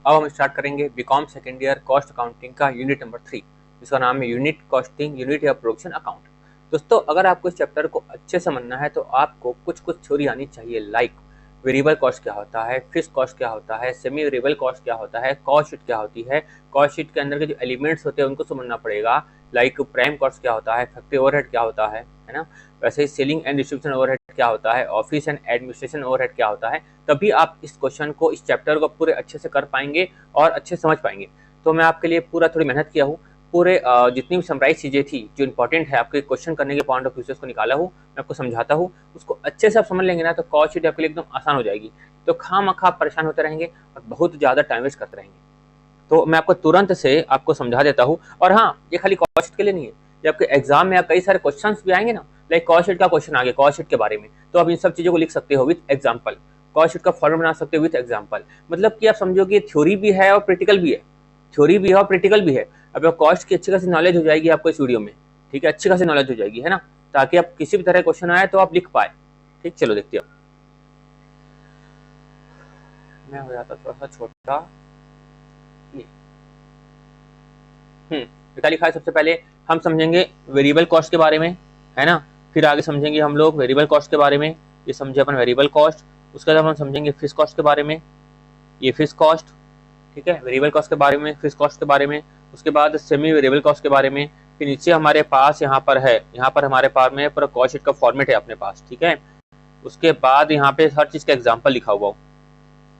अब हम स्टार्ट करेंगे BCom second year cost accounting का यूनिट नंबर 3, जिसका नाम है यूनिट कॉस्टिंग, यूनिट या प्रोडक्शन अकाउंट। दोस्तों, अगर आपको इस चैप्टर को अच्छे से समझना है तो आपको कुछ कुछ थ्योरी आनी चाहिए, लाइक वेरिएबल कॉस्ट क्या होता है, फिक्स्ड कॉस्ट क्या होता है, सेमी वेरिएबल कॉस्ट क्या होता है, कॉस्ट शीट क्या होती है, कॉस्ट शीट के अंदर के जो एलिमेंट्स होते हैं उनको समझना पड़ेगा, लाइक प्राइम कॉस्ट क्या होता है, फैक्ट्री ओवरहेड क्या होता है ना। वैसे ही सेलिंग एंड डिस्ट्रीब्यूशन ओवरहेड क्या होता है, ऑफिस एंड एडमिनिस्ट्रेशन ओवरहेड क्या होता है। तभी आप इस क्वेश्चन को, इस चैप्टर को पूरे अच्छे से कर पाएंगे और अच्छे से समझ पाएंगे। तो मैं आपके लिए पूरा थोड़ी मेहनत किया हूँ, पूरे जितनी भी समराइज चीज़ें थी जो इंपॉर्टेंट है आपके क्वेश्चन करने के पॉइंट ऑफ व्यू से उसको निकाला हूँ, मैं आपको समझाता हूँ। उसको अच्छे से आप समझ लेंगे ना तो कॉस्ट शीट आपके लिए एकदम आसान हो जाएगी। तो खामखा आप परेशान होते रहेंगे और बहुत ज़्यादा टाइम वेस्ट करते रहेंगे। तो मैं आपको तुरंत से आपको समझा देता हूँ। और हाँ, ये खाली कॉस्ट शीट के लिए नहीं है, ये आपके एग्जाम में कई सारे क्वेश्चन भी आएंगे ना, लाइक कॉस्ट शीट का क्वेश्चन आ गया कॉस्ट शीट के बारे में, तो आप इन सब चीज़ों को लिख सकते हो विथ एग्जाम्पल। कॉस्ट शीट का फॉर्मेट बना सकते हो विथ एग्जाम्पल। मतलब कि आप समझो कि थ्योरी भी है और प्रैक्टिकल भी है, थ्योरी भी है और प्रैक्टिकल भी है। अब कॉस्ट की अच्छी खासी नॉलेज हो जाएगी आपको इस वीडियो में, ठीक है, अच्छी खासी नॉलेज हो जाएगी, है ना, ताकि आप किसी भी तरह क्वेश्चन आए तो आप लिख पाए। ठीक, चलो देखते हो। मैं हो जाता थोड़ा सा छोटा। क्या लिखा है, सबसे पहले हम समझेंगे वेरिएबल कॉस्ट के बारे में, है ना। फिर आगे समझेंगे हम लोग वेरिएबल कॉस्ट के बारे में, ये समझे अपन वेरिएबल कॉस्ट। उसके बाद हम समझेंगे फिक्स कॉस्ट के बारे में, ये फिक्स कॉस्ट, ठीक है, वेरिएबल कॉस्ट के बारे में, फिक्स कॉस्ट के बारे में। उसके बाद सेमी वेरिएबल कॉस्ट के बारे में। फिर नीचे हमारे पास यहाँ पर है, यहाँ पर हमारे पास में पूरा कॉस्ट शीट का फॉर्मेट है अपने पास, ठीक है। उसके बाद यहाँ पे हर चीज का एग्जाम्पल लिखा हुआ हो,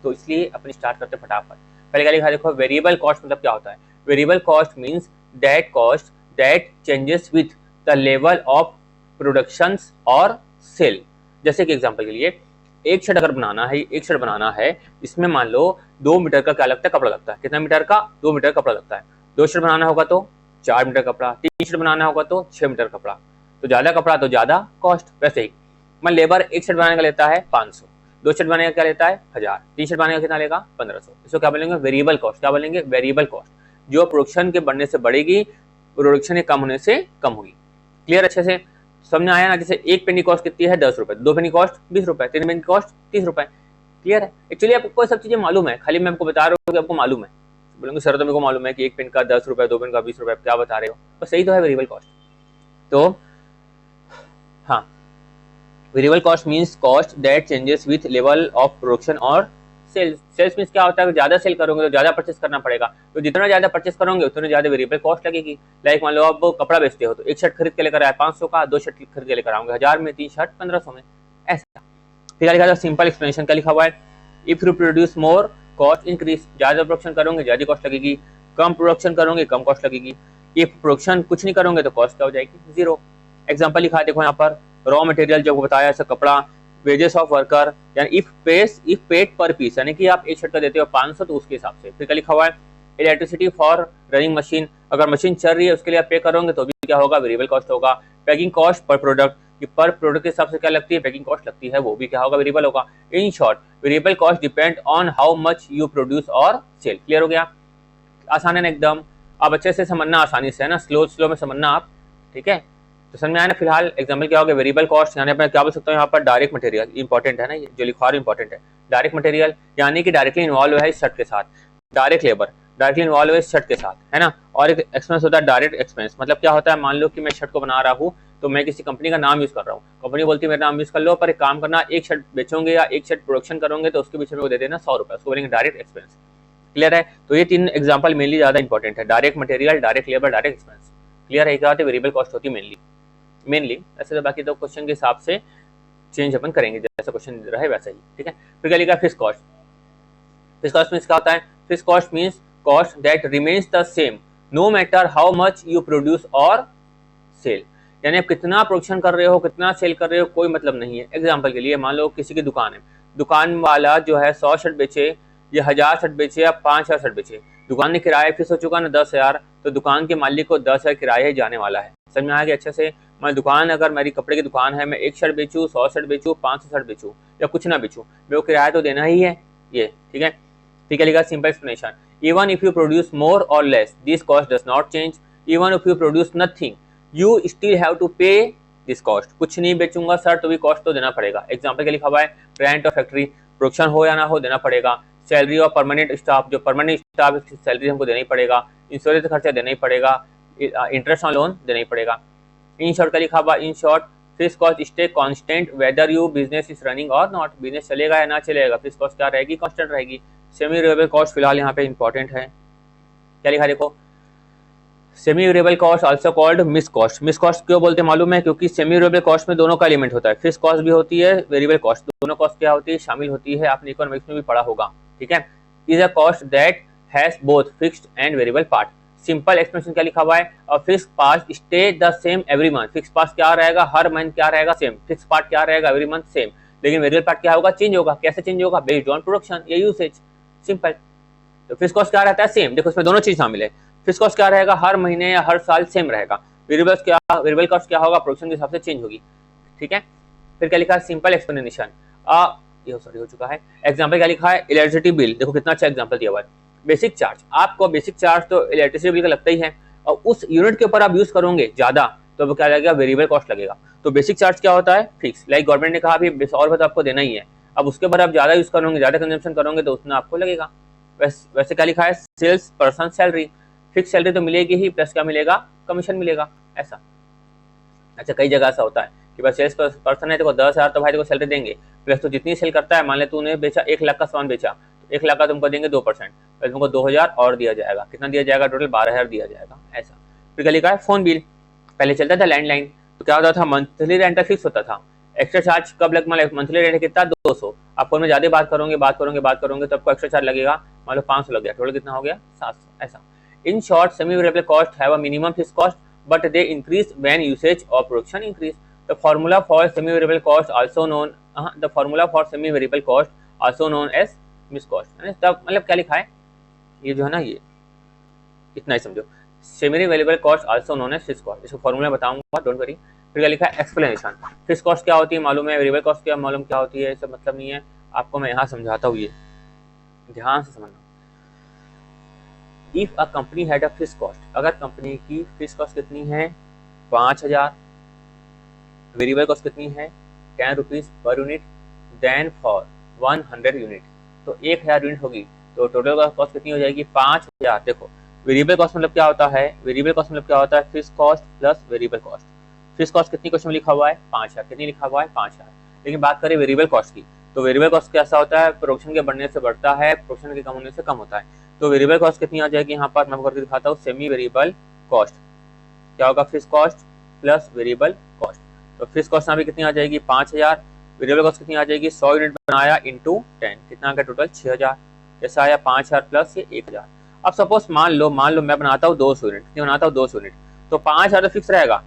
तो इसलिए अपनी स्टार्ट करते फटाफट। पहले क्या लिखा, देखो वेरिएबल कॉस्ट मतलब क्या होता है। Variable cost means that cost that changes with the level of production और सेल। जैसे कि एग्जांपल के लिए एक शर्ट अगर बनाना है, एक शर्ट बनाना है, इसमें मान लो 2 मीटर का क्या लगता है, कपड़ा लगता है। कितना मीटर का, 2 मीटर कपड़ा लगता है। 2 शर्ट बनाना होगा तो 4 मीटर कपड़ा, 3 शर्ट बनाना होगा तो 6 मीटर कपड़ा। तो ज्यादा कपड़ा तो ज्यादा कॉस्ट। वैसे ही मैं लेबर एक शर्ट बनाने का लेता है 500, 2 शर्ट बनाने का क्या लेता है 1000, 3 शर्ट बनाने का कितना लेगा 1500। इसको क्या बोलेंगे, वेरिएबल कॉस्ट। क्या बोलेंगे, वेरिएबल कॉस्ट, जो प्रोडक्शन के बढ़ने से बढ़ेगी, प्रोडक्शन के कम होने से कम होगी। क्लियर, अच्छे से समझ आया ना। जैसे एक पेन की कॉस्ट कितनी है 10 रुपए, 2 पेन की कॉस्ट 20 रुपए, 3 पेन की कॉस्ट 30 रुपए। क्लियर है। एक्चुअली आपको सब चीजें मालूम है, खाली मैं आपको बता रहा हूँ कि आपको मालूम है। बोलेंगे सर तो मेरे को मालूम है कि एक पेन का 10 रुपए, 2 पेन का 20 रुपए, क्या बता रहे हो, तो सही तो है वेरिएबल कॉस्ट। तो हाँ, variable cost means cost that changes with level of production और सेल्स। सेल्स मींस क्या होता है, ज्यादा सेल करोगे तो ज्यादा परचेस करना पड़ेगा, तो जितना ज्यादा परचेस करोगे उतनी ज्यादा वेरिएबल कॉस्ट लगेगी। लाइक मान लो आप कपड़ा बेचते हो, तो एक शर्ट खरीद के लेकर आए 500 का, 2 शर्ट खरीद के लेकर आओगे 1000 में, 3 शर्ट 1500 में, ऐसा। फिर लिखा था सिंपल एक्सप्लेनेशन, क्या लिखा हुआ है, if you produce more cost increase. ज्यादा प्रोडक्शन करोगे ज्यादा कॉस्ट लगेगी, कम प्रोडक्शन करोगे कम कॉस्ट लगेगी। इफ प्रोडक्शन कुछ नहीं करोगे तो कॉस्ट क्या हो जाएगी, जीरो। एग्जाम्पल लिखा है देखो यहाँ पर, रॉ मटेरियल जो बताया ऐसा कपड़ा, वेजेस ऑफ वर्कर, यानी इफ पेड पर पीस, यानी कि आप एक शर्ट का देते हो 500 तो उसके हिसाब से। फिर क्या लिखा हुआ है, इलेक्ट्रिसिटी फॉर रनिंग मशीन, अगर मशीन चल रही है उसके लिए आप पे करोगे तो भी क्या होगा, वेरिएबल कॉस्ट होगा। पैकिंग कॉस्ट पर प्रोडक्ट, कि पर प्रोडक्ट के हिसाब से क्या लगती है, पैकिंग कॉस्ट लगती है, वो भी क्या होगा, वेरिएबल होगा। In short variable cost depend on how much you produce और सेल। क्लियर हो गया, आसान है ना एकदम। आप अच्छे से समझना, आसानी से, है ना, स्लो में समझना आप, ठीक है। तो समझ में आया ना। फिलहाल एग्जाम्पल क्या होगा, वेरिएबल कॉस्ट, यानी मैं क्या बोल सकता हूँ यहाँ पर, डायरेक्ट मटेरियल इंपॉर्टेंट है ना, ये जो लिखा इंपॉर्टेंट है। डायरेक्ट मटेरियल यानी कि डायरेक्टली इन्वॉल्व है इस शर्ट के साथ। डायरेक्ट लेबर डायरेक्टली इन्वॉल्व है इस शर्ट के साथ, है ना। और एक एक्सपेंस होता है डायरेक्ट एक्सपेंस, मतलब क्या होता है, मान लो कि मैं शर्ट को बना रहा हूँ तो मैं किसी कंपनी का नाम यूज कर रहा हूँ, कंपनी बोलती है मेरा नाम यूज कर लो, पर एक काम करना, एक शर्ट बेचोगे या एक शर्ट प्रोडक्शन करोगे तो उसके पीछे मेरे को दे देना 100 रुपए, उसको बोलेंगे डायरेक्ट एक्सपेंस। क्लियर है। तो ये 3 एग्जाम्पल मेनली ज्यादा इंपॉर्टेंट है, direct material, direct labour, direct expense. Clear है, क्या होती है, वेरिएबल कॉस्ट होती है मेनली। ऐसे तो बाकी तो क्वेश्चन के हिसाब से चेंज अपन करेंगे, जैसा क्वेश्चन रहे वैसा ही, ठीक है। फिर क्या लिखा, fix cost. Fix cost means क्या होता है, fix cost means cost that remains the same no matter how much you produce और सेल, यानी आप कितना प्रोडक्शन कर रहे हो, कितना सेल कर रहे हो, कोई मतलब नहीं है। एग्जाम्पल के लिए मान लो किसी की दुकान है, दुकान वाला जो है 100 शर्ट बेचे या 1000 शर्ट बेचे या 5000 शर्ट बेचे, दुकान ने किराया फिक्स हो चुका ना 10,000, तो दुकान के मालिक को 10,000 किराया ही जाने वाला है। समझ में आ गया अच्छे से। मैं दुकान, अगर मेरी कपड़े की दुकान है, मैं एक शर्ट बेचूँ, 100 शर्ट बेचूँ, 500 शर्ट बेचूँ या कुछ ना बेचूँ, मेरे को किराया तो देना ही है ये, ठीक है। ठीक है, लिखा simple explanation, even if you produce more और less this cost does not change, even if you produce nothing you still have to pay this cost. कुछ नहीं बेचूंगा सर तो भी कॉस्ट तो देना पड़ेगा। एग्जाम्पल के लिखा हुआ है, रेंट ऑफ फैक्ट्री, प्रोडक्शन हो या ना हो देना पड़ेगा। सैलरी और परमानेंट स्टाफ, जो परमानेंट स्टाफ है सैलरी हमको देना ही पड़ेगा, इंश्योरेंस का खर्चा देना ही पड़ेगा, इंटरेस्ट ऑन लोन देना ही पड़ेगा। इन शॉर्ट का लिखा हुआ, in short fix cost stay constant whether you business is running और नॉट, बिजनेस चलेगा या ना चलेगा, फिक्स कॉस्ट क्या रहेगी, कांस्टेंट रहेगी। सेमी वेरिएबल कॉस्ट फिलहाल यहाँ पे इंपॉर्टेंट है, क्या लिखा देखो, semi variable cost also called miss cost. Miss cost क्यों बोलते हैं मालूम है, क्योंकि सेमी वेरिएबल कॉस्ट में दोनों का एलिमेंट होता है, फिक्स कॉस्ट भी होती है, वेरिएबल कॉस्ट, दोनों कॉस्ट क्या होती है, शामिल होती है, आपने इकोनॉमिक्स में भी पढ़ा होगा, ठीक है। Is a cost that has both fixed and variable part. Simple explanation क्या लिखा हुआ है, और fix part stay the same every month, fix part क्या रहेगा, हर मंथ क्या रहेगा, सेम, फिक्स पार्ट क्या रहेगा, एवरी मंथ सेम, लेकिन वेरिएबल पार्ट क्या होगा, चेंज होगा, कैसे चेंज होगा, बेस्ड ऑन प्रोडक्शन या यूसेज, सिंपल। तो फिक्स कॉस्ट क्या रहता है, सेम, देखो इसमें दोनों चीज शामिल है, फिक्स कॉस्ट क्या रहेगा, हर महीने या हर साल सेम रहेगा, वेरिएबल कॉस्ट क्या होगा, प्रोडक्शन के हिसाब से चेंज होगी, ठीक है। फिर क्या लिखा है, सिंपल एक्सप्लेनेशन, ये सॉरी हो चुका है, एग्जांपल क्या लिखा है, इलेक्ट्रिसिटी बिल, देखो कितना अच्छा एग्जांपल दिया हुआ है, बेसिक चार्ज, आपको बेसिक चार्ज तो इलेक्ट्रिसिटी बिल का लगता ही है, और उस यूनिट के ऊपर आप यूज करोगे ज्यादा तो वो क्या लगेगा, वेरिएबल कॉस्ट लगेगा। तो बेसिक चार्ज क्या होता है, फिक्स, लाइक गवर्नमेंट ने कहा भी 100 रुपये तो आपको देना ही है, अब उसके ऊपर आप ज्यादा यूज करोगे, ज्यादा कंजम्पशन करोगे तो उतना आपको लगेगा। वैसे क्या लिखा है, sales person salary, fix salary तो मिलेगी ही, प्लस क्या मिलेगा, कमीशन मिलेगा, ऐसा। अच्छा, कई जगह ऐसा होता है कि भाई सेल्स पर्सन है तो 10,000 तो भाई देखो सैलरी देंगे, प्लस तो जितनी सेल करता है, मान ले तूने बेचा 1 लाख का सामान बेचा, तो 1 लाख का तुमको देंगे 2%, फिर तुमको 2,000 और दिया जाएगा, कितना दिया जाएगा, टोटल 12,000 दिया जाएगा, ऐसा। फिर क्या लिखा है, फोन बिल, पहले चलता था लैंडलाइन, तो क्या होता था, मंथली रेंट फिक्स होता था, एक्स्ट्रा चार्ज कब लग, मान मंथली रेंट कितना, 200, आप फोन में ज्यादा बात करोगे तो आपको एक्स्ट्रा चार्ज लगेगा, मान लो 500 लग गया, टोटल कितना हो गया, 700, ऐसा। In short semi variable cost have a minimum fix cost but they increase when usage or production increase. The formula for semi variable cost also known as miss cost. मतलब क्या लिखा है, ये जो है ना, ये इतना ही समझो, semi variable cost also known as fix cost, इसको फॉर्मूला बताऊंगा, डोंट वरी। फिर क्या लिखा है, एक्सप्लेनेशन, फिक्स कॉस्ट क्या होती है मालूम है, वेरिएबल कॉस्ट क्या मालूम क्या होती है, इसका मतलब नहीं है, आपको मैं यहाँ समझाता हूँ, ये ध्यान से समझना। If a company had a fix cost, अगर कंपनी की फिक्स कॉस्ट कितनी है, 5,000, वेरिएबल कॉस्ट कितनी है, 10 rupees per unit, then for 100 unit, तो 1,000 यूनिट होगी, तो टोटल कॉस्ट कितनी हो जाएगी, 5,000। देखो वेरिएबल कॉस्ट मतलब क्या होता है, वेरिएबल कॉस्ट मतलब क्या होता है, fix cost plus variable cost. Fix cost कितनी क्वेश्चन में लिखा हुआ है, 5,000, कितनी लिखा हुआ है, 5,000। लेकिन बात करें वेरिएबल कॉस्ट की, तो वेरिएबल कॉस्ट कैसा होता है, प्रोडक्शन के बढ़ने से बढ़ता है, प्रोडक्शन के कम होने से कम होता है। तो वेरिएबल कॉस्ट कितनी आ जाएगी, यहाँ पर मैं करके दिखाता हूँ, सेमी वेरिएबल कॉस्ट क्या होगा, fix cost plus variable cost. तो फिक्स कॉस्ट यहाँ पे कितनी आ जाएगी, 5,000, वेरिएबल कॉस्ट कितनी आ जाएगी, 100 यूनिट बनाया इंटू 10, कितना आ गया टोटल 6,000, जैसा आया 5,000 प्लस ये 1,000। अब सपोज मान लो मैं बनाता हूँ 200 यूनिट, कितनी बनाता हूँ 200 यूनिट, तो 5,000 तो फिक्स रहेगा,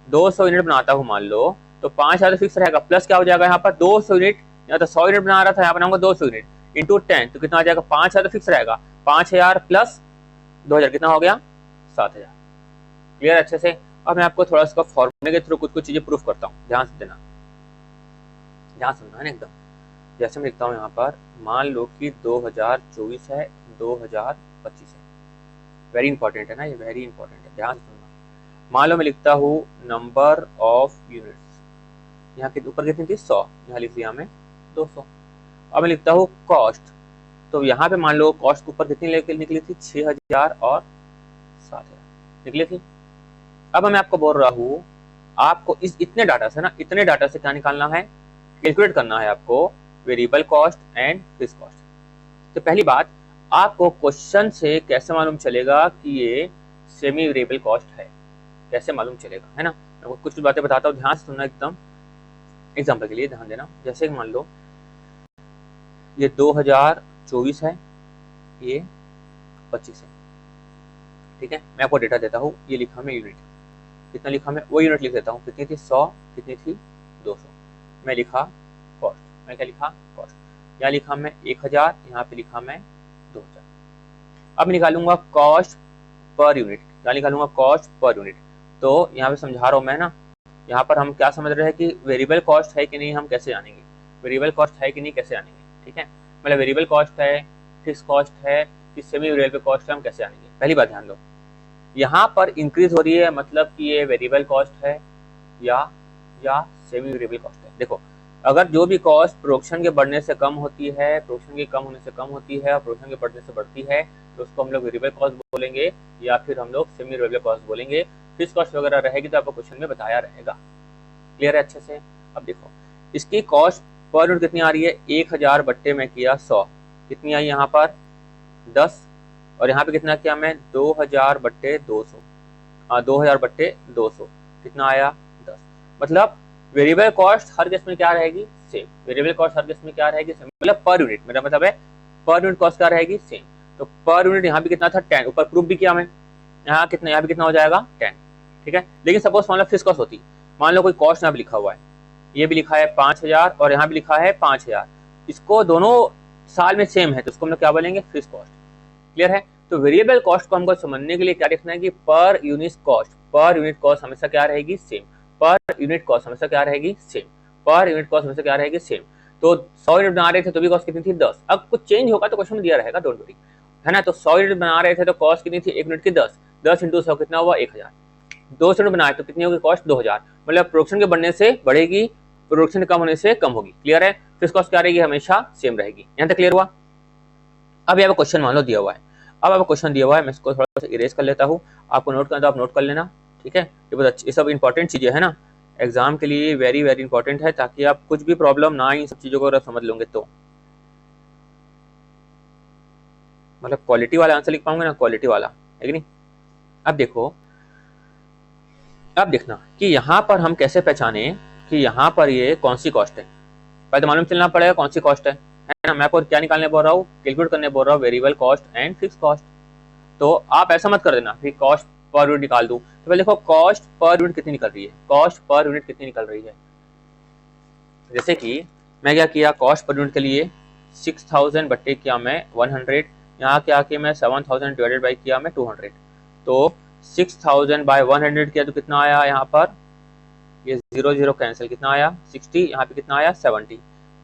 200 यूनिट बनाता हूँ मान लो, तो 5,000 तो फिक्स रहेगा, प्लस क्या हो जाएगा यहाँ पर 200 यूनिट, या तो 100 यूनिट बना रहा था, यहाँ बनाऊंगा 200 यूनिट इंटू 10, तो कितना आ जाएगा, 5,000 तो फिक्स रहेगा, 5,000 प्लस 2,000 कितना हो गया, 7,000। क्लियर अच्छे से। अब मैं आपको थोड़ा सा फॉर्मूले के थ्रू कुछ चीजें प्रूफ करता हूँ, ध्यान से देना, ध्यान सुनना है ना एकदम। जैसे मैं लिखता हूँ यहाँ पर, मान लो कि 2024 है, 2025 है, वेरी इंपॉर्टेंट है ना, ये वेरी इंपॉर्टेंट है, ध्यान से सुनना। मान लो मैं लिखता हूँ नंबर ऑफ यूनिट्स, यहाँ के ऊपर कितनी थी, 100, यहाँ लिख दिया मैं 200। अब मैं लिखता हूँ कॉस्ट, तो यहाँ पे मान लो कॉस्ट के ऊपर कितनी निकली थी, 6,000 और 7,000 निकली थी। अब मैं आपको बोल रहा हूँ, आपको इतने डाटा से क्या निकालना है, कैलकुलेट करना है आपको variable cost and fix cost. तो पहली बात, आपको क्वेश्चन से कैसे मालूम चलेगा कि ये सेमी वेरिएबल कॉस्ट है, कैसे मालूम चलेगा, है ना। मैं कुछ बातें बताता हूँ, ध्यान से सुनना एकदम, एग्जाम्पल के लिए ध्यान देना। जैसे मान लो ये 2024 है, ये 25 है, ठीक है। मैं आपको डेटा देता हूँ, ये लिखा मैं यूनिट, कितना लिखा मैं, वो यूनिट लिख देता हूँ, कितनी थी 100, कितनी थी 200, मैं लिखा कॉस्ट, मैं क्या लिखा कॉस्ट, यहाँ लिखा मैं 1,000, यहाँ पे लिखा मैं 2,000। अब निकालूंगा कॉस्ट पर यूनिट, यहाँ निकालूंगा कॉस्ट पर यूनिट। तो यहाँ पे समझा रहा हूँ मैं ना, यहाँ पर हम क्या समझ रहे हैं कि वेरिएबल कॉस्ट है कि नहीं, हम कैसे जानेंगे वेरिएबल कॉस्ट है कि नहीं, कैसे जानेंगे, ठीक है। मतलब वेरिएबल कॉस्ट है, फिक्स कॉस्ट है, कि सेमी वेरिएबल कॉस्ट है, हम कैसे जानेंगे। पहली बात ध्यान लो, यहाँ पर इंक्रीज हो रही है, मतलब कि ये वेरिएबल कॉस्ट है या सेमी वेरिएबल कॉस्ट है। देखो अगर जो भी कॉस्ट प्रोडक्शन के बढ़ने से कम होती है, प्रोडक्शन के कम होने से कम होती है और प्रोडक्शन के बढ़ने से बढ़ती है तो उसको हम लोग वेरिएबल कॉस्ट बोलेंगे या फिर हम लोग सेमी वेरिएबल कॉस्ट बोलेंगे। फिक्स कॉस्ट वगैरह रहेगी तो आपको क्वेश्चन में बताया रहेगा। क्लियर है अच्छे से? अब देखो इसकी कॉस्ट पर यूनिट कितनी आ रही है, 1000 बट्टे में किया 100, कितनी आई यहाँ पर 10, और यहाँ पे कितना किया मैं 2000 बट्टे 200, 2000 बट्टे 200 कितना आया 10। मतलब वेरिएबल कॉस्ट हर केस में क्या रहेगी सेम, वेरिएबल कॉस्ट हर केस में क्या रहेगी सेम, मतलब पर यूनिट, मेरा मतलब है पर यूनिट कॉस्ट क्या रहेगी सेम। तो पर यूनिट यहाँ भी कितना था 10, ऊपर प्रूफ भी किया मैं, यहाँ कितना, यहाँ भी कितना हो जाएगा 10, ठीक है। लेकिन सपोज मान लो फिक्स कॉस्ट होती, मान लो कोई कॉस्ट यहाँ भी लिखा हुआ है, ये भी लिखा है 5000 और यहाँ भी लिखा है 5000, इसको दोनों साल में सेम है तो उसको हम लोग क्या बोलेंगे फिक्स कॉस्ट। क्लियर है? तो वेरिएबल कॉस्ट को हमको समझने के लिए क्या देखना है कि पर यूनिट कॉस्ट हमेशा क्या रहेगी सेम, पर यूनिट कॉस्ट हमेशा क्या रहेगी सेम, पर यूनिट कॉस्ट हमेशा क्या रहेगी सेम। तो 100 यूनिट बना रहे थे तो भी कॉस्ट कितनी थी 10, अब कुछ चेंज होगा तो क्वेश्चन में दिया रहेगा, डोंट वरी, है ना। तो 100 यूनिट बना रहे थे तो कॉस्ट कितनी थी 1 यूनिट की 10, 10 इंटू 100 कितना हुआ 1000, 200 यूनिट बनाए तो कितनी होगी कॉस्ट 2000, मतलब प्रोडक्शन के बढ़ने से बढ़ेगी, प्रोडक्शन कम होने से कम होगी। क्लियर है? फिक्स कॉस्ट क्या रहेगी हमेशा सेम रहेगी। यहाँ तक क्लियर हुआ? अब यहाँ क्वेश्चन मान लो दिया हुआ है, अब आपको क्वेश्चन दिया हुआ है, मैं इसको थोड़ा सा इरेज कर लेता हूँ, आपको नोट करना तो आप नोट कर लेना, ठीक है। ये बहुत अच्छी, ये सब इंपॉर्टेंट चीजें है ना, एग्जाम के लिए वेरी वेरी इंपॉर्टेंट है, ताकि आप कुछ भी प्रॉब्लम ना इन सब चीजों को अगर समझ लोगे तो मतलब क्वालिटी वाला आंसर लिख पाऊंगे ना, क्वालिटी वाला है कि नहीं। अब देखो, अब देखना कि यहाँ पर हम कैसे पहचाने कि यहाँ पर ये कौन सी कॉस्ट है, पहले तो मालूम चलना पड़ेगा कौन सी कॉस्ट है ना। मैं आपको क्या निकालने बोल रहा हूँ, कैलकुलेट करने बोल रहा हूँ variable cost and fix cost. तो आप ऐसा मत कर देना फिर कॉस्ट पर यूनिट निकाल दूं, तो पहले देखो कॉस्ट पर यूनिट कितनी निकल रही है, कॉस्ट पर यूनिट कितनी निकल रही है। जैसे कि मैं क्या किया, कॉस्ट पर यूनिट के लिए 6000 बट्टे किया मैं 100, यहाँ क्या किया मैं 7000 डिवाइडेड बाई किया मैं 200, तो 6000 बाय 100 किया तो कितना आया यहाँ पर, ये 0 0 कैंसिल, कितना आया 60, यहाँ पे कितना आया 70।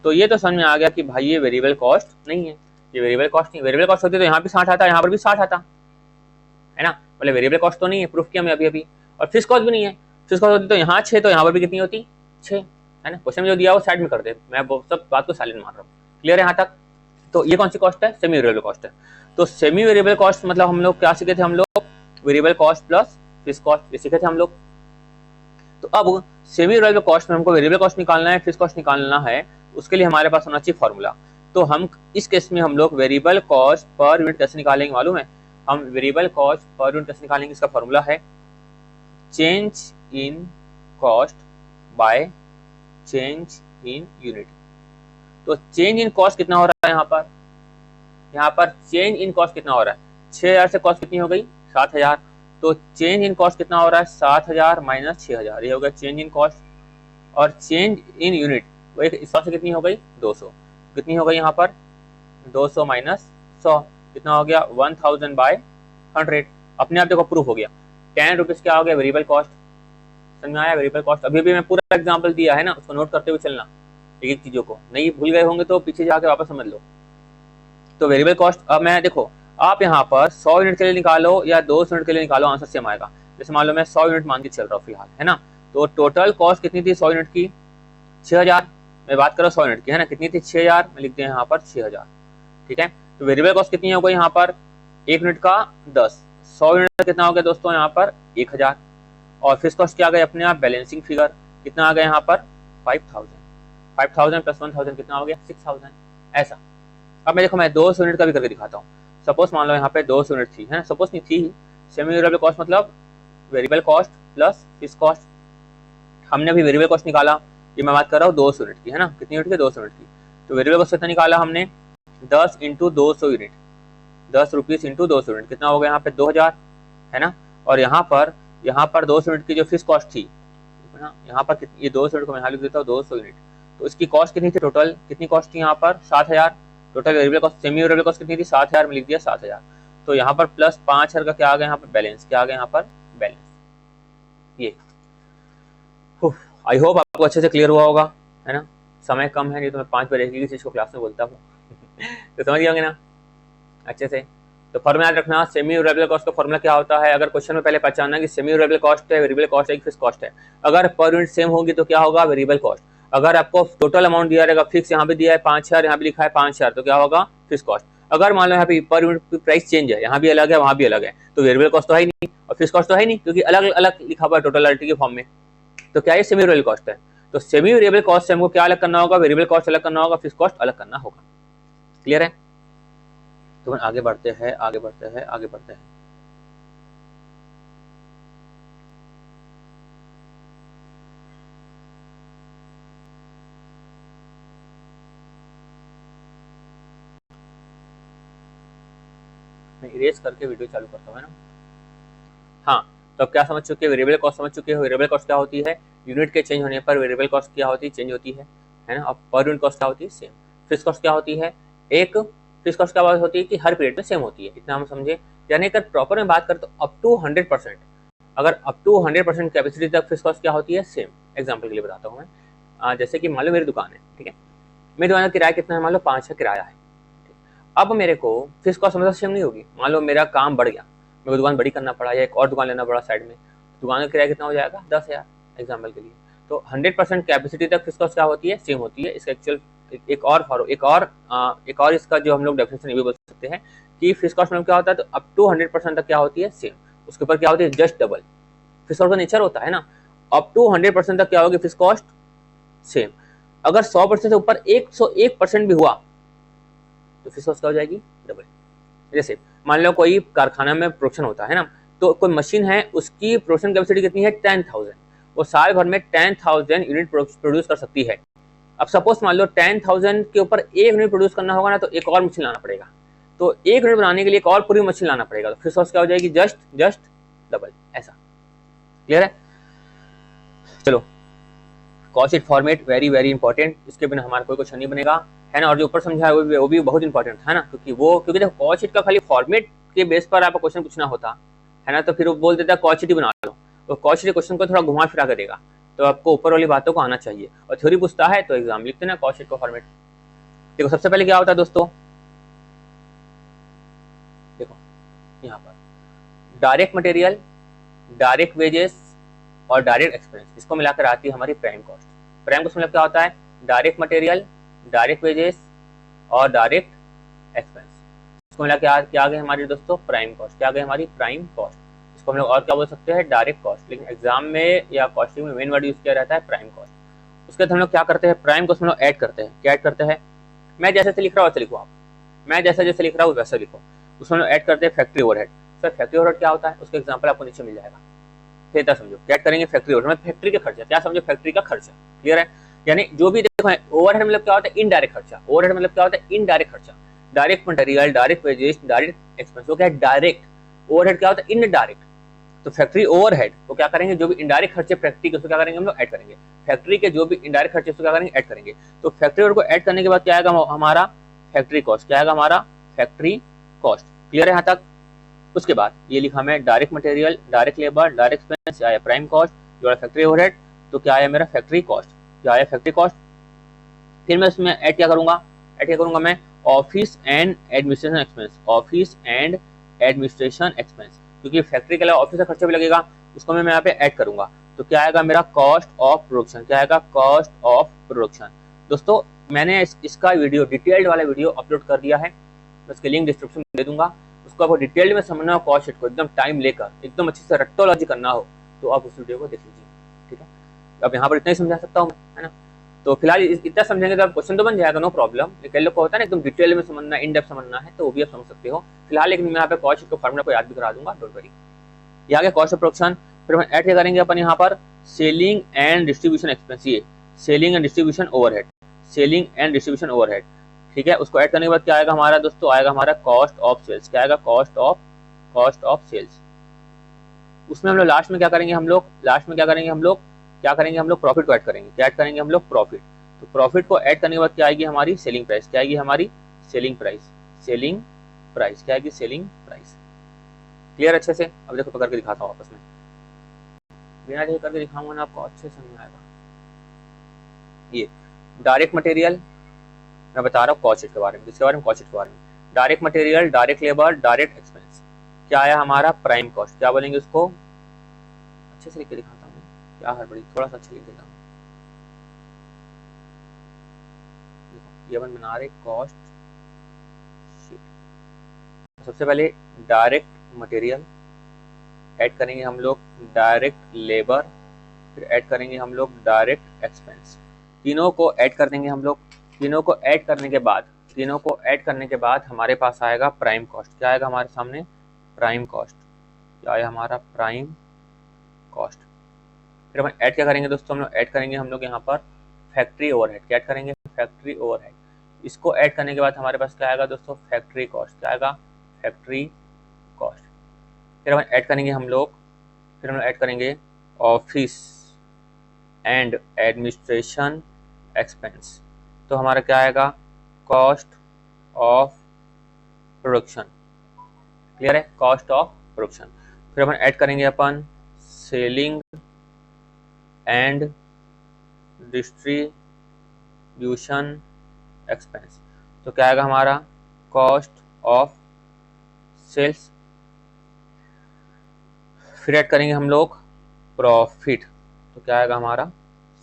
तो ये तो समझ में आ गया कि भाई ये वेरिएबल कॉस्ट नहीं है, ये वेरिएबल कॉस्ट नहीं, वेरिएबल कॉस्ट होती तो यहाँ भी 60 आता, यहाँ पर भी 60 आता, है ना। मतलब वेरिएबल कॉस्ट तो नहीं है, प्रूफ किया मैं अभी अभी, और फिक्स कॉस्ट भी नहीं है, फिक्स कॉस्ट होती तो यहाँ 6 तो यहाँ पर भी कितनी होती 6, है ना। क्वेश्चन में जो दिया वो साइड में कर दे, मैं सब बात को साइलेंट मान रहा हूँ। क्लियर है यहाँ तक? तो ये कौन सी कॉस्ट है, सेमी वेरिएबल कॉस्ट है। तो सेमी वेरिएबल कॉस्ट मतलब हम लोग क्या सीखे थे, हम लोग variable cost plus fix cost ये सीखे थे हम लोग। तो अब सेमी वेरिएबल कॉस्ट में हमको वेरिएबल कॉस्ट निकालना है, फिक्स कॉस्ट निकालना है, उसके लिए हमारे पास होना चाहिए फॉर्मूला। तो हम इस केस में हम लोग वेरिएबल कॉस्ट पर यूनिट कैसे निकालेंगे मालूम है, हम वेरिएबल कॉस्ट पर यूनिट कैसे निकालेंगे, इसका फॉर्मूला है change in cost by change in unit. तो चेंज इन कॉस्ट कितना हो रहा है यहाँ पर चेंज इन कॉस्ट कितना हो रहा है, 6000 से कॉस्ट कितनी हो गई 7000, तो चेंज इन कॉस्ट कितना हो रहा है 7000 माइनस 6000, ये हो गया चेंज इन कॉस्ट। और चेंज इन यूनिट वो एक 100 से कितनी हो गई 200, कितनी हो गई यहाँ पर 200 माइनस 100 कितना हो गया 1000 बाय 100। अपने आप देखो प्रूफ हो गया, 10 रुपीज क्या हो गया वेरिएबल कॉस्ट। समझ में आया? वेरिएबल कॉस्ट अभी भी मैं पूरा एग्जाम्पल दिया है ना, उसको नोट करते हुए चलना, एक एक चीजों को, नहीं भूल गए होंगे तो पीछे जाके वापस समझ लो। तो वेरिएबल कॉस्ट अब मैं देखो, आप यहाँ पर 100 यूनिट के लिए निकालो या 200 यूनिट के लिए निकालो, आंसर सेम आएगा। जैसे मान लो मैं 100 यूनिट मान के चल रहा हूँ फिलहाल, है ना, तो टोटल कॉस्ट कितनी थी 100 यूनिट की 6000, मैं बात कर रहा हूँ 100 यूनिट की, है ना, कितनी थी 6000, मैं लिखते हैं यहाँ पर 6000, ठीक है। तो वेरिएबल कॉस्ट कितनी हो गई यहाँ पर 1 यूनिट का 10, 100 यूनिट का कितना हो गया दोस्तों यहाँ पर 1000, और फिक्स कॉस्ट क्या आ गया अपने आप बैलेंसिंग फिगर कितना आ गया यहाँ पर 5000 प्लस 1000 कितना हो गया 6000, ऐसा। अब मैं देखो मैं 200 यूनिट का भी करके दिखाता हूँ। सपोज मान लो यहाँ पे 200 यूनिट थी, है ना, सपोज नहीं थी, सेमी वेरिएबल कॉस्ट मतलब variable cost plus fix cost. हमने अभी वेरिएबल कॉस्ट निकाला, ये मैं बात कर रहा हूँ 200 यूनिट की, है ना, कितनी यूनिट की 200 यूनिट की। तो वेरिएबल कॉस्ट कितना निकाला हमने 10 into 200 unit, 10 rupees into 200 unit कितना हो गया यहाँ पे 2000, है ना। और यहाँ पर 200 यूनिट की जो फिक्स कॉस्ट थी, है ना, यहाँ पर ये 200 यूनिट को मैं यहाँ लिख देता हूँ 200 यूनिट, तो इसकी कॉस्ट कितनी थी, टोटल कितनी कॉस्ट थी यहाँ पर 7000, total variable cost semi variable cost कितनी थी 7000 में लिख दिया 7000। तो यहाँ पर प्लस 5000 का क्या आ गया यहाँ पर बैलेंस, क्या आ गया यहाँ पर बैलेंस। ये आई होप आपको अच्छे से क्लियर हुआ होगा, है ना। समय कम है, नहीं तो मैं 5 बजे की चीज को क्लास में बोलता हूँ तो समझ गए ना अच्छे से। तो फॉर्मूला याद रखना, सेमी वेरिएबल कॉस्ट का फॉर्मूला क्या होता है, अगर क्वेश्चन में पहले पहचानना कि सेमी वेरिएबल कॉस्ट है, वेरिएबल कॉस्ट है, फिक्स कॉस्ट है। अगर पर यूनिट सेम होगी तो क्या होगा वेरिएबल कॉस्ट, अगर आपको टोटल अमाउंट दिया रहेगा फिक्स, यहाँ पे दिया है 5000, यहाँ पे लिखा है 5000, तो क्या होगा फिक्स कॉस्ट। अगर मान लो यहाँ पे पर यूनिट प्राइस चेंज है, यहाँ भी अलग है वहाँ भी अलग है, तो वेरिएबल कॉस्ट तो है ही नहीं और फिक्स कॉस्ट तो है ही नहीं, क्योंकि अलग अलग लिखा हुआ है टोटलिटी के फॉर्म में। तो क्या ये सेमी वेरिएबल कॉस्ट है। तो सेमी वेरिएबल कॉस्ट से हमको क्या अलग करना होगा, वेरिएबल कॉस्ट अलग करना होगा, फिक्स कॉस्ट अलग करना होगा। क्लियर है। तो आगे बढ़ते हैं, आगे बढ़ते हैं, आगे बढ़ते हैं। मैं इरेज करके वीडियो चालू करता हूँ, है ना। हाँ, तो अब क्या समझ चुके हैं, वेरिएबल कॉस्ट समझ चुके हो। वेरिएबल कॉस्ट क्या होती है, यूनिट के चेंज होने पर वेरिएबल कॉस्ट क्या होती है, चेंज होती है ना। अब पर यूनिट कॉस्ट क्या होती है, सेम। फिक्स कॉस्ट क्या होती है, एक फिक्स कॉस्ट क्या होती है कि हर पीरियड में सेम होती है, इतना हम समझे। यानी अगर प्रॉपर में बात करें तो अप टू 100%, अगर अप टू 100% कैपेसिटी तक फिक्स कॉस्ट क्या होती है, सेम। एग्जाम्पल के लिए बताता हूँ मैं, जैसे कि मान लो मेरी दुकान है, ठीक है, मेरी दुकान का किराया कितना है, मान लो 5 का किराया है। अब मेरे को फिक्स कॉस्ट हमेशा सेम नहीं होगी। मान लो मेरा काम बढ़ गया, मेरे को दुकान बड़ी करना पड़ा या एक और दुकान लेना पड़ा साइड में, दुकान का किराया कितना हो जाएगा, 10,000 एग्जाम्पल के लिए। तो 100% कैपेसिटी तक फिक्स कॉस्ट क्या होती है, सेम होती है। इसका एक्चुअल एक और इसका जो हम लोग डेफिनेशन ये भी बोल सकते हैं कि फिक्स कॉस्ट में क्या होता है, तो अप टू 100% तक क्या होती है, सेम। उसके ऊपर क्या होती है, जस्ट डबल। फिक्स कॉस्ट का नेचर होता है ना, अप टू 100% तक क्या होगी, फिक्स कॉस्ट सेम। अगर 100% से ऊपर 101% भी हुआ तो फिक्स कॉस्ट क्या हो जाएगी, डबल। जैसे मान लो कोई कारखाना में प्रोडक्शन होता है ना, तो कोई मशीन है, उसकी प्रोडक्शन कैपेसिटी कितनी है, 10,000, वो साल भर में 10,000 यूनिट प्रोड्यूस कर सकती है। अब सपोज मान लो 10,000 के ऊपर एक यूनिट प्रोड्यूस करना होगा ना, तो एक और मशीन लाना पड़ेगा, तो एक यूनिट बनाने के लिए एक और पूरी मशीन लाना पड़ेगा, तो फिक्स कॉस्ट क्या हो जाएगी, जस्ट डबल। ऐसा क्लियर है। चलो, cost sheet format very very important, इसके बिना हमारा कोई क्वेश्चन नहीं बनेगा, है ना। और जो ऊपर समझा है वो भी बहुत इंपॉर्टेंट है ना, क्योंकि देखो कॉस्ट शीट का खाली फॉर्मेट के बेस पर आपको क्वेश्चन पूछना होता है ना, तो फिर वो बोल देता है कॉस्ट शीट ही बना लो, तो कॉस्ट शीट क्वेश्चन को थोड़ा घुमा फिरा कर देगा, तो आपको ऊपर वाली बातों को आना चाहिए। और थ्योरी पूछता है तो एग्जाम लिखते ना कॉस्ट शीट का फॉर्मेट। देखो सबसे पहले क्या होता है दोस्तों, देखो यहाँ पर डायरेक्ट मटेरियल, डायरेक्ट वेजेस और डायरेक्ट एक्सपेंस, इसको मिलाकर आती है हमारी प्राइम कॉस्ट। प्राइम कॉस्ट मतलब क्या होता है, डायरेक्ट मटेरियल, डायरेक्ट वेजेस और डायरेक्ट एक्सपेंस, इसको मिला के क्या आ गई हमारी दोस्तों, प्राइम कॉस्ट। क्या आ गई हमारी प्राइम कॉस्ट। इसको हम लोग और क्या बोल सकते हैं, डायरेक्ट कॉस्ट, लेकिन एग्जाम में या कॉस्टिंग में मेन वर्ड यूज किया रहता है प्राइम कॉस्ट। उसके बाद हम लोग क्या करते हैं, प्राइम कॉस्ट में लोग ऐड करते हैं। क्या ऐड करते हैं, मैं जैसे लिख रहा हूँ वैसे लिखो आप, मैं जैसे लिख रहा हूँ वैसे लिखो। उसमें लोग ऐड करते हैं factory overhead. Sir factory overhead क्या होता है, उसका एग्जाम्पल आपको नीचे मिल जाएगा, फिर समझो क्या करेंगे, फैक्ट्री ओवरहेड मतलब फैक्ट्री का खर्चा, क्या समझो, फैक्ट्री का खर्चा। क्लियर है। यानी जो भी देखो ओवरहेड मतलब क्या होता है, इनडायरेक्ट खर्चा। ओवरहेड मतलब क्या होता है, इनडायरेक्ट खर्चा। Direct material, direct wages, direct expense, वो क्या है डायरेक्ट। ओवरहेड क्या होता है, इनडायरेक्ट। तो फैक्ट्री ओवरहेड को क्या करेंगे, जो भी इनडायरेक्ट खर्चे फैक्ट्री के उसको क्या करेंगे हम लोग ऐड करेंगे, फैक्ट्री के जो भी इनडायरेक्ट खर्चे उसको क्या करेंगे ऐड करेंगे। तो फैक्ट्री ओवरहेड को ऐड करने के बाद क्या आएगा हमारा, फैक्ट्री कॉस्ट। क्या आएगा हमारा, फैक्ट्री कॉस्ट। क्लियर है यहाँ तक। उसके बाद ये लिखा मैं direct material, direct labour, direct expense, आया प्राइम कॉस्ट, जो है फैक्ट्री ओवरहेड, तो क्या आया मेरा फैक्ट्री कॉस्ट, जो आया फैक्ट्री कॉस्ट। फिर मैं उसमें ऐड क्या करूंगा, मैं office and administration expense, office and administration expense, क्योंकि फैक्ट्री के अलावा ऑफिस का खर्चा भी लगेगा, उसको मैं यहाँ पे ऐड करूंगा। तो क्या आएगा मेरा कॉस्ट ऑफ प्रोडक्शन। क्या आएगा, कॉस्ट ऑफ प्रोडक्शन। दोस्तों मैंने इसका वीडियो, डिटेल्ड वाला वीडियो अपलोड कर दिया है, मैं उसके लिंक डिस्क्रिप्शन में दे दूंगा। उसको आपको डिटेल में समझना हो कॉस्ट शीट को, एकदम टाइम लेकर एकदम अच्छे से रट्टोलॉजी करना हो, तो आप उस वीडियो को देख लीजिए, ठीक है। अब यहाँ पर इतना ही समझा सकता हूँ, है ना। तो फिलहाल इतना समझेंगे तो आप क्वेश्चन तो बन जाएगा, नो प्रॉब्लम। कई लोग को होता है ना एकदम डिटेल में समझना, इन डेप्थ समझना है, तो वो भी आप समझ सकते हो फिलहाल। लेकिन मैं यहाँ पे कॉस्ट शीट को फॉर्मूला को याद भी करा दूंगा, डोंट वरी। ये आ गया कॉस्ट ऑफ प्रोडक्शन। फिर हम ऐड क्या करेंगे अपन यहाँ पर, सेलिंग एंड डिस्ट्रीब्यूशन एक्सपेंस, ये selling and distribution overhead, selling and distribution overhead, ठीक है। उसको ऐड करने के बाद क्या आएगा हमारा दोस्तों, आएगा हमारा कॉस्ट ऑफ सेल्स। क्या आएगा, कॉस्ट ऑफ सेल्स। उसमें हम लोग लास्ट में क्या करेंगे, प्रॉफिट को ऐड करेंगे। क्या ऐड करेंगे हम लोग, प्रॉफिट। तो प्रॉफिट को ऐड करने के बाद क्या आएगी हमारी सेलिंग प्राइस। क्या आएगी हमारी सेलिंग प्राइस, क्या आएगी सेलिंग प्राइस। क्लियर अच्छे से। अब देखो करके दिखाता हूँ आपस में, बिना देखे करके दिखाऊंगा ना, आपको अच्छे समझ में आएगा। ये डायरेक्ट मटेरियल, मैं बता रहा हूँ कॉस्ट शीट के बारे में, जिसके बारे में कॉस्ट शीट के बारे में, direct material, direct labour, direct expense. क्या आया हमारा, प्राइम कॉस्ट। क्या बोलेंगे उसको, अच्छे से लिख के दिखाता हूँ, क्या हड़बड़ी, थोड़ा सा अच्छे लिख देता हूँ। ये अपन बना रहे कॉस्ट शीट। सबसे पहले डायरेक्ट मटेरियल ऐड करेंगे हम लोग, डायरेक्ट लेबर, फिर ऐड करेंगे हम लोग डायरेक्ट एक्सपेंस। तीनों को ऐड कर देंगे हम लोग। तीनों को ऐड करने के बाद हमारे पास आएगा प्राइम कॉस्ट। क्या आएगा हमारे सामने? Prime cost. क्या है हमारा? Prime cost. फिर हम ऐड क्या करेंगे दोस्तों? हम लोग ऐड करेंगे हम लोग यहाँ पर फैक्ट्री ओवरहेड। क्या ऐड करेंगे? Factory overhead. इसको ऐड करने के बाद हमारे पास क्या आएगा दोस्तों? Factory cost. क्या आएगा? Factory cost. फिर हम ऐड करेंगे हम लोग ऑफिस एंड एडमिनिस्ट्रेशन एक्सपेंस। तो हमारा क्या आएगा? Cost of production. क्लियर है? Cost of production. फिर हम ऐड करेंगे अपन सेलिंग एंड डिस्ट्रीब्यूशन एक्सपेंस। तो क्या आएगा हमारा? Cost of sales. फिर ऐड करेंगे हम लोग प्रॉफिट। तो क्या आएगा हमारा?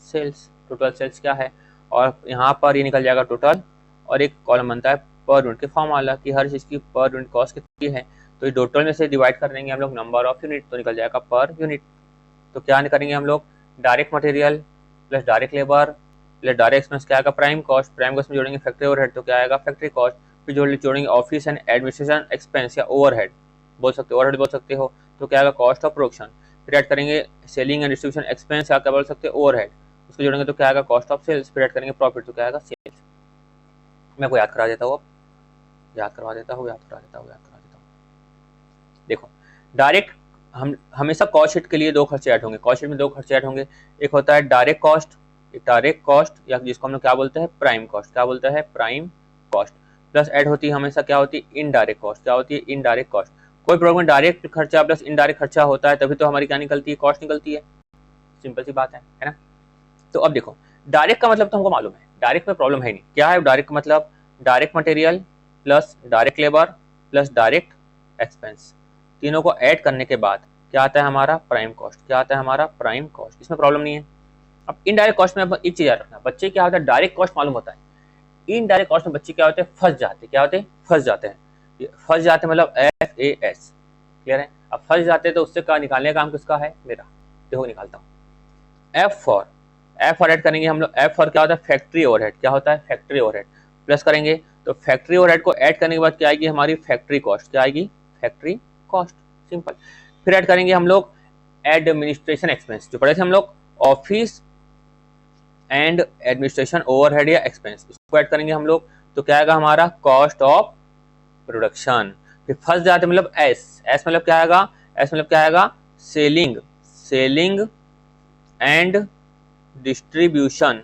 सेल्स। टोटल सेल्स क्या है, और यहाँ पर ये निकल जाएगा टोटल, और एक कॉलम बनता है पर यूनिट के फॉर्म वाला कि हर चीज़ की पर यूनिट कॉस्ट कितनी है। तो ये टोटल में से डिवाइड कर देंगे हम लोग नंबर ऑफ यूनिट, तो निकल जाएगा पर यूनिट। तो क्या करेंगे हम लोग? Direct material plus direct labour plus direct expense. क्या आएगा? Prime cost. प्राइम कॉस्ट में जोड़ेंगे फैक्ट्री ओवरहेड, तो क्या आएगा? Factory cost. फिर जोड़ेंगे ऑफिस एंड एडमिनिस्ट्रेशन एक्सपेंस या ओवरहेड बोल सकते हो, ओवरहेड बोल सकते हो, तो क्या आएगा? Cost of production. फिर ऐड करेंगे सेलिंग एंड डिस्ट्रीब्यूशन एक्सपेंस या क्या बोल सकते हो? ओवरहेड। उसको जोड़ेंगे तो क्या आएगा? Cost of sales. फिर ऐड करेंगे प्रॉफिट, तो क्या आएगा? सेल्स। मैं आपको याद करवा देता हूँ। देखो, डायरेक्ट हम हमेशा कॉस्ट शीट के लिए दो खर्चे ऐड होंगे। कॉस्ट शीट में दो खर्चे ऐड होंगे। एक होता है डायरेक्ट कॉस्ट, या जिसको हम लोग क्या बोलते हैं? Prime cost. क्या बोलते हैं? Prime cost. प्लस ऐड होती है हमेशा क्या होती है? Indirect cost. क्या होती है? Indirect cost. कोई प्रोडक्ट में डायरेक्ट खर्चा प्लस इनडायरेक्ट खर्चा होता है तभी तो हमारी क्या निकलती है? कॉस्ट निकलती है। सिंपल सी बात है ना? तो अब देखो, डायरेक्ट का मतलब तो हमको मालूम है, डायरेक्ट में प्रॉब्लम है नहीं। क्या है डायरेक्ट मतलब? Direct material plus direct labour plus direct expense, तीनों को ऐड करने के बाद क्या आता है हमारा? Prime cost. क्या आता है हमारा? Prime cost. इसमें प्रॉब्लम नहीं है। अब इनडायरेक्ट कॉस्ट में एक चीज याद रखना, बच्चे क्या होता है? डायरेक्ट कॉस्ट मालूम होता है, इनडायरेक्ट कॉस्ट में बच्चे क्या होते हैं? फंस जाते हैं। क्या होते हैं? फंस जाते हैं। फंस जाते हैं मतलब FAS। क्लियर है? अब फंस जाते हैं तो उससे क्या निकालने का काम किसका है? मेरा। देखो निकालता हूँ। एफ फॉर ऐड करेंगे हम लोग। एफ फॉर क्या होता है? Factory overhead. क्या होता है? Factory overhead. प्लस करेंगे तो फैक्ट्री ओवरहेड को ऐड करने के बाद क्या आएगी हमारी? Factory cost. क्या आएगी? Factory cost. सिंपल। फिर ऐड करेंगे हम लोग एडमिनिस्ट्रेशन एक्सपेंस, जो पढ़े थे हम लोग, ऑफिस एंड एडमिनिस्ट्रेशन ओवरहेड या एक्सपेंस, उसको ऐड करेंगे हम लोग, तो क्या आएगा हमारा? Cost of production. फिर फर्स्ट जाते मतलब एस मतलब क्या आएगा? एस मतलब क्या आएगा? सेलिंग एंड डिस्ट्रीब्यूशन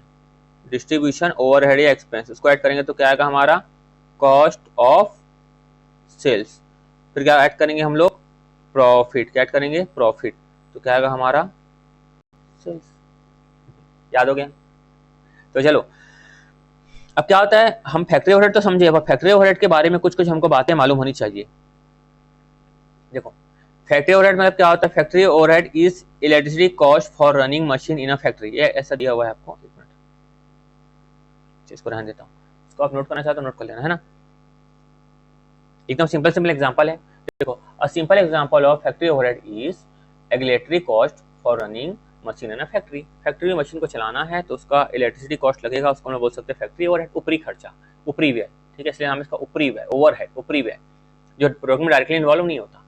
ओवरहेड या एक्सपेंस, उसको ऐड करेंगे तो क्या आएगा हमारा? Cost of sales. फिर क्या ऐड करेंगे हम लोग? प्रॉफिट। क्या ऐड करेंगे? प्रॉफिट। तो क्या आएगा हमारा? सेल्स। याद हो गया? तो चलो, अब क्या होता है, हम फैक्ट्री ओवरहेड तो समझे, अब फैक्ट्री ओवरहेड के बारे में कुछ हमको बातें मालूम होनी चाहिए। देखो, फैक्ट्री ओवरहेड मतलब क्या होता है? Factory overhead is electricity cost for running machine in a factory. ये ऐसा दिया हुआ है आपको, एक मिनट इसको रहने देता हूँ, इसको आप नोट करना चाहते हो नोट कर लेना, है ना? एकदम सिंपल एग्जांपल है। देखो, a simple example of factory overhead is regulatory cost for running machine in a factory. Factory में मशीन को चलाना है तो उसका इलेक्ट्रिसिटी कॉस्ट लगेगा, उसको हम बोल सकते हैं फैक्ट्री ओवरहेड, ऊपरी खर्चा, ऊपरी व्यय। ठीक है, इसलिए हम इसका ऊपरी व्यय, ओवरहेड, ऊपरी व्यय, जो प्रोडक्ट में डायरेक्टली इन्वॉल्व नहीं होता।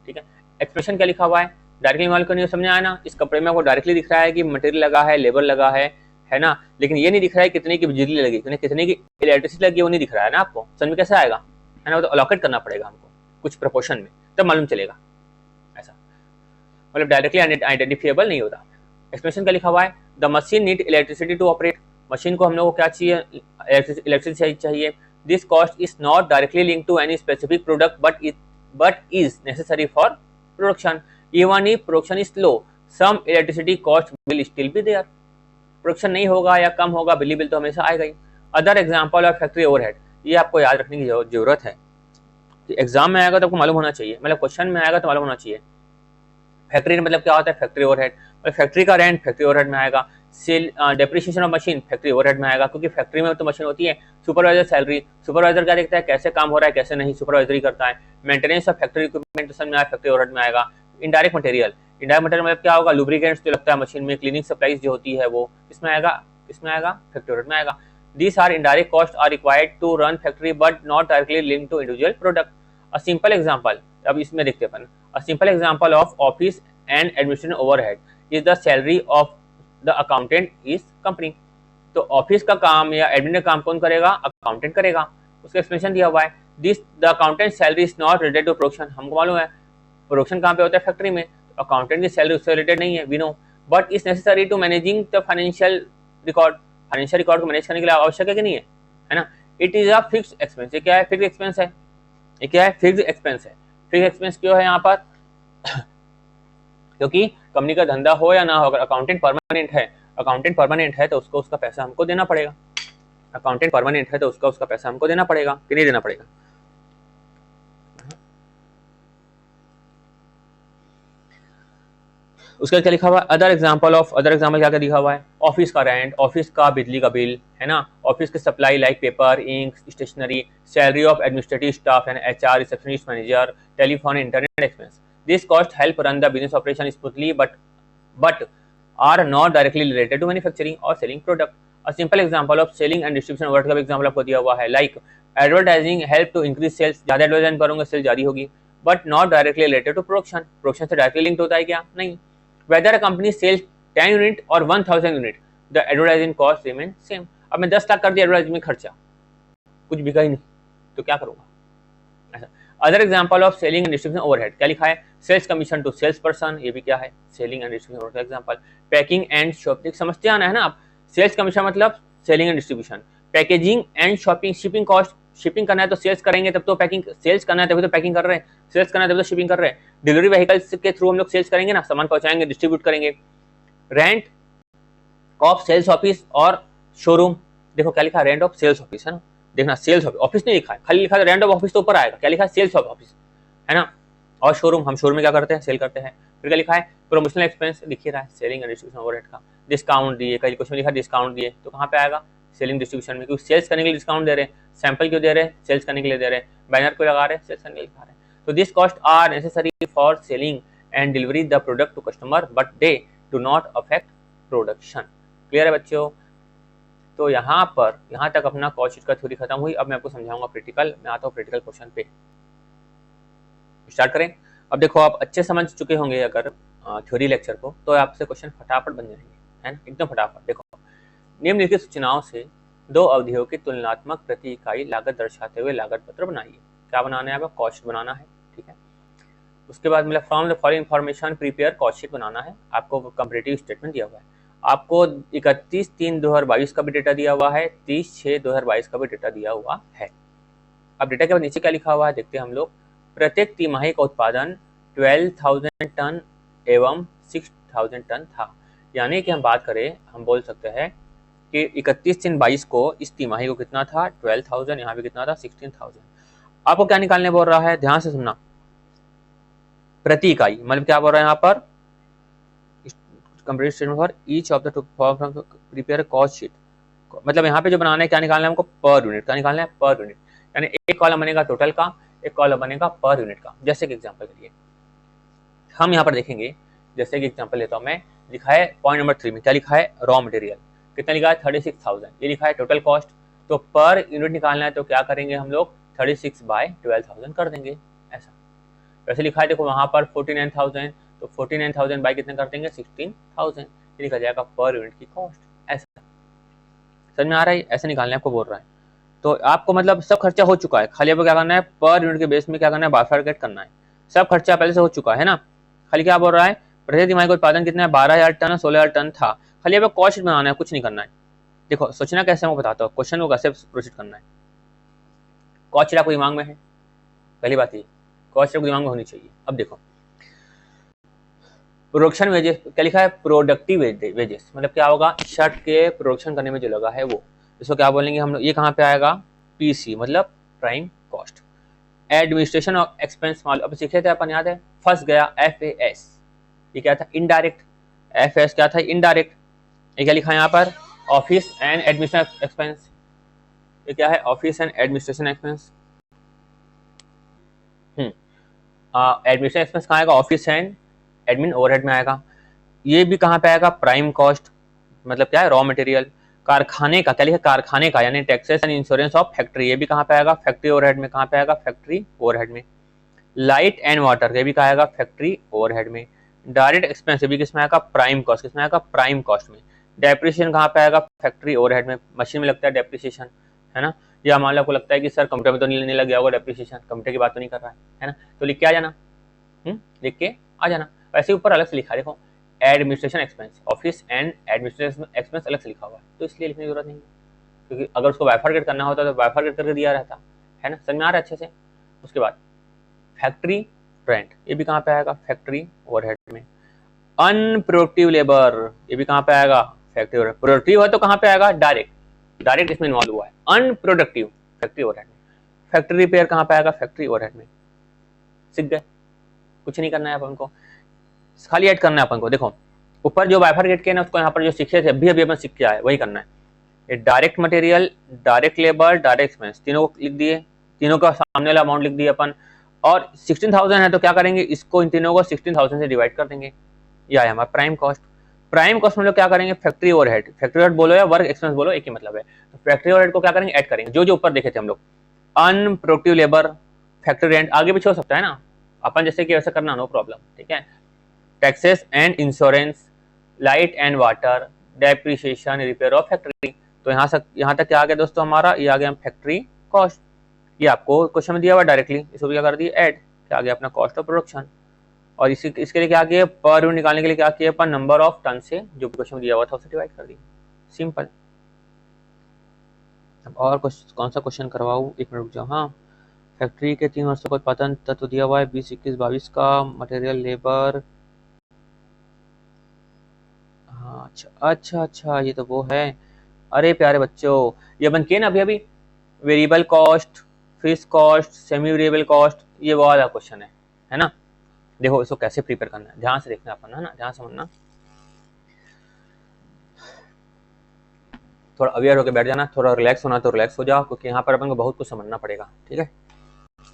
ठीक है, एक्सप्रेशन क्या लिखा हुआ है? डायरेक्टली इन्वॉल्व करने समझ आया ना? इस कपड़े में आपको डायरेक्टली दिख रहा है कि मटेरियल लगा है, लेबर लगा है ना? लेकिन ये नहीं दिख रहा है कितने की बिजली लगी, कितने की इलेक्ट्रिसिटी लगी, वो नहीं दिख रहा है ना आपको। समझ में कैसे आएगा? है ना? वो तो अलॉकेट करना पड़ेगा हमको कुछ प्रोपोर्शन में, तब मालूम चलेगा। ऐसा मतलब डायरेक्टली आइडेंटिफिएबल नहीं होता। एक्सप्रेशन क्या लिखा हुआ है? The machine need electricity to operate. Machine को हम लोग को क्या चाहिए? इलेक्ट्रिसिटी चाहिए। This cost is not directly link to any specific product but is necessary for production. Even if production is low, some electricity cost will still be there. Production नहीं होगा या कम होगा, बिजली बिल तो हमेशा आएगा ही। Other example of factory overhead, ये आपको याद रखने की जरूरत है कि एग्जाम में आएगा तो आपको मालूम होना चाहिए, मतलब क्वेश्चन में आएगा तो मालूम होना चाहिए। फैक्ट्री मतलब क्या होता है? Factory overhead. फैक्ट्री का रेंट फैक्ट्री ओवरहेड में आएगा। Sale depreciation of machine factory overhead में आएगा, क्योंकि फैक्ट्री में तो मशीन होती है। सुपरवाइजर सैलरी, सुपरवाइजर क्या देखता है कैसे काम हो रहा है कैसे नहीं, सुपरवाइजरी करता है। मेंटेनेंस ऑफ फैक्ट्री इक्विपमेंट में आया, फैक्ट्री ओवरहेड में आएगा। इनडायरेक्ट मटेरियल, इनडायरेक्ट मटेरियल मतलब क्या होगा, लुब्रिकेंट्स जो लगता है मशीन में, क्लीनिंग सप्लाईज जो होती है वो इसमें आएगा, इसमें आएगा, फैक्ट्री ओवरहेड में आएगा। These are indirect costs are required to run factory but not directly linked to individual product. A simple example, अब इसमें देखते हैं अपन, a simple example of office and administration overhead is the salary of the accountant is company. तो office का काम या admin का काम कौन करेगा, अकाउंटेंट करेगा। उसका एक्सप्लेनेशन दिया हुआ है, this the accountant salary is not related to production. हमको मालूम है प्रोडक्शन कहाँ पे होता है, फैक्ट्री में, तो अकाउंटेंट की सैलरी उससे रिलेटेड नहीं है, we know, but is necessary to managing the financial record. Financial record को मैनेज करने के लिए आवश्यक है कि नहीं है, है ना। It is a fixed expense, ये क्या है, फिक्स्ड एक्सपेंस है। ये क्या है, फिक्स्ड एक्सपेंस है। फिक्स्ड एक्सपेंस क्यों है यहाँ पर क्योंकि कंपनी का धंधा हो या ना हो, अगर अकाउंटेंट परमानेंट है, अकाउंटेंट परमानेंट है तो उसको उसका पैसा हमको देना पड़ेगा। अकाउंटेंट परमानेंट है तो उसका उसका पैसा हमको देना पड़ेगा कि नहीं देना पड़ेगा। उसका क्या लिखा हुआ है, other example of, other example क्या क्या लिखा हुआ है, ऑफिस का रेंट, ऑफिस का बिजली का बिल, है ना, ऑफिस के supply like paper, ink, stationery, salary of administrative staff and HR, receptionist, manager, telephone, internet expense. This cost help run the business operation smoothly but are not directly related to manufacturing or selling product. A simple example of selling and distribution overhead का example आपको दिया हुआ है, like advertising help to increase sales, ज्यादा advertising करूंगा cell ज्यादा होगी, but not directly related to production, production से डायरेक्टली लिंक्ड होता है क्या, नहीं। Whether a company sells 10 unit और 1000 unit, the advertising cost remain same। अब मैं 10 लाख कर दिया एडवर्टाइजिंग में खर्चा, कुछ बिका ही नहीं, तो क्या करूंगा ऐसा। Other example of selling and distribution overhead क्या लिखा है, sales commission to sales person, ये भी क्या है, सेलिंग एंड डिस्ट्रीब्यूशन ओवरहेड का एग्जांपल। पैकिंग एंड शॉपिंग, समझते आना है ना आप, सेल्स कमीशन मतलब selling and distribution, packaging and shopping, shipping cost, shipping करना है तो सेल्स करेंगे तब तो पैकिंग, सेल्स करना है तभी तो पैकिंग कर रहे हैं, सेल्स करना है तभी तो शिपिंग कर रहे हैं। डिलीवरी व्हीकल्स के थ्रू हम लोग सेल्स करेंगे ना, सामान पहुंचाएंगे, डिस्ट्रीब्यूट करेंगे। रेंट ऑफ सेल्स ऑफिस और शोरूम, देखो क्या लिखा है, रेंट ऑफ सेल्स ऑफिस, है ना, देखना सेल्स ऑफिस नहीं लिखा है, खाली लिखा है रेंट ऑफ ऑफिस तो ऊपर आएगा, क्या लिखा है, सेल्स ऑफ ऑफिस, है ना। और शोरूम, हम शोरूम में क्या करते हैं, सेल करते हैं। फिर क्या लिखा है, प्रमोशनल एक्सपेंस दिख रहा है, सेलिंग एंड डिस्ट्रीब्यूशन ओवरहेड का। डिस्काउंट दिए, कई क्वेश्चन लिखा डिस्काउंट दिए, तो कहाँ पे आएगा, सेलिंग डिस्ट्रीब्यूशन में, क्योंकि सेल्स करने के लिए डिस्काउंट दे रहे हैं। सैंपल क्यों दे रहे हैं, सेल्स करने के लिए दे रहे हैं। बैनर को लगा रहे हैं, सेल्स करने के लिए लगा रहे हैं। तो this cost are necessary for selling and delivery the product to customer but they do not affect production. Clear है बच्चों। तो यहाँ पर, यहाँ तक अपना कॉस्ट शीट का थ्योरी खत्म हुई। अब मैं आपको समझाऊंगा प्रैक्टिकल, मैं आता हूँ प्रैक्टिकल क्वेश्चन पे, स्टार्ट करें। अब देखो आप अच्छे समझ चुके होंगे अगर थ्योरी लेक्चर को, तो आपसे क्वेश्चन फटाफट बन जाएंगे, है ना, एकदम फटाफट। देखो, निम्नलिखित सूचनाओं से दो अवधियों की तुलनात्मक प्रति इकाई लागत दर्शाते हुए लागत पत्र बनाइए। क्या बनाना है आपका, कॉस्ट शीट बनाना है, ठीक है। उसके बाद मतलब from the following information prepare cost sheet बनाना है। आपको कंपैरेटिव स्टेटमेंट दिया हुआ है, आपको 31/3/2022 का भी डेटा दिया हुआ है, 30/6/2022 का भी डेटा दिया हुआ है। अब डेटा के बाद नीचे क्या लिखा हुआ है देखते हैं हम लोग। प्रत्येक तिमाही का उत्पादन 12,000 टन एवं 6,000 टन था। यानी कि हम बात करें, हम बोल सकते हैं कि 31/3/22 को इस तिमाही को कितना था, 12,000, यहाँ पे कितना था, 16,000। आपको क्या निकालने बोल रहा है, ध्यान से सुनना, प्रति इकाई मतलब क्या बोल रहा है यहाँ पर, comparative statement for each of the prepare cost sheet, मतलब यहाँ पे जो बनाना है क्या निकालना है हमको, पर यूनिट, क्या निकालना है, पर यूनिट। यानी एक कॉलम बनेगा टोटल का, एक कॉलम बनेगा पर यूनिट का। जैसे कि एग्जांपल के लिए हम यहाँ पर देखेंगे, जैसे कि एग्जांपल लेता हूँ मैं, लिखा है पॉइंट नंबर 3 में क्या लिखा है, रॉ मटेरियल कितना लिखा है, 36,000, ये लिखा है टोटल कॉस्ट। तो पर यूनिट निकालना है तो क्या करेंगे हम लोग, 36/12,000 कर देंगे, ऐसा। वैसे लिखा है देखो वहाँ पर 49,000, तो 49,000 बाई कितने कर देंगे, 16,000, ये लिखा जाएगा पर यूनिट की कॉस्ट, ऐसा। समझ में आ रहा है, ऐसे निकालने आपको बोल रहा है। तो आपको मतलब सब खर्चा हो चुका है, खाली आपको क्या करना है, पर यूनिट के बेस में क्या करना है, बाइफरकेट करना है। सब खर्चा पहले से हो चुका है ना, खाली क्या बोल रहा है, प्रति तिमाही का उत्पादन कितना है, 12,000 टन, 16,000 टन था। खाली आपको कॉस्ट शीट बनाना है, कुछ नहीं करना है। देखो सोचना कैसे, मैं बताता हूँ, क्वेश्चन को कैसे प्रोसीड करना है। कॉस्ट शीट आपको दिमाग में है, पहली बात ये, कॉस्ट शीट दिमाग में होनी चाहिए। अब देखो प्रोडक्शन वेजेस क्या लिखा है, प्रोडक्टिव वेजेस मतलब क्या होगा, शर्ट के प्रोडक्शन करने में जो लगा है वो, इसको क्या बोलेंगे हम लोग, ये कहाँ पे आएगा, पीसी मतलब prime cost. Administration of expense माल, अब सीखे थे अपन, याद है, फंस गया, FAS, ये क्या था, इनडायरेक्ट, FAS क्या था, इनडायरेक्ट। ये क्या लिखा है यहाँ पर, ऑफिस एंड एडमिनिस्ट्रेशन एक्सपेंस। ये क्या है, office and administration expense. Administration expense कहाँ आएगा, ऑफिस एंड एडमिन ओवरहेड में आएगा। ये भी कहाँ पे आएगा, प्राइम कॉस्ट, मतलब क्या है, रॉ मटेरियल। कारखाने का क्या लिखा, कारखाने का यानी taxes and insurance of factory, ये भी कहाँ पे आएगा, फैक्ट्री ओवरहेड में। कहाँ पे आएगा, फैक्ट्री ओवरहेड में। लाइट एंड वाटर, ये भी कहाँ आएगा, फैक्ट्री ओवरहेड में। डायरेक्ट एक्सपेंस ये भी किसमें आएगा, प्राइम कॉस्ट, किसमें आएगा, प्राइम कॉस्ट में। डेप्रिसिएशन कहाँ पे आएगा, फैक्ट्री ओवरहेड में। मशीन में लगता है डेप्रिसिएशन, है ना। या मान लो आपको लगता है कि सर कंप्यूटर में तो नहीं लग गया होगा डेप्रिसिएशन, कंप्यूटर की बात तो नहीं कर रहा है ना, तो लिख के आ जाना, लिख के आ जाना। वैसे ऊपर अलग से लिखा, देखो administration expense, office and administration expense अलग से लिखा हुआ है, तो इसलिए लिखने की जरूरत नहीं है, क्योंकि अगर उसको बाइफरकेट करना होता तो बाइफरकेट करके दिया रहता, है ना, समझ में आ रहा है अच्छे से। उसके बाद फैक्ट्री रेंट, ये भी कहाँ पे आएगा, फैक्ट्री ओवरहेड में। अनप्रोडक्टिव लेबर, ये भी कहाँ पे आएगा, फैक्ट्री ओवरहेड। प्रोडक्टिव है तो कहाँ पे आएगा, डायरेक्ट, डायरेक्ट इसमें इन्वॉल्व हुआ है। अनप्रोडक्टिव फैक्ट्री ओवरहेड में। फैक्ट्री रिपेयर कहाँ पे आएगा, फैक्ट्री ओवरहेड में। सीख गए, कुछ नहीं करना है अपन को, खाली ऐड करना है अपन को। देखो ऊपर जो बाइफरकेट किया ना, उसको यहाँ पर जो सीखे थे अभी अभी अपन सीख के आए, वही करना है। ये direct material, direct labour, direct expense, तीनों को लिख दिए, तीनों का सामने वाला अमाउंट लिख दिया अपन। और 16,000 है तो क्या करेंगे, इसको इन तीनों को 16,000 से डिवाइड कर देंगे। ये आया हमारा प्राइम कॉस्ट। प्राइम कॉस्ट में लोग क्या करेंगे, फैक्ट्री ओवरहेड, फैक्ट्री ओवरहेड बोलो या वर्क एक्सपेंस बोलो, एक ही मतलब है। तो फैक्ट्री ओवरहेड को क्या करेंगे, ऐड करेंगे, जो जो ऊपर देखे थे हम लोग। अनप्रोडक्टिव लेबर, फैक्ट्री रेंट, आगे भी छोड़ सकता है ना अपन, जैसे कि वैसा करना, नो प्रॉब्लम, ठीक है। Taxes and insurance, light and water, depreciation, repair of factory. तो यहाँ तक क्या आ गया दोस्तों हमारा, ये आ गया फैक्ट्री कॉस्ट। ये आपको क्वेश्चन में दिया हुआ डायरेक्टली, इसको क्या कर दिए, ऐड, क्या आ गया अपना कॉस्ट ऑफ प्रोडक्शन। और इसके लिए क्या किया, पर यूनिट निकालने के लिए क्या किया अपन, नंबर ऑफ टन से जो क्वेश्चन में दिया हुआ था उसे डिवाइड कर दिया, सिंपल। अब और कौन सा क्वेश्चन करवाऊँ, एक मिनट रुक जाओ। हाँ, फैक्ट्री के 3 वर्षों का उत्पादन तत्व दिया हुआ है 20, 21, 22 का, मटेरियल, लेबर। हाँ अच्छा, ये तो वो है। अरे प्यारे बच्चों, ये बन किए ना अभी अभी, variable cost, fix cost, semi variable cost, ये वो वाला क्वेश्चन है ना। देखो इसको कैसे प्रिपेयर करना है, ध्यान से देखना अपन, है ना, ध्यान समझना, थोड़ा अवेयर होकर बैठ जाना, थोड़ा रिलैक्स होना तो रिलैक्स हो जाओ, क्योंकि यहाँ पर अपन को बहुत कुछ समझना पड़ेगा, ठीक है।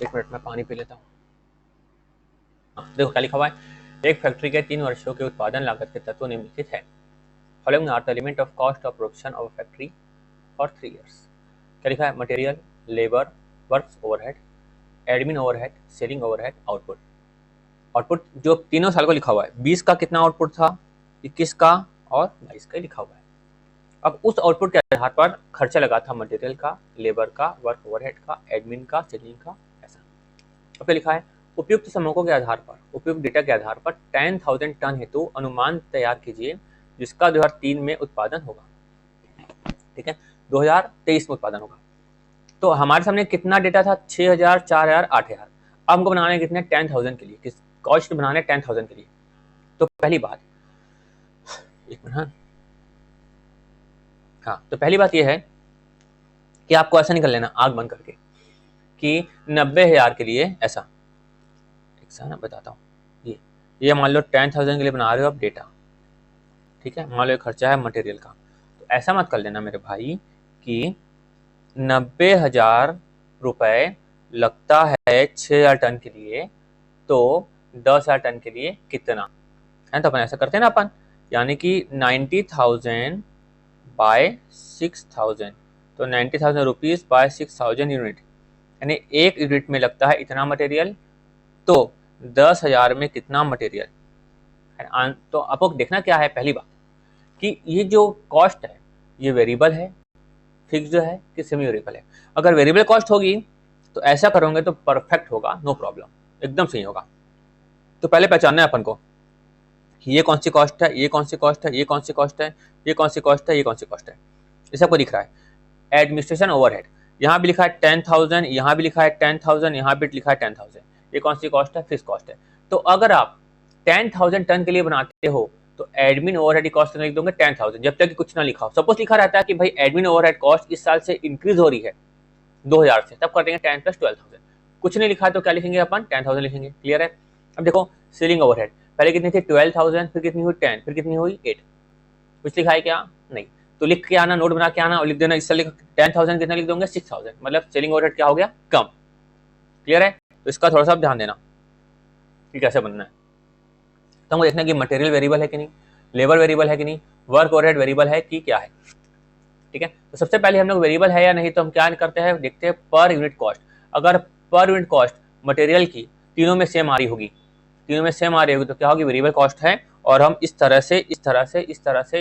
एक मिनट में पानी पी लेता हूँ। देखो क्या लिखा हुआ है, एक फैक्ट्री के 3 वर्षों के उत्पादन लागत के तत्व निम्नलिखित है। Following are the element of cost of production of factory for 3 years। क्या लिखा है, material, labour, works overhead, admin overhead, selling overhead, output. Output जो तीनों साल को लिखा हुआ है, 20 का कितना आउटपुट था, 21 का और 22 का लिखा हुआ है। अब उस आउटपुट के आधार पर खर्चा लगा था मटेरियल का, लेबर का, वर्क ओवरहेड का, एडमिन का, सेलिंग का, ऐसा। अब क्या लिखा है, उपयुक्त समूहों के आधार पर, उपयुक्त डेटा के आधार पर 10,000 टन हेतु अनुमान तैयार कीजिए जिसका 2003 में उत्पादन होगा, ठीक है, 2023 में उत्पादन होगा। तो हमारे सामने कितना डेटा था, 6,000, 4,000, 8,000। अब हमको बनाने कितने, 10,000 के लिए, किस कॉस्ट बनाने 10,000 के लिए। तो पहली बात, एक मिनट, हाँ, तो पहली बात यह है कि आपको ऐसा नहीं कर लेना आग बंद करके कि 90,000 के लिए ऐसा, ना बताता हूँ, ये मान लो 10,000 के लिए बना रहे हो आप डेटा, ठीक है, मान लो खर्चा है मटेरियल का, तो ऐसा मत कर लेना मेरे भाई कि 90,000 रुपए लगता है 6,000 टन के लिए, तो 10,000 टन के लिए कितना है, तो अपन ऐसा करते हैं ना अपन, यानी कि 90,000 बाय 6,000, तो 90,000 रुपीज बाय 6,000 यूनिट, यानी एक यूनिट में लगता है इतना मटेरियल, तो 10,000 में कितना मटेरियल है। तो आपको देखना क्या है, पहली बात कि ये जो कॉस्ट है ये वेरिएबल है, फिक्स्ड है कि सेमी वेरिएबल है। अगर वेरिएबल कॉस्ट होगी तो ऐसा करोगे तो परफेक्ट होगा, नो प्रॉब्लम, एकदम सही होगा। तो पहले पहचानना है अपन को कि ये कौन सी कॉस्ट है, ये कौन सी कॉस्ट है, ये कौन सी कॉस्ट है, ये कौन सी कॉस्ट है, ये कौन सी कॉस्ट है। इसे आपको दिख रहा है एडमिनिस्ट्रेशन ओवरहेड, यहाँ भी लिखा है 10,000, यहाँ भी लिखा है 10,000, यहाँ भी लिखा है 10,000। ये कौन सी कॉस्ट है, फिक्स कॉस्ट है। तो अगर आप 10,000 टन के लिए बनाते हो तो एडमिन ओवरहेड कॉस्ट लिख दोगे 10,000, जब तक कि कुछ ना लिखा हो। सपोज लिखा रहता है कि भाई एडमिन ओवरहेड कॉस्ट इस साल से इंक्रीज हो रही है 2,000 से, तब कर देंगे 10 + 12,000। कुछ नहीं लिखा है तो क्या लिखेंगे अपन, 10,000 लिखेंगे, क्लियर है। अब देखो सेलिंग ओवरहेड पहले कितनी थी, 12,000, फिर कितनी हुई 10, फिर कितनी हुई 8, कुछ लिखा है क्या? नहीं। तो लिख के आना, नोट बना के आना और लिख देना, इससे लिख 10,000 कितना लिख दोगे? 6,000, मतलब सेलिंग ओवरहेड क्या हो गया? कम। क्लियर है? तो इसका थोड़ा सा ध्यान देना कि कैसे बनना है। तो हमको देखना कि मटेरियल वेरिएबल है कि नहीं, लेबर वेरिएबल है कि नहीं, वर्क ओवरहेड वेरिएबल है कि क्या है। ठीक है, तो सबसे पहले हम लोग वेरिएबल है या नहीं तो हम क्या करते हैं, देखते हैं पर यूनिट कॉस्ट। अगर पर यूनिट कॉस्ट मटेरियल की तीनों में सेम आ रही होगी, तीनों में सेम आ रही होगी तो क्या होगी? वेरिएबल कॉस्ट है। और हम इस तरह से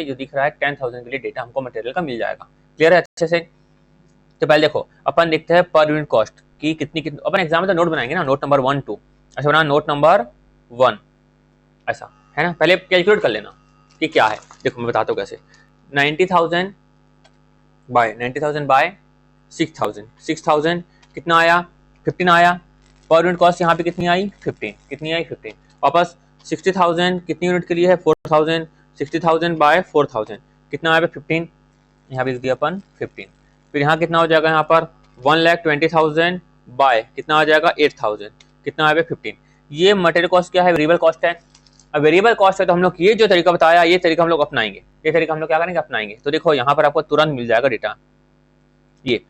जो दिख रहा है 10,000 के लिए डेटा हमको मटेरियल का मिल जाएगा। क्लियर है अच्छे से? तो पहले देखो अपन देखते हैं पर यूनिट कॉस्ट की कितनी अपन एग्जाम में तो नोट बनाएंगे ना, नोट नंबर 1 2 अच्छा बना, नोट नंबर 1 ऐसा है ना। पहले कैलकुलेट कर लेना कि क्या है। देखो मैं बताता हूँ कैसे। 90,000 बाय 6,000, 6,000 कितना आया? 15 आया। पर यूनिट कॉस्ट यहाँ पे कितनी आई? 15। कितनी आई? 15। वापस 60,000 कितनी यूनिट के लिए है? 4,000। 60,000 बाय 4,000 कितना आया? 15। यहाँ पे लिख दिया अपन 15। फिर यहाँ कितना हो जाएगा? यहाँ पर 1,20,000 बाय कितना आ जाएगा? 8,000 कितना आया? 15। ये मटेरियल कॉस्ट क्या है? वेरिएबल कॉस्ट है। अब वेरिएबल कॉस्ट है तो हम लोग ये जो तरीका बताया, ये तरीका हम लोग अपनाएंगे। ये तरीका हम लोग क्या करेंगे? अपनाएंगे। तो देखो यहाँ पर आपको तुरंत मिल जाएगा डेटा। ये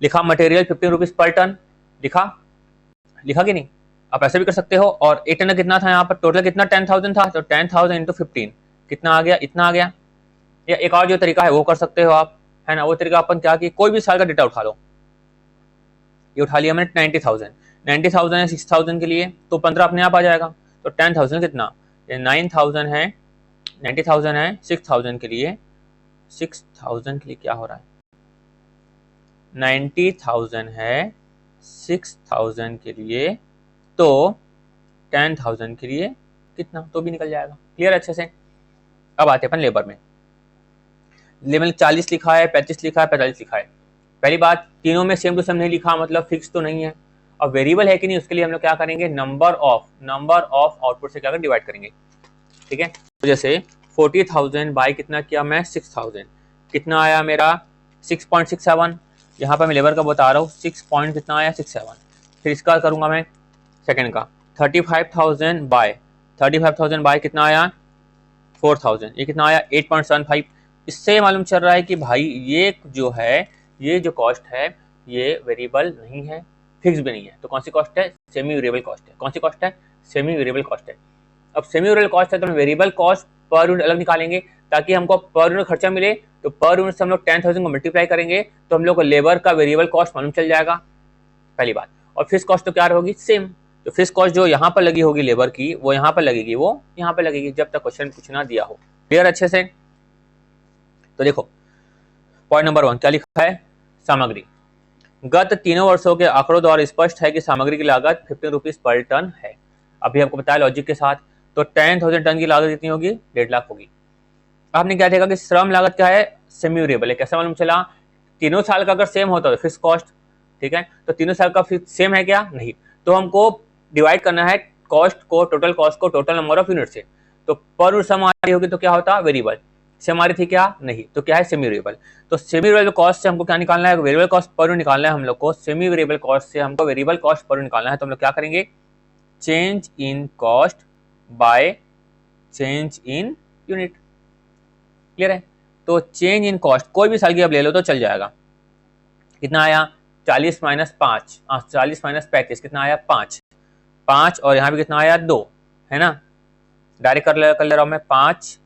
लिखा मटेरियल 15 रुपीज पर टन, लिखा कि नहीं? आप ऐसे भी कर सकते हो। और 8 टन कितना था यहाँ पर? टोटल कितना? 10,000 था। तो 10,000 इंटू 15 कितना आ गया? इतना आ गया। या एक और जो तरीका है वो कर सकते हो आप, है ना। वो तरीका अपन क्या कि कोई भी साल का डेटा उठा लो। ये उठा लिया मैंने 90,000 है 6,000 के लिए, तो 15 अपने आप आ जाएगा। तो 10,000 कितना? ये 9,000 है, 90,000 है 6,000 के लिए। 6,000 के लिए क्या हो रहा है? 90,000 है 6,000 के लिए, तो 10,000 के लिए कितना? तो भी निकल जाएगा। क्लियर अच्छे से? अब आते हैं अपन लेबर में। लेबर 40 लिखा है, 35 लिखा है, 45 लिखा है। पहली बात, तीनों में सेम टू सेम नहीं लिखा, मतलब फिक्स तो नहीं है। और वेरिएबल है कि नहीं उसके लिए हम लोग क्या करेंगे? नंबर ऑफ आउटपुट से क्या कर डिवाइड करेंगे। ठीक है, तो जैसे 40,000 बाई कितना किया मैं? 6,000 कितना आया मेरा? 6.67। यहाँ पर मैं लेबर का बता रहा हूँ 6 पॉइंट कितना आया? 67। फिर इसका करूंगा मैं सेकंड का 35,000 बाय कितना आया? 4,000। ये कितना आया? 8.75। इससे मालूम चल रहा है कि भाई ये जो है, ये जो कॉस्ट है ये वेरिएबल नहीं है, फिक्स भी नहीं है। तो कौन सी कॉस्ट है? सेमी वेरिएबल कॉस्ट है। कौन सी कॉस्ट है? सेमी वेरिएबल कॉस्ट है। अब सेमी वेरिएबल कॉस्ट है तो हम वेरिएबल कॉस्ट पर यूनिट अलग निकालेंगे ताकि हमको पर यूनिट खर्चा मिले। तो पर यूनिट से हम लोग 10,000 को मल्टीप्लाई करेंगे तो हम लोग को लेबर का वेरिएबल कॉस्ट मालूम चल जाएगा, पहली बात। और फिक्स कॉस्ट तो क्या होगी? सेम। तो फिक्स कॉस्ट जो यहाँ पर लगी होगी लेबर की, वो यहाँ पर लगेगी, वो यहाँ पर लगेगी, जब तक क्वेश्चन कुछ ना दिया हो। क्लियर अच्छे से? तो देखो पॉइंट नंबर 1 क्या लिखा है? सामग्री। गत 3 वर्षों के आंकड़ों द्वारा स्पष्ट है कि सामग्री की लागत 15 रुपीज पर टन है। अभी आपको बताया लॉजिक के साथ। तो 10,000 टन की लागत कितनी होगी? 1.5 लाख होगी। आपने क्या देखा कि श्रम लागत क्या है? सेमी वेरिएबल है। कैसे मालूम चला? तीनों साल का अगर सेम होता है फिक्स कॉस्ट, ठीक है, तो तीनों साल का सेम है क्या? नहीं। तो हमको डिवाइड करना है कॉस्ट को, टोटल कॉस्ट को टोटल नंबर ऑफ यूनिट से। तो पर यूनिट सम आ रही होगी तो क्या होता? वेरिएबल। सेम आ रही थी क्या? नहीं। तो क्या है? Semi variable. तो सेमी वेरिएबल कॉस्ट से हमको क्या निकालना है? वेरिएबल कॉस्ट पर यूनिट निकालना है हम लोग को। सेमी वेरिएबल कॉस्ट से हमको वेरिएबल कॉस्ट पर यूनिट निकालना है। तो हम लोग क्या करेंगे? Change in cost by change in unit. Clear है? तो चेंज इन कॉस्ट कोई भी साल की अब ले लो तो चल जाएगा। कितना आया? 40 माइनस 5, 40 माइनस 35 कितना आया? 5 और यहाँ पे कितना आया? 2, है ना। डायरेक्ट कर ले रहा हूँ मैं। 5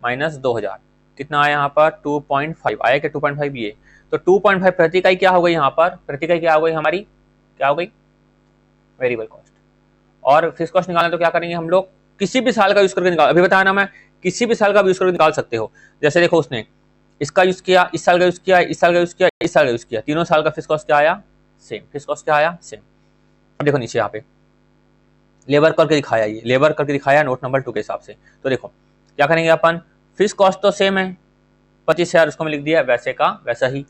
माइनस 2,000 कितना आया यहाँ पर? 2.5 आया क्या? 2.5 ये। तो 2.5 प्रति इकाई क्या हो गई यहाँ पर? प्रति इकाई क्या हो गई हमारी? क्या हो गई? Variable cost. और फिक्स कॉस्ट निकालना तो क्या करेंगे हम लोग? किसी भी साल का यूज करके निकाल, अभी बताया ना मैं, किसी भी साल का यूज करके निकाल सकते हो। जैसे देखो उसने इसका यूज किया, इस साल का यूज किया, इस साल का यूज किया, इस साल का यूज किया, तीनों साल का फिक्स कॉस्ट क्या आया? सेम। फिक्स कॉस्ट क्या आया? सेम। अब देखो नीचे यहाँ पे लेबर करके दिखाया, ये लेबर करके दिखाया नोट नंबर 2 के हिसाब से। तो देखो क्या करेंगे अपन? फिक्स कॉस्ट तो सेम है 25,000, उसको मैं लिख दिया वैसे का वैसा ही,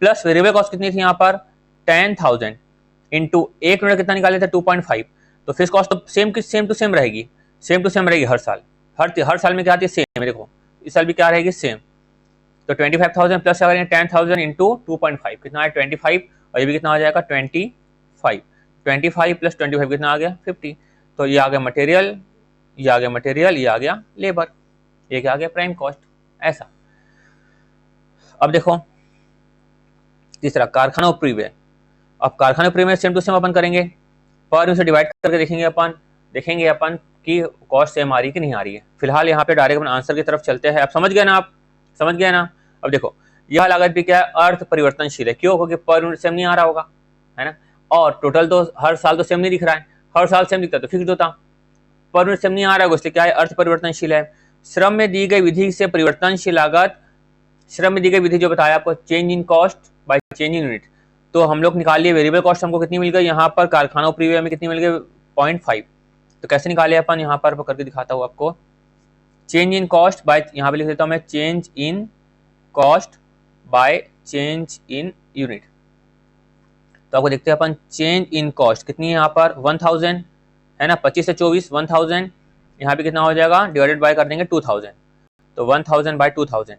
प्लस वेरिएबल कॉस्ट कितनी थी यहाँ पर? 10,000 इंटू 1 यूनिट कितना निकाले थे? 2.5। तो फिक्स कॉस्ट तो सेम टू सेम रहेगी, सेम टू सेम रहेगी हर साल। हर साल में क्या आती है? सेम। देखो इस साल भी क्या रहेगी? सेम। तो 25,000 प्लस क्या करेंगे? 10,000 इंटू 2.5 कितना है? 25। और ये भी कितना आ जाएगा? 25। 25 प्लस 25 कितना आ गया? 50। तो ये आ गया मटेरियल, ये आ गया मटेरियल, ये आ गया लेबर, ये क्या आ गया? Prime cost. ऐसा। अब देखो तीसरा कारखाना उपरिव्यय। अब कारखाना उपरिव्यय सेम टू सेम अपन करेंगे, पर उसे डिवाइड करके देखेंगे अपन कि कॉस्ट सेम आ रही है कि नहीं आ रही है। फिलहाल यहाँ पे डायरेक्ट अपन आंसर की तरफ चलते हैं। आप समझ गए ना, आप समझ गए ना। अब देखो यह लागत भी क्या है, अर्थ परिवर्तनशील है। क्यों? क्योंकि पर यूनिट सेम नहीं आ रहा होगा, है ना। और टोटल तो हर साल तो सेम नहीं दिख रहा है, हर साल सेम दिखता तो फिक्स होता, पर यूनिट सेम नहीं आ रहा है, इसलिए क्या है, अर्थ परिवर्तनशील है। श्रम में दी गई विधि से परिवर्तनशील लागत, श्रम में दी गई विधि जो बताया आपको, change in cost by change in unit. तो हम लोग निकाल लिए वेरिएबल कॉस्ट हमको कितनी मिल गई, यहाँ पर कारखाना उपरिव्यय में कितनी मिल गई, 0.5। तो कैसे निकाले अपन, यहाँ पर करके दिखाता हूँ आपको। चेंज इन कॉस्ट बाय, यहाँ पे लिख देता हूँ मैं, change in cost by change in unit. तो आपको देखते हैं अपन, चेंज इन कॉस्ट कितनी है यहाँ पर 1000, है ना, 25 से 24 1000। यहाँ पे कितना हो जाएगा, डिवाइडेड बाय कर देंगे 2000, तो 1000 बाय 2000,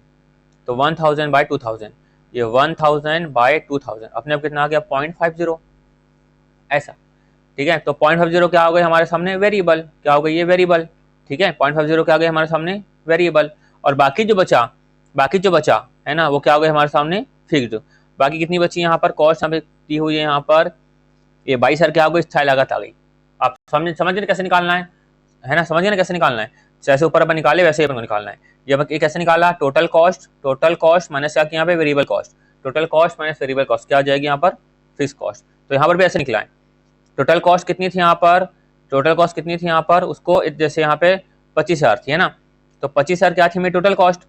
तो 1000 बाय 2000, ये 1000 बाय 2000 अपने आप कितना आ गया 0.50, ऐसा। ठीक है, तो 0.50 क्या हो गया हमारे सामने, वेरिएबल। क्या हो गई, ये वेरिएबल। ठीक है, 0.50 क्या आ गया हमारे सामने, वेरिएबल। और बाकी जो बचा है ना, वो क्या हो गया हमारे सामने, फिक्स्ड। बाकी कितनी बची यहाँ पर कॉस्ट, यहाँ पे दी हुई है, यहाँ पर ये 22 क्या हो गई, स्थायी लागत आ गई। आप समझ रहे कैसे निकालना है ना, समझिए ना कैसे निकालना है। जैसे ऊपर अपन निकाले वैसे ही अपन को निकालना है। ये अपन कैसे निकाला, टोटल कॉस्ट माइनस क्या, यहाँ पे variable cost, total cost minus variable cost क्या आ जाएगी यहाँ पर, फिक्स कॉस्ट। तो यहाँ पर भी ऐसे निकला है। टोटल कॉस्ट कितनी थी यहाँ पर, टोटल कॉस्ट कितनी थी यहाँ पर, उसको जैसे यहाँ पे 25,000 थी, है ना। तो 25,000 क्या थी मेरी टोटल कॉस्ट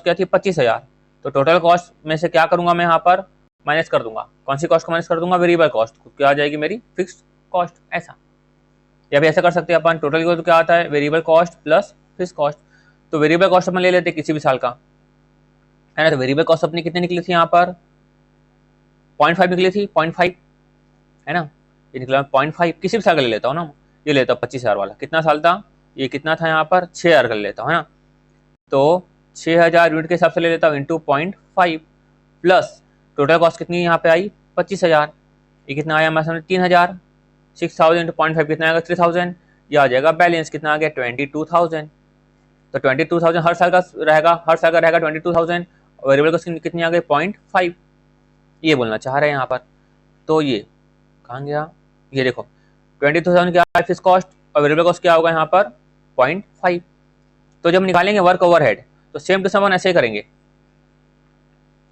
क्या थी 25,000। तो टोटल कॉस्ट में से क्या करूंगा मैं, यहाँ पर माइनस कर दूंगा। कौन सी कॉस्ट को माइनस कर दूंगा, वेरिएबल कॉस्ट, क्या आ जाएगी मेरी फिक्स्ड कॉस्ट, ऐसा। या भी ऐसा कर सकते हैं अपन, टोटल को तो क्या आता है, variable cost plus fixed cost. तो वेरिएबल कॉस्ट अपन ले लेते किसी भी साल का, है ना। तो वेरिएबल कॉस्ट अपनी कितनी निकली थी यहाँ पर 0.5 निकली थी, 0.5, है ना। ये निकला 0.5, किसी भी साल का ले लेता हूँ ना, ये लेता हूँ 25,000 वाला। कितना साल था ये, कितना था यहाँ पर 6,000 का ले लेता हूँ, है ना। तो 6,000 यूनिट के हिसाब से ले लेता हूँ, इंटू 0.5 प्लस टोटल कॉस्ट कितनी यहाँ पे आई 25,000। ये कितना आया हमारे सामने 3,000, 6,000 इंटू 0.5 कितना आएगा 3,000। ये आ जाएगा बैलेंस कितना आ गया 22,000। तो 22,000 हर साल का रहेगा, 22,000। वेरिएबल कॉस्ट कितनी आ गई 0.5, ये बोलना चाह रहे हैं यहाँ पर। तो ये कहाँ गया, ये देखो 22,000 क्या है फिक्स कॉस्ट, और वेरिएबल कॉस्ट क्या होगा यहाँ पर 0.5। तो जब निकालेंगे वर्क ओवरहेड तो सेम टू सेम ऐसे ही करेंगे।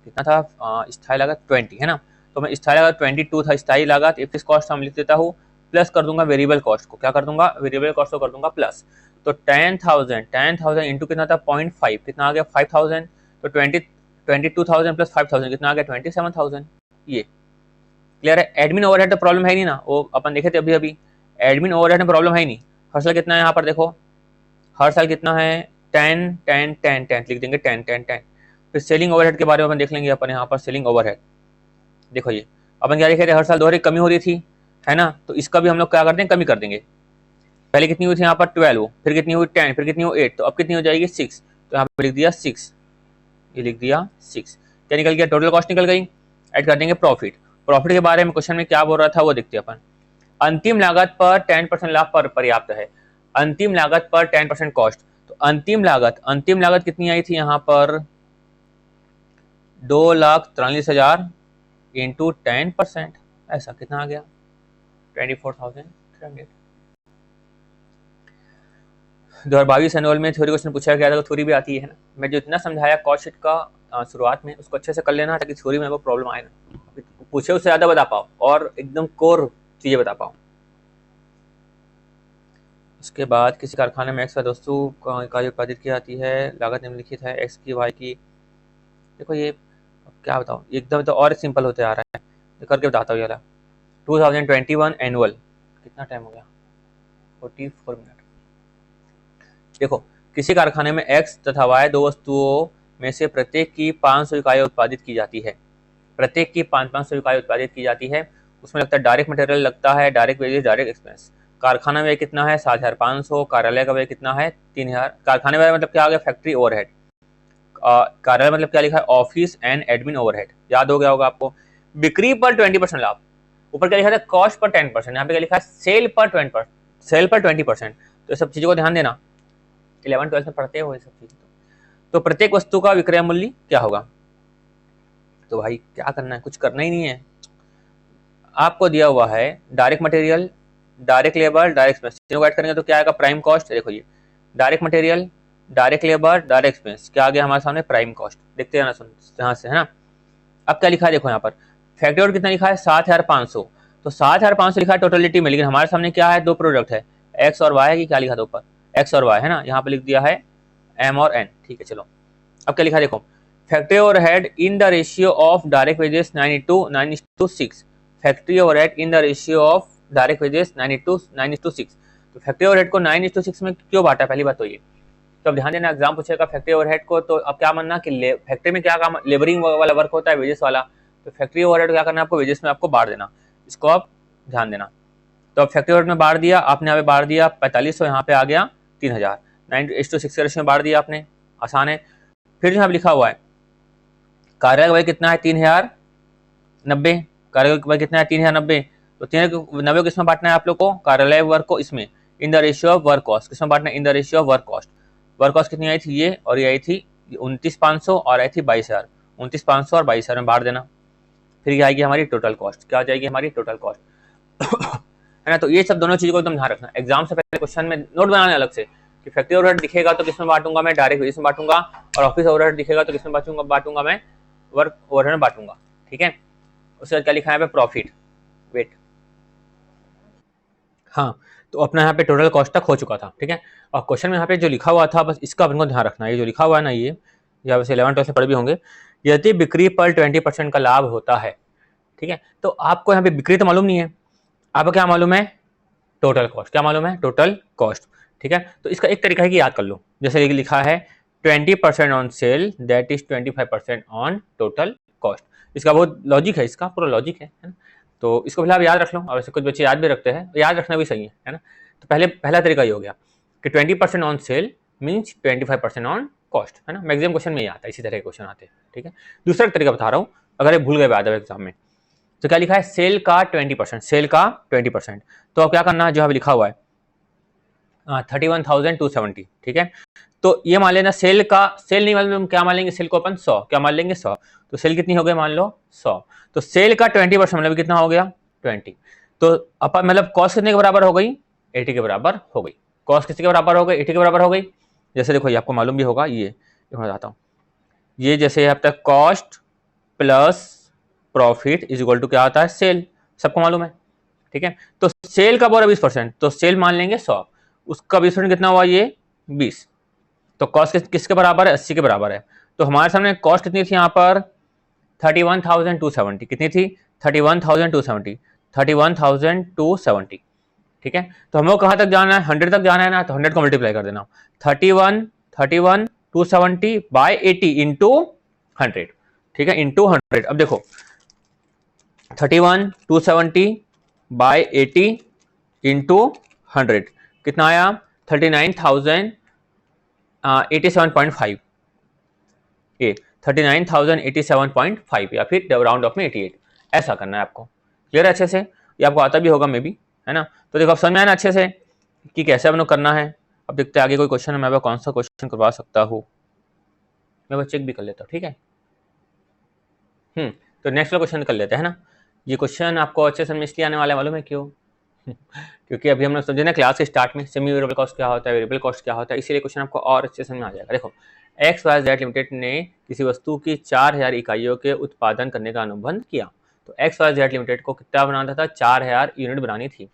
कितना था स्थायी लागत 20, है ना। तो मैं स्थायी लागत 22 था स्थायी लागत, फिक्स कॉस्ट हम लिख देता हूँ, प्लस कर दूंगा वेरिएबल कॉस्ट को, क्या कर दूंगा, वेरिएबल कॉस्ट को कर दूंगा प्लस। तो 10,000 इंटू कितना था 0.5, कितना आ गया 5,000। तो 22,000 प्लस 5,000 कितना आ गया 27,000। ये क्लियर है। एडमिन ओवरहेड तो प्रॉब्लम है नहीं ना, वो अपन देखे थे अभी एडमिन ओवरहेड में प्रॉब्लम है नहीं। हर साल कितना है यहाँ पर देखो, हर साल कितना है 10 10 10 10 लिख देंगे 10 10 10। फिर सेलिंग ओवरहेड के बारे में अपन देख लेंगे अपन यहाँ पर। सेलिंग ओवरहेड देखो, ये अपन क्या लिखे थे, हर साल दोहरी कमी हो रही थी, है ना। तो इसका भी हम लोग क्या करते हैं, कमी कर देंगे। पहले कितनी हुई थी यहाँ पर 12, फिर कितनी हुई 10, फिर कितनी हुई 8, तो अब कितनी हो जाएगी 6। तो यहाँ पर लिख दिया 6, ये लिख दिया 6। क्या निकल गया, टोटल कॉस्ट निकल गई। ऐड कर देंगे प्रॉफिट। प्रॉफिट के बारे में क्वेश्चन में क्या बोल रहा था वो देखते हैं अपन। अंतिम लागत पर 10% लाभ पर पर्याप्त है। अंतिम लागत पर 10% कॉस्ट। तो अंतिम लागत कितनी आई थी यहाँ पर 2,43,000 इंटू 10%, ऐसा कितना आ गया 24,300। 2022 एनुअल में थ्योरी क्वेश्चन पूछा गया था, थ्योरी भी आती है ना। मैं जो इतना समझाया कॉस्ट शीट का शुरुआत में, उसको अच्छे से कर लेना ताकि थ्योरी में वो प्रॉब्लम आए ना, पूछे उससे ज़्यादा बता पाओ और एकदम कोर चीज़ें बता पाओ। उसके बाद किसी कारखाने में एक्स वस्तु इकाई उत्पादित की जाती है, लागत निम्नलिखित है एक्स की वाई की। देखो ये क्या बताओ, एकदम तो और सिंपल होते आ रहा है, करके बताता हूँ यार। 2021 एनुअल कितना टाइम हो गया 44 मिनट। देखो किसी कारखाने में एक्स तथा वाई दो वस्तुओं में से प्रत्येक की 500 इकाई उत्पादित की जाती है। प्रत्येक की 500 इकाई उत्पादित की जाती है। उसमें लगता है डायरेक्ट मटेरियल लगता है, डायरेक्ट वेजेस, डायरेक्ट एक्सपेंस। कारखाना व्यय कितना है 7,500, कार्यालय का व्यय कितना है 3,000। कारखाने व्यय मतलब क्या आ गया, फैक्ट्री ओवरहेड। कार्यालय मतलब क्या लिखा है, ऑफिस एंड एडमिन ओवरहेड, याद हो गया होगा आपको। बिक्री पर 20% लाभ, ऊपर क्या लिखा था कॉस्ट पर 10%, यहाँ पे क्या लिखा है सेल पर 20%। तो ये सब चीजों को ध्यान देना, 11 12 में पढ़ते हो ये सब चीजें। तो प्रत्येक वस्तु का विक्रय मूल्य क्या होगा। तो भाई क्या करना है, कुछ करना ही नहीं है। आपको दिया हुआ है direct material, direct labour, direct expense, तीनों ऐड करेंगे तो क्या आएगा, प्राइम कॉस्ट। देखो ये direct material, direct labour, direct expense, क्या आ गया हमारे सामने, प्राइम कॉस्ट। देखते हैं ना, सुन यहाँ से है ना। अब क्या लिखा है देखो यहाँ पर, फैक्ट्री आउट कितना लिखा है 7500, तो 7500 लिखा है टोटलिटी में, लेकिन हमारे सामने क्या है, दो प्रोडक्ट है, एक्स और वाई है कि क्या लिखा था ऊपर, एक्स और वाई है ना, यहाँ पे लिख दिया है एम और एन। ठीक है चलो, अब क्या लिखा है देखो, factory overhead in the ratio of direct wages 9:6, factory overhead in the ratio of direct wages 9:6। तो फैक्ट्री ओवरहेड को 9:6 में क्यों बांटा, पहली बात तो ये। तो अब ध्यान देना, एग्जाम पूछेगा फैक्ट्री ओवरहेड को, तो अब क्या मानना कि फैक्ट्री में क्या काम, लेबरिंग वाला वर्क होता है, वेजेस वाला, तो फैक्ट्री ओवरहेड क्या करना है आपको, वेजेस में आपको बांट देना, इसको आप ध्यान देना। तो अब फैक्ट्री ओवरहेड में बांट दिया आपने, यहाँ पे बांट दिया 4500, यहाँ पे आ गया 3000, 9:6 के रेशियो में बांट दिया आपने, आसान है। फिर यहाँ लिखा हुआ है कार्यालय भाई कितना है 3090, कार्यालय भाई कितना है 3090, तो 3090 किसमें बांटना है आप लोग को, कार्यालय वर्क को इसमें, in the ratio of work cost, किसमें बांटना है, in the ratio of work cost. Work cost कितनी आई थी ये, और ये आई थी 29,500 और आई थी 22,000, 29,500 और 22,000 में बांट देना। फिर ये आएगी हमारी टोटल कॉस्ट, क्या आ जाएगी हमारी टोटल कॉस्ट है ना। तो ये सब दोनों चीजों को एकदम ध्यान रखना, एग्जाम से पहले क्वेश्चन में नोट बनाने अलग से कि फैक्ट्री ओवरहेड दिखेगा तो किसमें बांटूंगा मैं, डायरेक्ट वेजेस में बांटूंगा, और ऑफिस ओवरहेड दिखेगा तो किसमें बांटूंगा मैं, वर्क ओवरहेड में बांटूंगा। ठीक है, उसके बाद क्या लिखा है प्रॉफिट, वेट, हाँ तो अपना यहाँ पे टोटल कॉस्ट तक हो चुका था। ठीक है, और क्वेश्चन में यहाँ पे जो लिखा हुआ था बस इसका अपन को ध्यान रखना है, ये जो लिखा हुआ है ना, ये या वैसे 11-12 से पढ़े भी होंगे, यदि बिक्री पर 20% का लाभ होता है। ठीक है, तो आपको यहाँ पे बिक्री तो मालूम नहीं है, आपको क्या मालूम है, टोटल कॉस्ट, क्या मालूम है, टोटल कॉस्ट। ठीक है, तो इसका एक तरीका है कि याद कर लो, जैसे लिखा है 20% on sale that is 25% on total cost. इसका बहुत लॉजिक है, इसका पूरा लॉजिक है ना, तो इसको फिलहाल याद रख लो, और वैसे कुछ बच्चे याद भी रखते हैं, याद रखना भी सही है ना। तो पहला तरीका ये हो गया कि 20% on sale means 25% on cost, है ना, मैक्सिमम क्वेश्चन में ही आता है, इसी तरह के क्वेश्चन आते हैं। ठीक है, दूसरा तरीका बता रहा हूँ, अगर ये भूल गए बाद में एग्जाम में, तो क्या लिखा है, सेल का 20%, सेल का 20%, तो अब क्या करना है, जो अभी लिखा हुआ है 31,270। ठीक है, तो ये मान लेना सेल का, सेल नहीं मालूम क्या मान लेंगे, सेल को अपन 100, क्या मान लेंगे 100, तो सेल कितनी हो गई मान लो 100, तो सेल का 20% मतलब कितना हो गया 20, तो अपन मतलब कॉस्ट कितने के बराबर हो गई, 80 के बराबर हो गई, कॉस्ट कितने के बराबर हो गई, 80 के बराबर हो गई। जैसे देखो ये आपको मालूम भी होगा, ये मैं बताता हूँ, ये जैसे अब तक cost plus profit is equal to क्या आता है, सेल, सबको मालूम है। ठीक है, तो सेल का बोला 20%, तो सेल मान लेंगे 100, उसका 20% कितना हुआ, ये 20, तो कॉस्ट किसके बराबर है, 80 के बराबर है। तो हमारे सामने कॉस्ट कितनी थी यहाँ पर 31,270, कितनी थी 31,270, 31,270। ठीक है, तो हम लोग कहाँ तक जाना है, 100 तक जाना है ना, तो 100 को मल्टीप्लाई कर देना, 31,270 बाय 80 इंटू 100। ठीक है, इंटू 100। अब देखो 31,270 बाय 80 इंटू 100 कितना आया, 39,087.5, ये 39,087.5 या फिर राउंड ऑफ में 88, ऐसा करना है आपको। क्लियर है अच्छे से, ये आपको आता भी होगा मे बी, है ना। तो देखो अब समझ में आया ना अच्छे से कि कैसे अपनों करना है। अब देखते हैं आगे कोई क्वेश्चन है, मैं कौन सा क्वेश्चन करवा सकता हूँ, मैं वो चेक भी कर लेता हूँ। ठीक है, तो नेक्स्ट वाला क्वेश्चन कर लेते हैं ना। ये क्वेश्चन आपको अच्छे समझ में इसलिए आने वाला है, मालूम है क्यों क्योंकि अभी हमने समझे ना क्लास के स्टार्ट में सेमी वेरिएबल कॉस्ट क्या होता है, वेरिएबल कॉस्ट क्या होता है, इसीलिए क्वेश्चन आपको और अच्छे समझ में आ जाएगा। देखो XYZ लिमिटेड ने किसी वस्तु की 4000 इकाइयों के उत्पादन करने का अनुबंध किया, तो XYZ लिमिटेड को कितना बनाना था, 4000 यूनिट बनानी थी।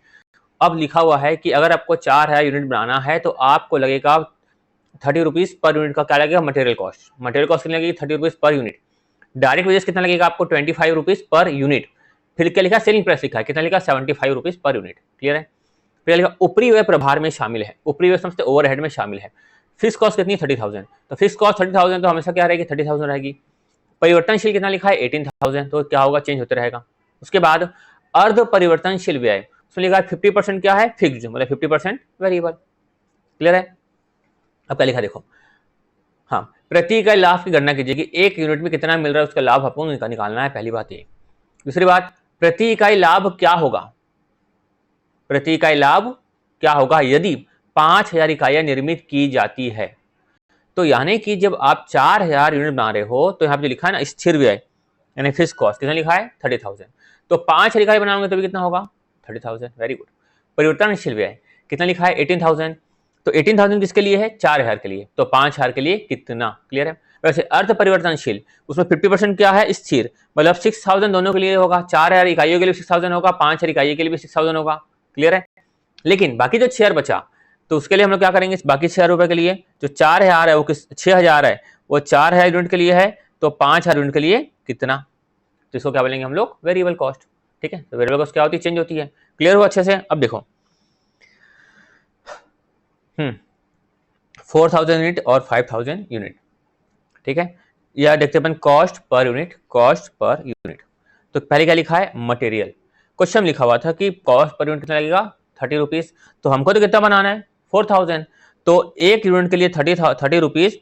अब लिखा हुआ है कि अगर आपको 4000 यूनिट बनाना है तो आपको लगेगा 30 रुपीज पर यूनिट का क्या लगेगा, मटेरियल कॉस्ट। मटेरियल कॉस्ट कितनी लगेगी, 30 rupees per unit. Direct wages कितना लगेगा आपको, 25 रुपीज पर यूनिट। फिर क्या लिखा, सेलिंग प्राइस लिखा है, कितना लिखा, 75 रुपीज पर यूनिट। क्लियर है, फिर लिखा ऊपरी व्यय प्रभार में शामिल है, ऊपरी व्यय समझते ओवरहेड में शामिल है। फिक्स कॉस्ट कितनी, 30,000, तो फिक्स कॉस्ट 30,000 तो हमेशा क्या रहेगी, 30,000 रहेगी। परिवर्तनशील कितना लिखा है, 18,000, तो क्या होगा, चेंज होते रहेगा। उसके बाद अर्ध परिवर्तनशील व्यय, उसमें लिखा है 50% क्या है, फिक्स्ड, मतलब 50% वेरिएबल। क्लियर है, अब क्या लिखा देखो, हाँ प्रति इकाई लाभ की गणना कीजिए कि एक यूनिट में कितना मिल रहा है, उसका लाभ आपको निकालना है, पहली बात ये। दूसरी बात, प्रति इकाई लाभ क्या होगा, प्रति इकाई लाभ क्या होगा यदि 5,000 इकाइयां निर्मित की जाती है। तो यानी कि जब आप 4000 यूनिट बना रहे हो तो यहाँ पे जो लिखा है ना स्थिर व्यय यानी फिक्स कॉस्ट कितना लिखा है 30,000। तो 5 इकाई बनाओगे तो भी कितना होगा 30,000। Very good. परिवर्तनशील व्यय कितना लिखा है 18,000। तो 18,000 किसके लिए है 4000 के लिए, तो 5000 के लिए कितना, क्लियर है। वैसे अर्थ परिवर्तनशील उसमें 50% क्या है स्थिर, मतलब 6000 दोनों के लिए होगा, 4000 इकाइयों के लिए 6000 होगा, 5000 इकाइयों के लिए भी 6000 होगा, क्लियर है। लेकिन बाकी जो 6 बचा तो उसके लिए हम लोग क्या करेंगे, बाकी 6 रुपए के लिए जो 4000 है वो 6000 है वो 4000 यूनिट के लिए है, तो 5000 यूनिट के लिए कितना, तो इसको क्या बोलेंगे हम लोग वेरिएबल कॉस्ट। ठीक है, तो वेरिएबल कॉस्ट क्या होती है चेंज होती है। क्लियर हो अच्छे से। अब देखो 4000 यूनिट और 5000 यूनिट, ठीक है। या देखते अपन cost per unit, cost per unit. तो पहले क्या लिखा है मटेरियल, क्वेश्चन लिखा हुआ था कि कॉस्ट पर यूनिट कितना लगेगा 30 रुपीज, तो हमको तो कितना बनाना है 4000, तो एक यूनिट के लिए 30 रुपीज,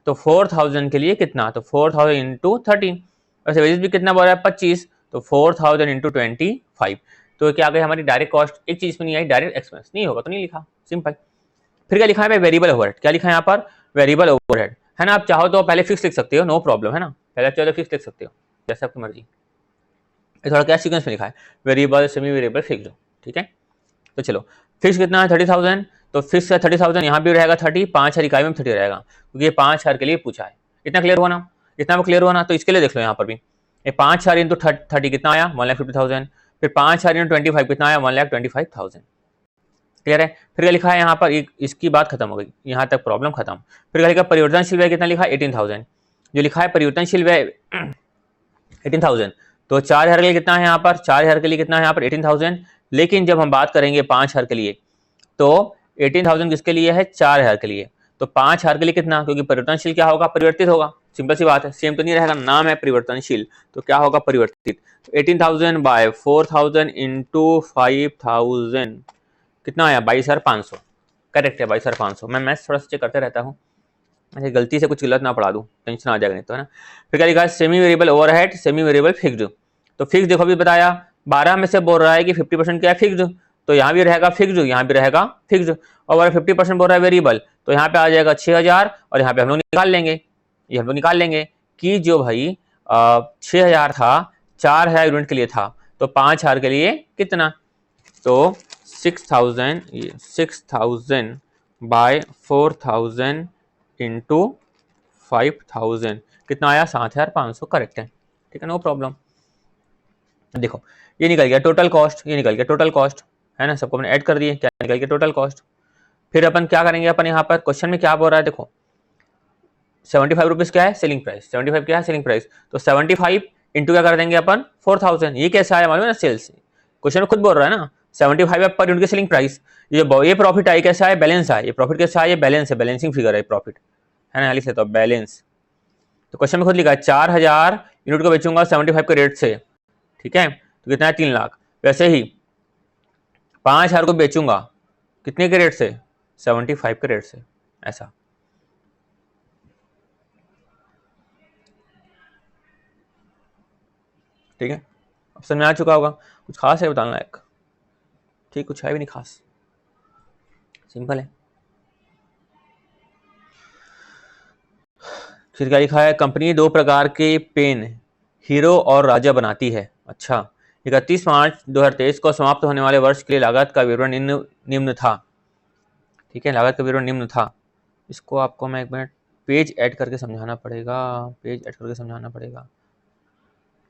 तो 4000 के लिए कितना, तो 4000 इंटू 30, वैसे वेजेस भी कितना बोल रहा है 25, तो 4000 इंटू 25, तो क्या गई हमारी डायरेक्ट कॉस्ट, एक चीज में नहीं आई डायरेक्ट एक्सपेंस नहीं होगा तो नहीं लिखा, सिंपल। फिर क्या लिखा है वेरिएबल ओवरहेड, क्या लिखा है यहाँ पर वेरिएबल ओवरहेड, है ना। आप चाहो तो पहले फिक्स लिख सकते हो, नो प्रॉब्लम, है ना, पहले चाहो तो फिक्स लिख सकते हो जैसे आपकी मर्जी। ये थोड़ा क्या सीक्वेंस में लिखा है वेरिएबल सेमी वेरिएबल फिक्स, ठीक है। तो चलो फिक्स कितना है 30,000, तो फिक्स है 30,000, यहाँ भी रहेगा 30, 5000 इकाई में 30 रहेगा क्योंकि ये 5000 के लिए पूछा है। इतना क्लियर हुआ ना, इतना क्लियर हुआ ना। तो इसके लिए देख लो यहाँ पर भी ये 5000 इंटू 30 कितना आया 1,50,000, फिर 5000 इंटू 25 कितना आया 1,25,000, क्लियर है। फिर क्या लिखा है यहाँ पर इसकी बात खत्म हो गई, यहाँ तक प्रॉब्लम खत्म। फिर क्या लिखा परिवर्तनशील व्यय कितना लिखा 18,000, जो लिखा है परिवर्तनशील व्यय 18,000, तो 4000 के लिए कितना है यहाँ पर 4000 के लिए कितना है यहाँ पर 18,000। लेकिन जब हम बात करेंगे 5000 के लिए तो 18,000 किसके लिए है 4000 के लिए, तो 5000 के लिए कितना, क्योंकि परिवर्तनशील क्या होगा परिवर्तित होगा, सिंपल सी बात है, सेम तो नहीं रहेगा, नाम है परिवर्तनशील तो क्या होगा परिवर्तित। 18,000 बाय 4000 इंटू 5000 कितना आया 22,500, करेक्ट है 22,500। मैं मैथ्स थोड़ा सा चेक करते रहता हूँ, अच्छा गलती से कुछ गलत ना पढ़ा दूँ टेंशन आ जाएगा नहीं तो, है ना। फिर क्या लिखा है semi variable overhead semi variable fixed, तो फिक्स देखो अभी बताया 12 में से बोल रहा है कि 50% क्या है फिक्स्ड, तो यहाँ भी रहेगा फिक्स्ड यहाँ भी रहेगा फिक्स्ड, और 50% बोल रहा है वेरिएबल तो यहाँ पे आ जाएगा 6000, और यहाँ पे हम लोग निकाल लेंगे, ये हम लोग निकाल लेंगे कि जो भाई 6000 था 4000 यूनिट के लिए था, तो 5000 के लिए कितना, तो 6,000 बाय 4,000 इंटू 5,000 कितना आया 7,500, करेक्ट है, ठीक है नो प्रॉब्लम। देखो ये निकल गया टोटल कॉस्ट, ये निकल गया टोटल कॉस्ट, है ना, सबको हमने ऐड कर दिए, क्या निकल गया टोटल कॉस्ट। फिर अपन क्या करेंगे, अपन यहाँ पर क्वेश्चन में क्या बोल रहा है देखो 75 रुपीज क्या है सेलिंग प्राइस, 75 क्या है सेलिंग प्राइस, तो 75 इंटू क्या कर देंगे अपन 4,000, ये कैसे आया मालूम है ना सेल्स, क्वेश्चन में खुद बोल रहा है ना 75 पर यूनिट की सेलिंग प्राइस, ये प्रॉफिट आई कैसा है बैलेंस आया, ये प्रॉफिट कैसा है ये बैलेंस है, बैलेंसिंग फिगर है प्रॉफिट, है ना, लिख लेता हूं बैलेंस। तो क्वेश्चन में खुद लिखा है 4,000 यूनिट को बेचूंगा 75 के रेट से, ठीक है, तो कितना है 3 लाख। वैसे ही 5,000 को बेचूंगा कितने के रेट से 75 के रेट से, ऐसा। ठीक है, अब समझ में आ चुका होगा, कुछ खास है बताना लायक, ठीक कुछ है भी नहीं खास, सिंपल है। फिर क्या लिखा है कंपनी 2 प्रकार के पेन हीरो और राजा बनाती है। अच्छा 31 मार्च 2023 को समाप्त होने वाले वर्ष के लिए लागत का विवरण निम्न था, ठीक है, लागत का विवरण निम्न था। इसको आपको मैं एक मिनट पेज ऐड करके समझाना पड़ेगा, पेज ऐड करके समझाना पड़ेगा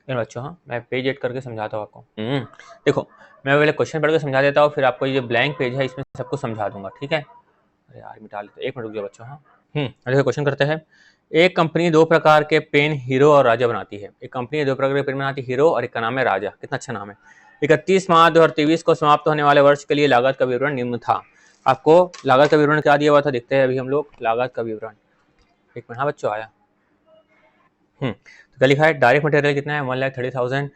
इन बच्चों, हाँ मैं पेज ऐड करके समझाता हूँ आपको। देखो मैं पहले क्वेश्चन पढ़ के समझा देता हूँ, फिर आपको ये ब्लैंक पेज है इसमें सबको समझा दूंगा, ठीक है। अरे यार मिटा लेते, एक मिनट रुक जाओ बच्चों, हाँ देखो क्वेश्चन करते हैं। एक कंपनी 2 प्रकार के पेन हीरो और राजा बनाती है, एक कंपनी 2 प्रकार के पेन बनाती है हीरो और एक का नाम है राजा, कितना अच्छा नाम है। 31 मार्च 2023 को समाप्त होने वाले वर्ष के लिए लागत का विवरण निम्न था। आपको लागत का विवरण क्या दिया हुआ था देखते हैं अभी हम लोग लागत का विवरण, एक मिनट, हाँ बच्चों आया। तो क्या लिखा है डायरेक्ट मटेरियल कितना है 1,30,000,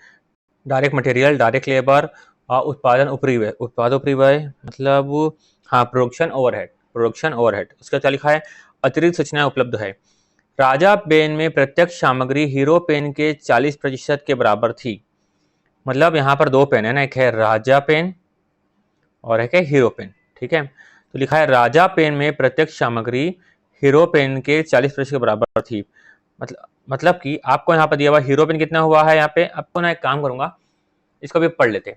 डायरेक्ट मटेरियल डायरेक्ट लेबर उत्पादन उपरिव्यय, उत्पादन उपरिव्यय मतलब हाँ प्रोडक्शन ओवरहेड, प्रोडक्शन ओवरहेड। उसका क्या लिखा है अतिरिक्त सूचनाएं उपलब्ध है। राजा पेन में प्रत्यक्ष सामग्री हीरो पेन के 40% के बराबर थी, मतलब यहाँ पर 2 पेन है ना, एक है राजा पेन और एक है हीरो पेन, ठीक है। तो लिखा है राजा पेन में प्रत्यक्ष सामग्री हीरो पेन के 40% के बराबर थी। मतलब कि आपको यहाँ पर दिया हुआ हीरो पेन कितना हुआ है, यहाँ पे आपको ना एक काम करूंगा, इसको भी पढ़ लेते,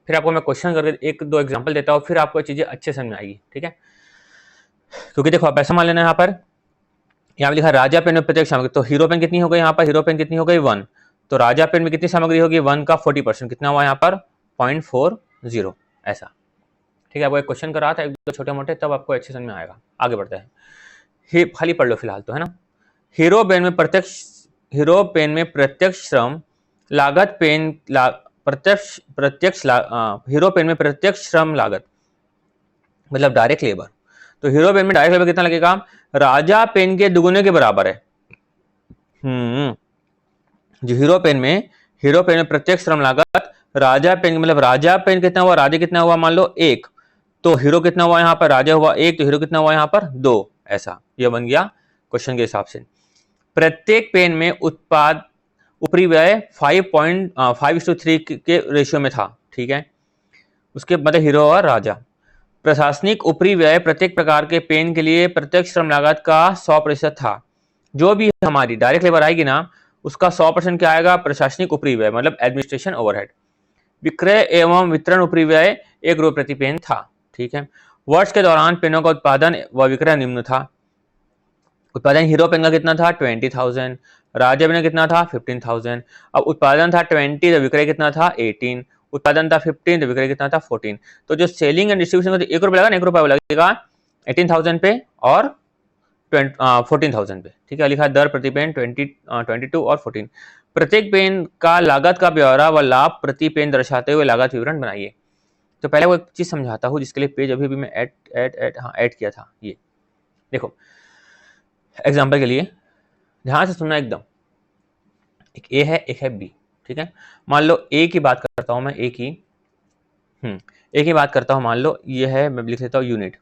फिर आपको मैं क्वेश्चन करके एक दो एग्जांपल देता हूँ, फिर आपको चीजें अच्छे समझ में आएगी, ठीक है। क्योंकि देखो आप ऐसा मान लेना, यहाँ पे लिखा राजा पेन में प्रत्येक सामग्री, तो हीरो पेन कितनी हो गई, यहाँ पर हीरो पेन कितनी हो गई 1, तो राजा पेन में कितनी सामग्री होगी 1 का 40%, कितना हुआ यहाँ पर 0.40, ऐसा, ठीक है। आपको एक क्वेश्चन करा था एक दो छोटे मोटे, तब आपको अच्छे समझ में आएगा। आगे बढ़ते हैं, खाली पढ़ लो फिलहाल तो, है ना। हीरो पेन में प्रत्यक्ष श्रम लागत हीरो पेन में प्रत्यक्ष श्रम लागत मतलब डायरेक्ट लेबर, तो हीरो पेन में डायरेक्ट लेबर कितना लगेगा, राजा पेन के दुगुने के बराबर है। जो हीरो पेन में प्रत्यक्ष श्रम लागत राजा पेन मतलब राजा पेन कितना हुआ, राजा कितना हुआ मान लो 1, तो हीरो कितना हुआ यहाँ पर, राजा हुआ 1 तो हीरो कितना हुआ यहाँ पर 2, ऐसा यह बन गया क्वेश्चन के हिसाब से। प्रत्येक पेन में उत्पाद ऊपरी व्यय 5:3 के रेशियो में था, ठीक है। उसके मतलब हीरो और राजा। प्रशासनिक ऊपरी व्यय प्रत्येक प्रकार के पेन के लिए प्रत्यक्ष श्रम लागत का 100% था। जो भी हमारी डायरेक्ट लेबर आएगी ना, उसका 100% क्या आएगा, प्रशासनिक ऊपरी व्यय मतलब एडमिनिस्ट्रेशन ओवरहेड। विक्रय एवं वितरण ऊपरी व्यय 1 रुपये प्रति पेन था, ठीक है। वर्ष के दौरान पेनों का उत्पादन व विक्रय निम्न था। उत्पादन हीरो पेन का कितना था 20,000, राजा पेन का कितना था 15,000। अब उत्पादन था 20 तो विक्रय कितना था 18, उत्पादन था 15 तो विक्रय कितना था 14। तो जो सेलिंग एंड डिस्ट्रीब्यूशन का 1 रुपये लगा ना, 1 रुपये लगेगा 18,000 पे और 14,000 पे, ठीक है। लिखा दर प्रति पेन 22 और 14। प्रत्येक पेन का लागत का ब्यौरा व लाभ प्रति पेन दर्शाते हुए लागत विवरण बनाइए। तो पहले वो एक चीज समझाता हूँ जिसके लिए पेज अभी भी मैं ऐड किया था। ये देखो एग्जाम्पल के लिए ध्यान से सुनना एकदम, एक ए है एक है बी, ठीक है। मान लो ए की बात करता हूं मैं, ए की बात करता हूं, मान लो ये है, मैं लिख लेता हूँ यूनिट,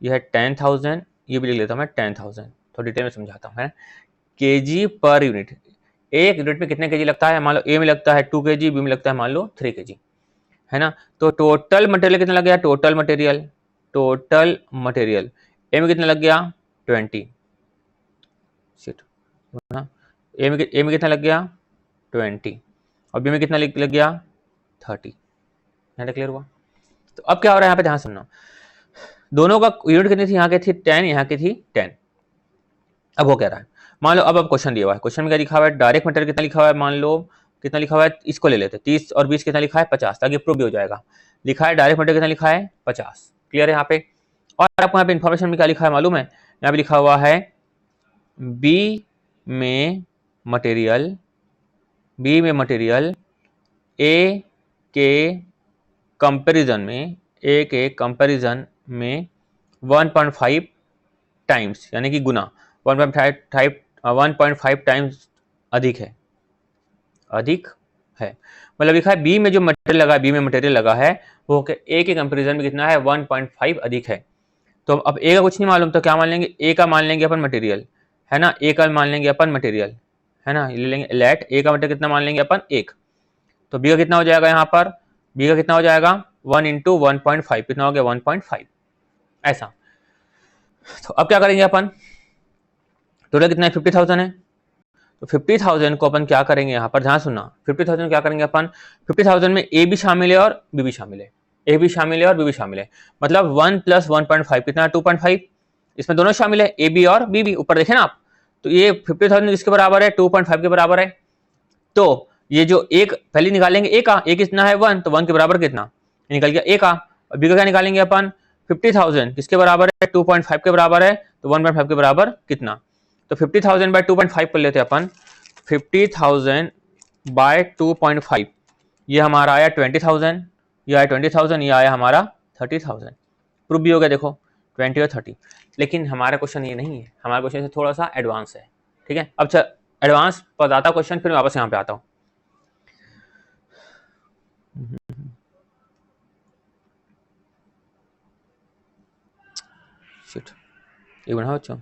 ये है 10,000, ये भी लिख लेता हूं मैं 10,000, थोड़ा डिटेल में समझाता हूं, है केजी पर यूनिट। एक यूनिट में कितने केजी लगता है, मान लो ए में लगता है 2 kg, बी में लगता है मान लो 3 kg, है ना। तो टोटल मटेरियल कितना लग गया, टोटल मटेरियल ए में कितना लग गया 20, ए में कितना लग गया 20 और बी में कितना लग गया 30, यहाँ क्लियर हुआ। तो अब क्या हो रहा है यहाँ पे ध्यान सुनना, दोनों का यूनिट कितनी थी, यहाँ की थी 10, यहाँ की थी 10। अब वो कह रहा है, मान लो अब क्वेश्चन दिया हुआ है, क्वेश्चन में क्या लिखा हुआ है, डायरेक्ट मटेरियल कितना लिखा हुआ है, मान लो कितना लिखा हुआ है, इसको ले लेते 30 और 20 कितना लिखा है 50, ताकि प्रूव भी हो जाएगा। लिखा है डायरेक्ट मटेरियल कितना लिखा है 50, क्लियर है यहाँ पे। और आपको यहाँ पे इन्फॉर्मेशन में क्या लिखा है मालूम है, यहाँ पे लिखा हुआ है बी में मटेरियल ए के कंपैरिजन में 1.5 टाइम्स यानी कि गुना 1.5 टाइम्स अधिक है मतलब लिखा है बी में जो मटेरियल लगा है वो ए के कंपैरिजन में कितना है 1.5 अधिक है। तो अब ए का कुछ नहीं मालूम, तो क्या मान लेंगे, ए का मान लेंगे अपन मटेरियल, है ना, ए का मान लेंगे अपन मटेरियल, है ना, ले लेंगे लेट ए का मटेरियल कितना मान लेंगे अपन 1, तो बी का कितना हो जाएगा, यहाँ पर बी का कितना हो जाएगा 1 इंटू 1.5, कितना हो गया 1.5, ऐसा। तो अब क्या करेंगे अपन, टोटल कितना है 50,000 है, तो 50,000 को अपन क्या करेंगे, यहाँ पर ध्यान सुनना, 50,000 क्या करेंगे अपन, 50,000 में ए भी शामिल है और बी भी शामिल है, ए भी शामिल है और बी भी शामिल है, मतलब 1 प्लस 1.5 कितना 2.5, इसमें दोनों शामिल है ए बी और बी भी, ऊपर देखे ना आप, तो ये 50,000 किसके बराबर है 2.5 के बराबर है। तो ये जो एक पहले निकालेंगे ए का, ए कितना है 1, तो 1 के बराबर कितना निकल गया ए का, और बी का क्या निकालेंगे अपन 50,000 किसके बराबर है 2.5 के बराबर है, तो 1.5 के बराबर कितना, तो 50,000 बाय 2.5 कर लेते हैं अपन, 50,000 बाय 2.5 ये हमारा आया 20,000, ये आया 20,000, ये आया हमारा 30,000। प्रूफ भी हो गया देखो 20 और 30। लेकिन हमारा क्वेश्चन ये नहीं है, हमारा क्वेश्चन थोड़ा सा एडवांस है, ठीक है। अब एडवांस बताता क्वेश्चन, फिर वापस यहाँ पे आता हूँ। एक मिनट बच्चों,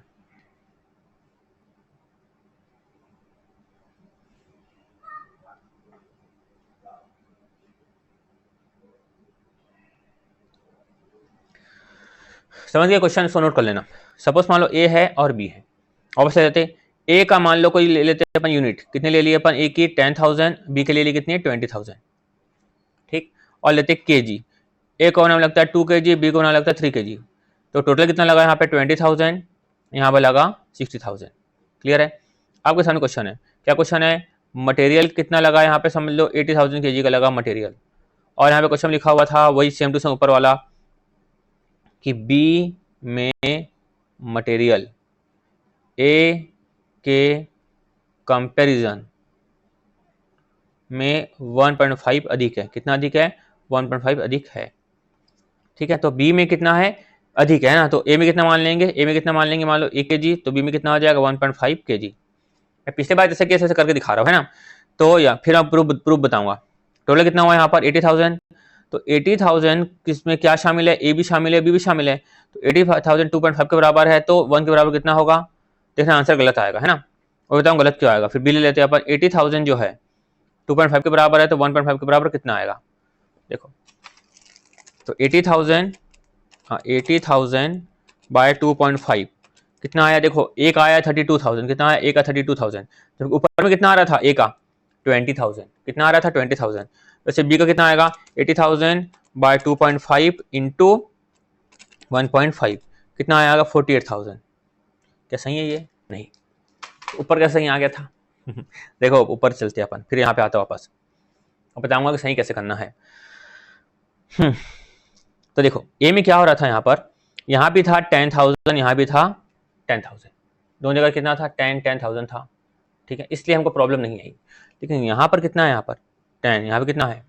समझ गए क्वेश्चन, इसको नोट कर लेना। सपोज मान लो ए है और बी है, और से देते ए का मान लो कोई ले लेते हैं अपन यूनिट, कितने ले लिए अपन, ए की 10,000, बी के लिए ली कितनी है 20,000, ठीक। और लेते के जी, ए को नाम लगता है 2 kg, बी को नाम लगता है 3 kg, तो टोटल कितना लगा यहाँ पे 20,000, यहाँ पर लगा 60,000। क्लियर है। आपके सामने क्वेश्चन है, क्या क्वेश्चन है, मटेरियल कितना लगा यहाँ पे, समझ लो 80,000 kg का लगा मटेरियल, और यहाँ पे क्वेश्चन लिखा हुआ था वही सेम टू सेम ऊपर वाला कि बी में मटेरियल ए के कंपैरिजन में 1.5 अधिक है। कितना अधिक है, 1.5 अधिक है, ठीक है। तो बी में कितना है, अधिक है ना, तो ए में कितना मान लेंगे, ए में कितना मान लेंगे, मान लो 1 kg, तो बी में कितना आ जाएगा 1.5 kg। मैं पिछले बार जैसे कैसे करके दिखा रहा हूँ, है ना। तो या फिर आप प्रूफ बताऊंगा। टोटल कितना हुआ यहाँ पर 80,000, तो 80,000 किसमें क्या शामिल है, ए भी शामिल है, बी भी शामिल है, तो 80,000 2.5 के बराबर है, तो 1 के बराबर कितना होगा, देखना आंसर गलत आएगा, है ना। और बताऊँ गलत क्यों आएगा, फिर बी ले लेते हैं अपन। 80,000 जो है 2.5 के बराबर है, तो 1.5 के बराबर कितना आएगा, देखो। तो 80,000, हाँ 80,000 बाय 2.5 कितना आया, देखो एक आया 32,000, कितना आया, एक का 32,000, तो ऊपर में कितना आ रहा था, ए का 20,000, कितना आ रहा था 20,000। वैसे बी का कितना आएगा 80,000 बाय 2.5 इंटू 1.5 कितना आएगा 48,000। क्या सही है ये, नहीं, ऊपर कैसे सही आ गया था देखो ऊपर चलते अपन, फिर यहाँ पे आता वापस, अब बताऊंगा कि सही कैसे करना है। तो देखो ए में क्या हो रहा था, यहाँ भी था 10,000, यहाँ भी था 10,000, दोनों जगह कितना था 10,000 था, ठीक है, इसलिए हमको प्रॉब्लम नहीं आई। लेकिन यहाँ पर कितना है, यहाँ पर 10, यहाँ पर कितना है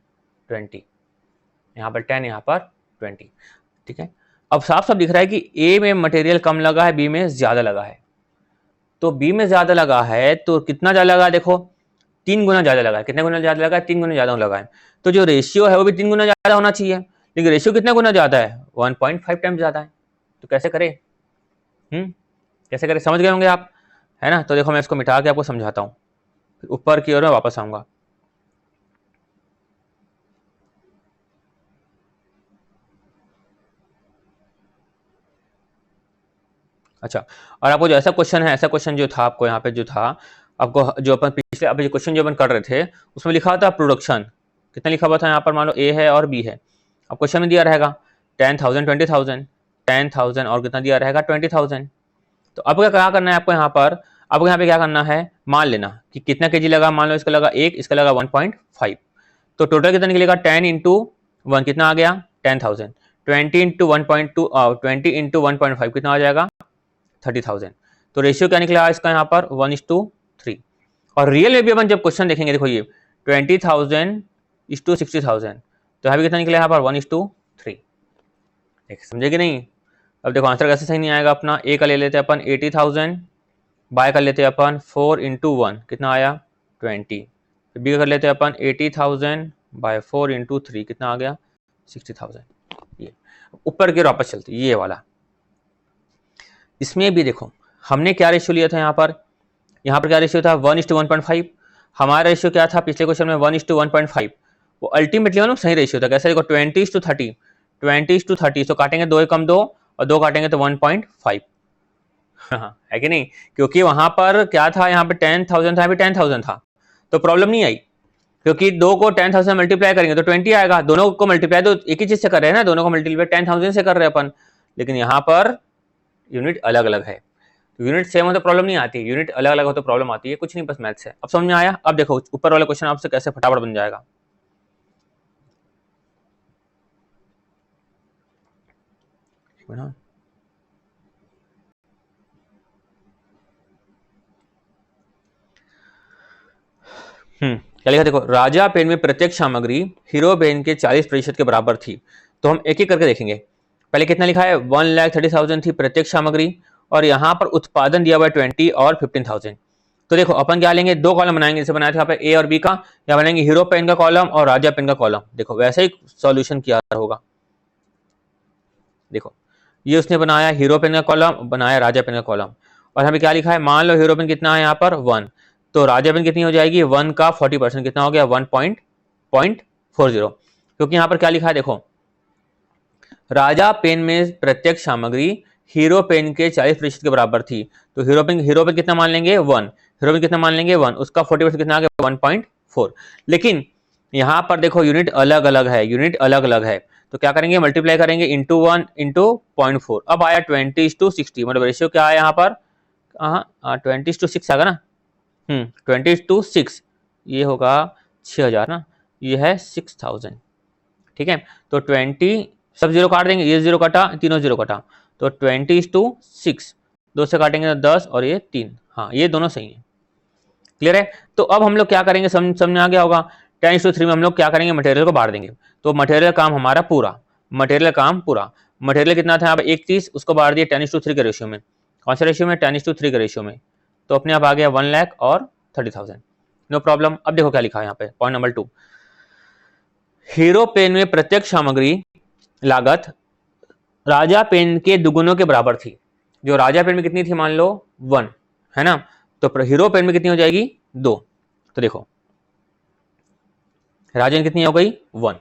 20, यहाँ पर 10, यहाँ पर 20, ठीक है। अब साफ साफ दिख रहा है कि ए में मटेरियल कम लगा है, बी में ज्यादा लगा है। तो बी में ज्यादा लगा है तो कितना ज्यादा लगा, देखो 3 गुना ज्यादा लगा है। कितने गुना ज्यादा लगा है, 3 गुना ज्यादा लगा है। तो जो रेशियो है वो भी 3 गुना ज्यादा होना चाहिए, लेकिन रेशियो कितना गुना ज्यादा है, 1.5 टाइम ज्यादा है। तो कैसे करें, कैसे करें, समझ गए होंगे आप, है ना। तो देखो मैं इसको मिटा के आपको समझाता हूँ, ऊपर की ओर मैं वापस आऊंगा। अच्छा, और आपको जो ऐसा क्वेश्चन है, ऐसा क्वेश्चन जो था आपको यहाँ पे जो था, आपको जो अपन पिछले अभी क्वेश्चन जो अपन कर रहे थे उसमें लिखा था प्रोडक्शन, कितना लिखा हुआ था यहाँ पर, मान लो ए है और बी है। अब क्वेश्चन में दिया रहेगा 10,000 20,000, 10,000 और कितना दिया रहेगा 20,000। तो अब क्या करना है आपको यहाँ पर, आपको यहाँ पे क्या करना है, मान लेना कि कितना केजी लगा, मान लो इसका लगा 1, इसका लगा 1.5, तो टोटल कितना निकलेगा 10 इंटू 1 कितना आ गया 10,000, 20 इंटू 1.2 20 इंटू 1.5 कितना आ जाएगा 30,000। तो रेशियो क्या निकला इसका यहाँ पर 1:3। और रियल में भी अपन जब क्वेश्चन देखेंगे, देखो ये 20,000 इस टू 60,000, तो यहाँ भी कितना निकला यहाँ पर 1:3। समझे कि नहीं। अब देखो आंसर कैसे सही नहीं आएगा अपना, ए का ले लेते हैं अपन 80,000, बाय कर लेते हैं अपन 4 इंटू 1 कितना आया 20, बी का कर लेते हैं अपन 80,000 बाय 4 इंटू 3 कितना आ गया 60,000। ये ऊपर की वापस चलते, ये वाला इसमें भी देखो हमने क्या रेशियो लिया था, यहाँ पर क्या रेशियो था 1:1.5। हमारा रेशियो क्या था पिछले क्वेश्चन में 1:1.5, वो अल्टीमेटली मतलब सही रेशियो था। कैसे देखो 20:30, 20:30, तो काटेंगे 2 कम 2 और 2 काटेंगे तो 1.5 है कि नहीं, क्योंकि वहां पर क्या था, यहाँ पे 10,000 था, यहाँ पे 10,000 था, तो प्रॉब्लम नहीं आई, क्योंकि 2 को 10,000 मल्टीप्लाई करेंगे तो 20 आएगा। दोनों को मल्टीप्लाई तो एक ही चीज से कर रहे हैं ना, दोनों को मल्टीप्लाई 10,000 से कर रहे हैं अपन, लेकिन यहाँ पर यूनिट अलग अलग है। यूनिट सेम हो तो प्रॉब्लम नहीं आती, यूनिट अलग अलग हो तो प्रॉब्लम आती है। कुछ नहीं, बस मैथ्स है। अब समझ में आया। अब देखो ऊपर वाला क्वेश्चन आपसे कैसे फटाफट बन जाएगा। क्या लिखा देखो, राजा पेन में प्रत्येक सामग्री हीरो पेन के 40% के बराबर थी। तो हम एक एक करके देखेंगे। पहले कितना लिखा है 1,30,000 थी प्रत्येक सामग्री, और यहाँ पर उत्पादन दिया हुआ है 20 और 15,000। तो देखो अपन क्या लेंगे, 2 कॉलम बनाएंगे, जैसे बनाया था यहाँ पे ए और बी का, या बनाएंगे हीरो पेन का कॉलम और राजा पेन का कॉलम। देखो वैसे ही सॉल्यूशन किया होगा। देखो ये उसने बनाया हीरो पेन का कॉलम, बनाया राजा पेन का कॉलम, और यहाँ पे क्या लिखा है, मान लो हीरो पेन कितना है यहाँ पर 1, तो राजा पेन कितनी हो जाएगी 1 का 40% कितना हो गया 1.40, क्योंकि यहाँ पर क्या लिखा है देखो, राजा पेन में प्रत्यक्ष सामग्री हीरो पेन के 40% के बराबर थी। तो हीरो पेन कितना मान लेंगे 1, हीरो पेन कितना मान लेंगे 1, उसका 40% कितना आ गया 1.4। लेकिन यहां पर देखो यूनिट अलग अलग है, यूनिट अलग अलग है, तो क्या करेंगे मल्टीप्लाई करेंगे इंटू 1 इंटू 0.4। अब आया 20:60, मतलब रेशियो क्या आया यहाँ पर 20:6 आएगा ना, 20:6, ये होगा 6000 ना, ये है 6000। ठीक है, तो 20 सब जीरो काट देंगे, ये जीरो कटा, तीनों जीरो कटा, तो 20:6, 2 से काटेंगे तो 10 और ये 3, हाँ ये दोनों सही है। क्लियर है। तो अब हम लोग क्या करेंगे, समझ में आ गया होगा। 10:3 में हम लोग क्या करेंगे, मटेरियल को बांट देंगे। तो मटेरियल काम हमारा पूरा, मटेरियल काम पूरा, मटेरियल कितना था यहाँ पे 31, उसको बांट दिया 10:3 के रेशियो में। कौन सा रेशियो में, 10:3 के रेशियो में। तो अपने आप आ गया 1 लाख और 30,000, नो प्रॉब्लम। अब देखो क्या लिखा है यहाँ पे, पॉइंट नंबर 2, हीरो पेन में प्रत्यक्ष सामग्री लागत राजा पेन के दुगुनों के बराबर थी। जो राजा पेन में कितनी थी, मान लो 1 है ना, तो हीरो पेन में कितनी हो जाएगी 2। तो देखो राजा में कितनी हो गई 1,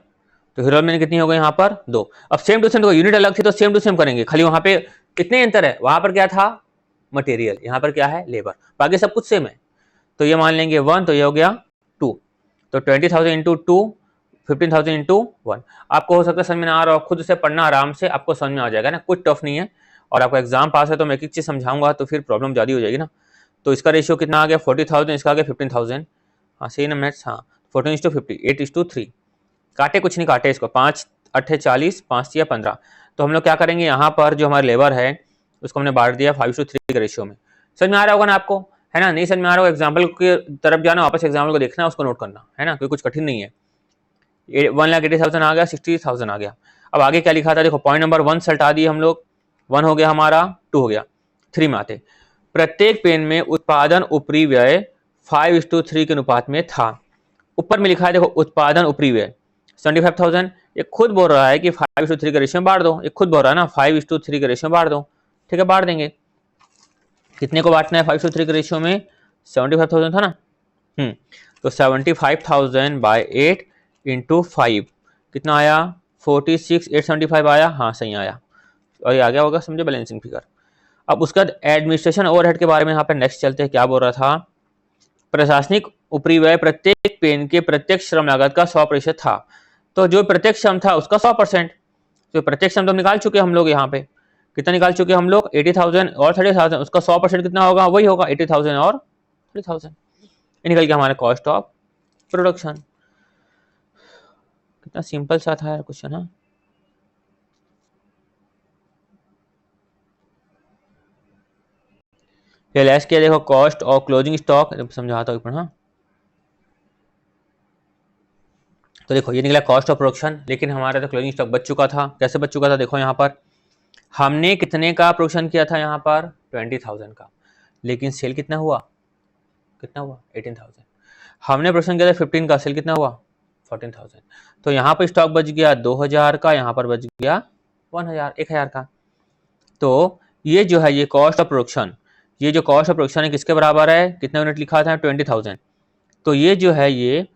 तो हीरो में कितनी हो गई यहाँ पर 2। अब सेम टू सेम, देखो यूनिट अलग थी तो सेम टू सेम करेंगे, खाली वहां पे कितने अंतर है, वहां पर क्या था मटेरियल, यहाँ पर क्या है लेबर, बाकी सब कुछ सेम है। तो ये मान लेंगे 1, तो ये हो गया 2, तो 20,000 इंटू 2, 15,000 इंटू 1। आपको हो सकता है समझ में ना आ रहा हो, खुद से पढ़ना आराम से, आपको समझ में आ जाएगा ना, कुछ टफ नहीं है। और आपका एग्जाम पास है तो मैं एक एक चीज समझाऊंगा तो फिर प्रॉब्लम ज्यादा हो जाएगी ना। तो इसका रेशियो कितना आ गया 40,000, इसका आ गया 15,000, हाँ सही ना मैथ्स, हाँ 14:50, 8:3, काटे कुछ नहीं काटे इसको, 5 8 40, 5 या 15। तो हम लोग क्या करेंगे, यहाँ पर जो हमारे लेबर है उसको हमने बांट दिया 5:3 के रेशियो में। समझ में आ रहा होगा ना आपको, है ना, नहीं समझ में आ रहा होगा एग्जाम्पल की तरफ जाना, वापस एग्जाम्पल को देखना, उसको नोट करना है ना, कोई कुछ कठिन नहीं है। 1,80,000 आ गया, 60,000 आ गया। अब आगे क्या लिखा था, देखो पॉइंट नंबर 1 से हटा दिए हम लोग, 1 हो गया हमारा, 2 हो गया, 3 में आते, प्रत्येक पेन में उत्पादन ऊपरी व्यय 5:3 के अनुपात में था। ऊपर में लिखा है देखो उत्पादन ऊपरी व्यय 75,000, ये खुद बोल रहा है कि 5:3 के रेशियो में बांट दो, ये खुद बोल रहा है ना 5:3 के रेशियो में बांट दो। ठीक है, बांट देंगे, कितने को बांटना है 5:3 के रेशियो में, 75,000 था ना, तो 75,000 बाय 8 इंटू 5 कितना आया 46,875 आया, हाँ सही आया, और ये आ गया होगा समझे बैलेंसिंग फिगर। अब उसके बाद एडमिनिस्ट्रेशन ओवरहेड के बारे में यहाँ पे नेक्स्ट चलते हैं, क्या बोल रहा था, प्रशासनिक ऊपरी व्यय प्रत्येक पेन के प्रत्यक्ष श्रम लागत का 100% था। तो जो प्रत्यक्ष श्रम था उसका 100%, तो प्रत्यक्ष श्रम तो निकाल चुके हम लोग, यहाँ पे कितना निकाल चुके हम लोग 80,000 और 30,000, उसका 100% कितना होगा, वही होगा 80,000 और 30,000, निकल गया हमारा कॉस्ट ऑफ प्रोडक्शन। कितना सिंपल सा था यार क्वेश्चन, हाँ ये लेस किया, देखो कॉस्ट और क्लोजिंग स्टॉक समझाता हूँ, हाँ तो देखो ये निकला कॉस्ट ऑफ प्रोडक्शन, लेकिन हमारा तो क्लोजिंग स्टॉक बच चुका था। कैसे बच चुका था, देखो यहाँ पर हमने कितने का प्रोडक्शन किया था, यहाँ पर 20,000 का, लेकिन सेल कितना हुआ, कितना हुआ 18,000। हमने प्रोडक्शन किया था 15 का, सेल कितना हुआ 14,000। तो यहाँ पर स्टॉक बच गया 2,000 का, यहाँ पर बच गया 1,000 का। तो ये जो है ये कॉस्ट ऑफ प्रोडक्शन, ये जो कॉस्ट ऑफ प्रोडक्शन है किसके बराबर है, कितना यूनिट लिखा था 20,000, तो ये जो है ये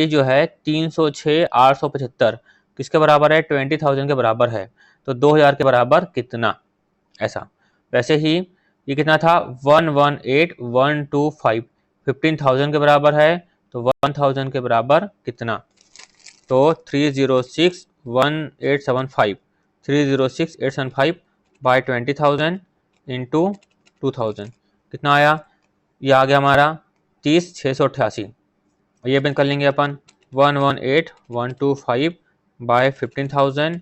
जो है 306,875 किसके बराबर है 20,000 के बराबर है। तो 2,000 के बराबर कितना, ऐसा। वैसे ही ये कितना था 118,125 15,000 के बराबर है, तो 1,000 के बराबर कितना, तो 306,875 306,875 बाय 20,000 इंटू 2,000 कितना आया, ये आ गया हमारा 30,688। ये बंद कर लेंगे अपन 118,125 बाय 15,000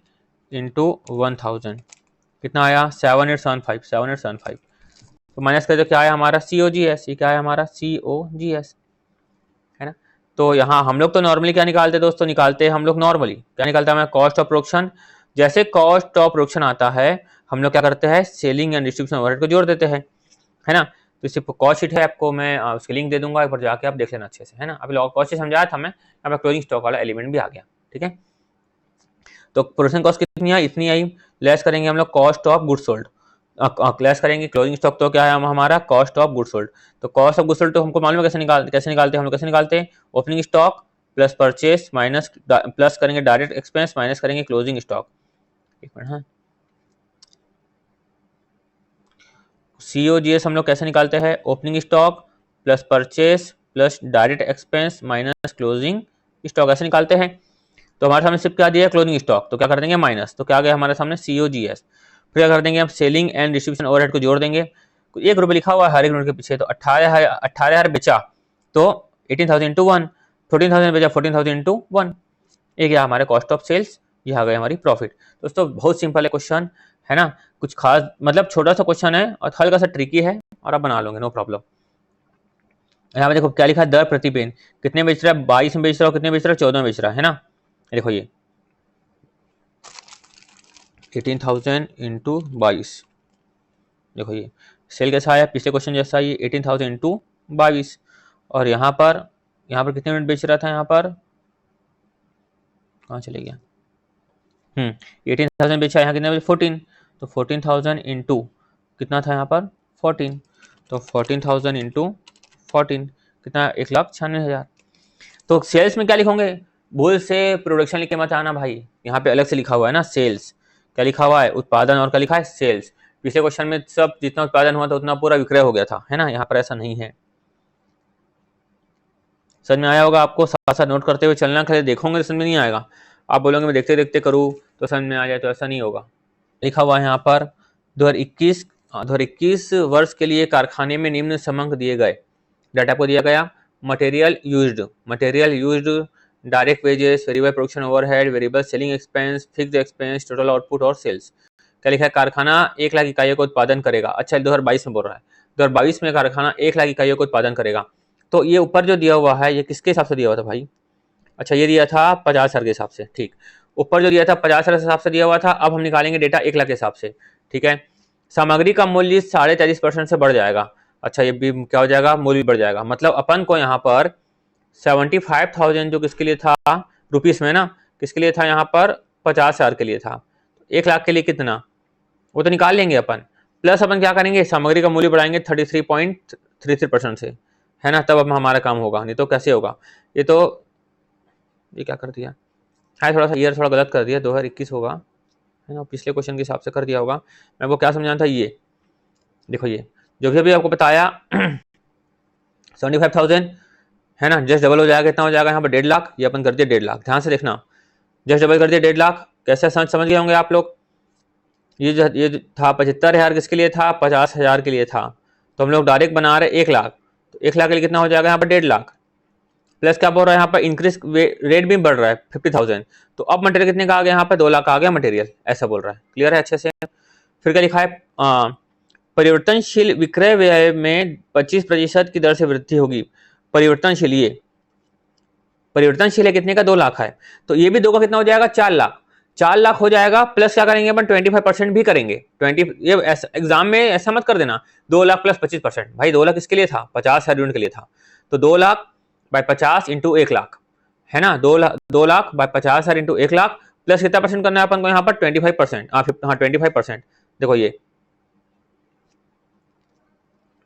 इंटू 1,000 कितना आया 7875। तो माइनस कर दो, क्या आया हमारा COGS, ये क्या है हमारा COGS, है ना। तो यहाँ हम लोग तो नॉर्मली क्या निकालते हैं दोस्तों, निकालते हैं हम लोग नॉर्मली क्या निकालते हैं, हमारा कॉस्ट ऑफ प्रोडक्शन। जैसे कॉस्ट ऑफ प्रोडक्शन आता है हम लोग क्या करते हैं, सेलिंग एंड डिस्ट्रीब्यूशन ओवरहेड को जोड़ देते हैं, है ना। तो इसे कॉस्ट शीट है, आपको मैं उसकी लिंक दे दूंगा, एक बार जाके आप देख लेना अच्छे से, है ना। अभी कॉस्ट शीट समझाया था मैं, यहाँ पे क्लोजिंग स्टॉक वाला एलिमेंट भी आ गया, ठीक है। तो प्रोडक्शन कॉस्ट कितनी आई, इतनी आई, लेस करेंगे हम लोग cost of good sold, less करेंगे क्लोजिंग स्टॉक, तो क्या है हमारा कॉस्ट ऑफ गुड सोल्ड। तो कॉस्ट ऑफ गुड सोल्ड तो हमको मालूम है कैसे निकालते हैं हम लोग, कैसे निकालते हैं, opening stock plus purchase minus plus करेंगे डायरेक्ट एक्सपेंस माइनस करेंगे क्लोजिंग स्टॉक, एक मिनट, हाँ, COGS हम लोग कैसे निकालते हैं? Opening stock plus purchase plus direct expense minus closing stock, ऐसे निकालते हैं। तो हमारे सामने सिर्फ क्या दिया है? क्लोजिंग स्टॉक, तो क्या कर देंगे? माइनस, तो क्या आ गया हमारे सामने? COGS। फिर क्या कर देंगे? हम सेलिंग एंड डिस्ट्रीब्यूशन ओवरहेड को जोड़ देंगे। 1 रुपये लिखा हुआ है हर एक यूनिट के पीछे, तो 18,000 बेचा तो 18,000 इंटू 1, 14,000 बेचा 14,000 इंटू 1, ये गया हमारे कॉस्ट ऑफ सेल्स, ये आ गई हमारी प्रॉफिट। दोस्तों बहुत सिंपल है क्वेश्चन, है ना, कुछ खास मतलब छोटा सा क्वेश्चन है और हल्का सा ट्रिकी है और आप बना लोगे, नो प्रॉब्लम। यहाँ पे देखो क्या लिखा है? दर प्रति पेन, कितने बेच रहा है? 22 में बेच रहा है, कितने बेच रहा है? 14 में बेच रहा है ना। देखो ये 18,000 इंटू 22, देखो ये सेल कैसा आया? पिछले क्वेश्चन जैसा, ये 18,000 इंटू 22। और यहाँ पर कितने यूनिट बेच रहा था? यहाँ पर कहाँ चले गया? 18,000 बेचा, यहाँ कितने बजे? 14, तो 14,000 इंटू कितना था यहाँ पर? 14, तो 14,000 इंटू 14 कितना? 1,96,000। तो सेल्स में क्या लिखोगे? भूल से प्रोडक्शन लिख के मत आना भाई, यहाँ पे अलग से लिखा हुआ है ना सेल्स, क्या लिखा हुआ है? उत्पादन, और क्या लिखा है? सेल्स। पिछले क्वेश्चन में सब जितना उत्पादन हुआ था उतना पूरा विक्रय हो गया था, है ना, यहाँ पर ऐसा नहीं है। समझ में आया होगा आपको? साथ साथ नोट करते हुए चलना, खाली देखोगे तो समझ में नहीं आएगा। आप बोलोगे मैं देखते देखते करूँ तो समझ में आ जाए, तो ऐसा नहीं होगा। लिखा हुआ है यहाँ पर 2021 वर्ष के लिए कारखाने में निम्न समंक दिए गए। डाटा को दिया गया material used, direct wages, variable production overhead, variable selling expense, fixed expense, total output और सेल्स। क्या लिखा है? कारखाना 1 लाख इकाइयों का उत्पादन करेगा। अच्छा 2022 में बोल रहा है, 2022 में कारखाना 1 लाख इकाइयों का उत्पादन करेगा। तो ये ऊपर जो दिया हुआ है ये किसके हिसाब से दिया हुआ था भाई? अच्छा ये दिया था 50,000 के हिसाब से, ठीक। ऊपर जो दिया था 50,000 के हिसाब से दिया हुआ था, अब हम निकालेंगे डेटा 1 लाख के हिसाब से, ठीक है। सामग्री का मूल्य 43.5% से बढ़ जाएगा। अच्छा ये भी क्या हो जाएगा? मूल्य बढ़ जाएगा, मतलब अपन को यहाँ पर 75,000 जो किसके लिए था? रुपीस में ना, किसके लिए था? यहाँ पर 50,000 के लिए था। 1 लाख के लिए कितना? वो तो निकाल लेंगे अपन। प्लस अपन क्या करेंगे? सामग्री का मूल्य बढ़ाएंगे 33.33% से, है ना, तब अब हमारा काम होगा, नहीं तो कैसे होगा? ये क्या कर दिया है? थोड़ा सा ईयर थोड़ा गलत कर दिया, 2021 होगा, है ना, पिछले क्वेश्चन के हिसाब से कर दिया होगा। मैं वो क्या समझाना था, ये देखो ये जो भी अभी आपको बताया 75,000, है ना, जस्ट डबल हो जाएगा, कितना हो जाएगा यहाँ पर? 1.5 लाख। ये अपन कर दिए 1.5 लाख, ध्यान से देखना, जस्ट डबल कर दिया 1.5 लाख। कैसे समझ गए होंगे आप लोग? ये जो था 75,000 किसके लिए था? 50,000 के लिए था। तो हम लोग डायरेक्ट बना रहे 1 लाख, तो 1 लाख के लिए कितना हो जाएगा यहाँ पर? 1.5 लाख। प्लस क्या बोल रहा है यहाँ पर? इंक्रीज रेट भी बढ़ रहा है 50,000, तो अब मटेरियल कितने का आ गया यहाँ पर? 2 लाख का आ गया मटेरियल, ऐसा बोल रहा है। क्लियर है अच्छे से? फिर क्या लिखा है? परिवर्तनशील विक्रय व्यय में 25% की दर से वृद्धि होगी। परिवर्तनशील, ये परिवर्तनशील है कितने का? 2 लाख है, तो ये भी 2 का कितना हो जाएगा? 4 लाख। 4 लाख हो जाएगा, प्लस क्या करेंगे अपन? 25% भी करेंगे। 20, ये एग्जाम में ऐसा मत कर देना 2 लाख प्लस 25%, भाई 2 लाख किसके लिए था? 50,000 यूनिट के लिए था, तो 2 लाख बाय 50 इंटू 1 लाख, है ना, 2 lakh by 50,000 into 1 lakh, plus कितना परसेंट करना है अपन को यहाँ पर? 25%, हाँ 25%। देखो ये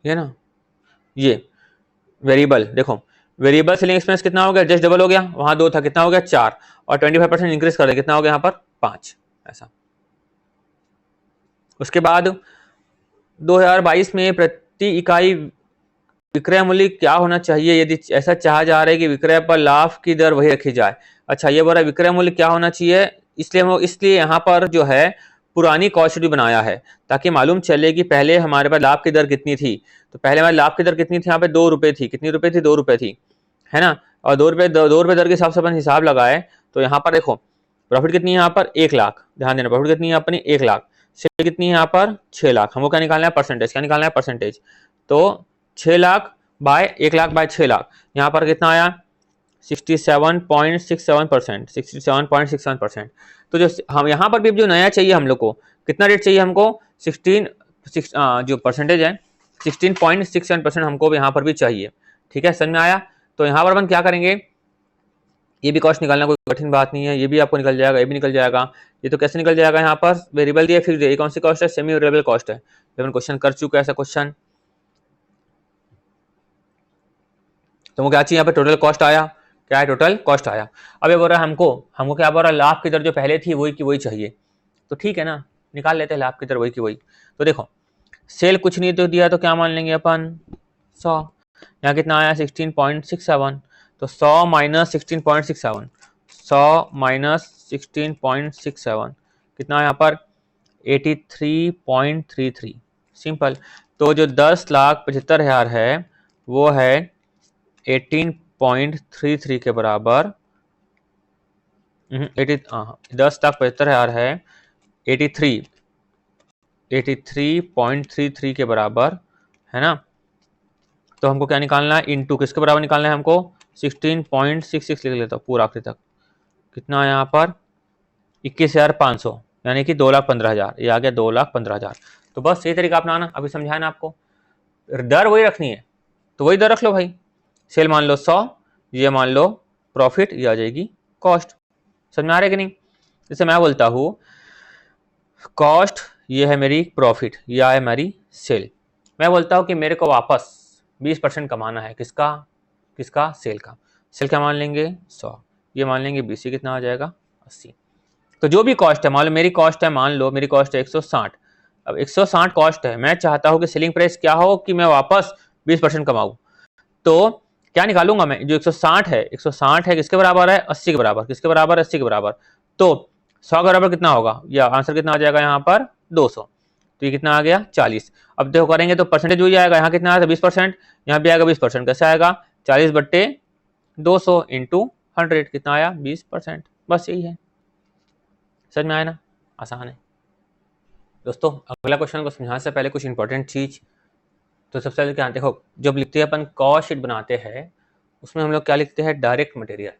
ना, ये वेरिएबल, देखो वेरिएबल सेलिंग एक्सपेंस कितना हो गया? जस्ट डबल हो गया, वहां 2 था, कितना हो गया? 4, और 25% इंक्रीज कर दे, कितना हो गया यहाँ पर? 5, ऐसा। उसके बाद 2022 में प्रति इकाई विक्रय मूल्य क्या होना चाहिए यदि ऐसा चाहा जा रहा है कि विक्रय पर लाभ की दर वही रखी जाए? अच्छा ये बोला विक्रय मूल्य क्या होना चाहिए, इसलिए यहाँ पर जो है पुरानी कॉस्ट शीट भी बनाया है, ताकि मालूम चले कि पहले हमारे पास लाभ की दर कितनी थी। तो पहले हमारे लाभ की दर कितनी थी? यहाँ पे 2 रुपए थी। कितनी रुपए थी? 2 रुपए थी, है ना। और 2 रुपए दर के हिसाब से अपन हिसाब लगाए, तो यहाँ पर देखो प्रॉफिट कितनी है? यहाँ पर 1 लाख, ध्यान देना, प्रॉफिट कितनी है अपनी? 1 लाख। सेल कितनी है यहाँ पर? 6 लाख। हमको क्या निकालना है? परसेंटेज। क्या निकालना है? परसेंटेज। तो 6 लाख बाय 1 लाख बाय 6 लाख, यहाँ पर कितना आया? 67.67%, 67.67%। तो जो हम यहाँ पर भी जो नया चाहिए हम लोग को, कितना रेट चाहिए हमको? 16 जो परसेंटेज है 16.67% हमको यहाँ पर भी चाहिए। ठीक है, समझ में आया? तो यहाँ पर अपन क्या करेंगे? ये भी कॉस्ट निकालना कोई कठिन बात नहीं है, ये भी आपको निकल जाएगा, ये भी निकल जाएगा। ये तो कैसे निकल जाएगा? यहाँ पर वेरिएबल दिया, फिक्स्ड है, ये कौन सी कॉस्ट है? सेमी वेरिएबल कॉस्ट है। अपन क्वेश्चन कर चुका है ऐसा क्वेश्चन। तो वो क्या चाहिए? यहाँ पे टोटल कॉस्ट आया, क्या है? टोटल कॉस्ट आया। अब ये बोल रहा है हमको क्या बोल रहा है? लाभ की दर जो पहले थी वही की वही चाहिए। तो ठीक है ना, निकाल लेते हैं लाभ की तरह वही की वही। तो देखो सेल कुछ नहीं तो दिया, तो क्या मान लेंगे अपन 100। यहाँ कितना आया 16.67, तो 100 माइनस 16.67, 100 माइनस 16.67 कितना यहाँ पर 83.33। सिंपल। तो जो 10,75,000 है वो है 18.33 के बराबर। 10,75,000 है 83.33 के बराबर है ना। तो हमको क्या निकालना है, इनटू किसके बराबर निकालना है हमको 16.66 लिख लेता हूँ पूरा आखिरी तक। कितना है यहाँ पर 21,500 यानी कि 2,15,000, ये आ गया 2,15,000। तो बस यही तरीका अपनाना, अभी समझाया ना आपको, दर वही रखनी है तो वही दर रख लो भाई। सेल मान लो 100, ये मान लो प्रॉफिट, ये आ जाएगी कॉस्ट। समझ में आ रहा है कि नहीं। जैसे मैं बोलता हूँ कॉस्ट ये है मेरी प्रॉफिट, यह है मेरी सेल। मैं बोलता हूँ कि मेरे को वापस 20% कमाना है, किसका किसका सेल का। सेल क्या मान लेंगे 100, ये मान लेंगे 20, कितना आ जाएगा 80। तो जो भी कॉस्ट है मान लो मेरी कॉस्ट है, मान लो मेरी कॉस्ट है 160। अब 160 कॉस्ट है, मैं चाहता हूँ कि सेलिंग प्राइस क्या हो कि मैं वापस 20% कमाऊँ। तो क्या निकालूंगा मैं, जो 160 है, 160 है किसके बराबर है 80 के बराबर, किसके बराबर 80 के बराबर। तो 100 के बराबर कितना होगा, या आंसर कितना आ जाएगा यहाँ पर 200। तो ये कितना आ गया 40। अब देखो करेंगे तो परसेंटेज हो जाएगा, यहाँ कितना आया था 20%, यहाँ भी आएगा 20%। कैसे आएगा 40/200 इंटू 100, कितना आया 20%। बस यही है, समझ में आया ना, आसान है दोस्तों। अगला क्वेश्चन को समझाने से पहले कुछ इंपॉर्टेंट चीज। तो सबसे पहले क्या देखो, जब लिखते हैं अपन कॉस्ट शीट बनाते हैं उसमें हम लोग क्या लिखते हैं डायरेक्ट मटेरियल।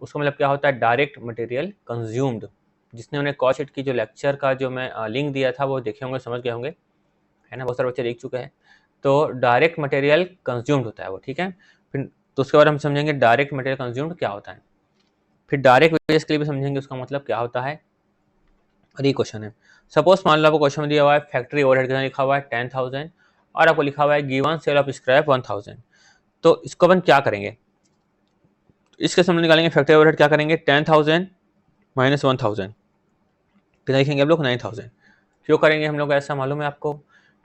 उसका मतलब क्या होता है डायरेक्ट मटेरियल कंज्यूम्ड। जिसने उन्हें कॉस्ट शीट की जो लेक्चर का जो मैं लिंक दिया था वो देखे होंगे, समझ गए होंगे, है ना, बहुत सारे बच्चे देख चुके हैं। तो डायरेक्ट मटेरियल कंज्यूम्ड होता है वो, ठीक है। फिर तो उसके बाद हम समझेंगे डायरेक्ट मटेरियल कंज्यूम्ड क्या होता है। फिर डायरेक्ट वेजेस के लिए भी समझेंगे उसका मतलब क्या होता है। और ये क्वेश्चन है, सपोज मान लो आपको क्वेश्चन में दिया हुआ है फैक्ट्री ओवरहेड कितना लिखा हुआ है 10,000 और आपको लिखा हुआ है गिवन सेल ऑफ स्क्रैप 1,000। तो इसको अपन क्या करेंगे, इसके सामने निकालेंगे फैक्ट्री ओवरहेड, क्या करेंगे 10,000 माइनस 1,000, कितना लिखेंगे हम लोग 9,000। क्यों करेंगे हम लोग ऐसा मालूम है आपको,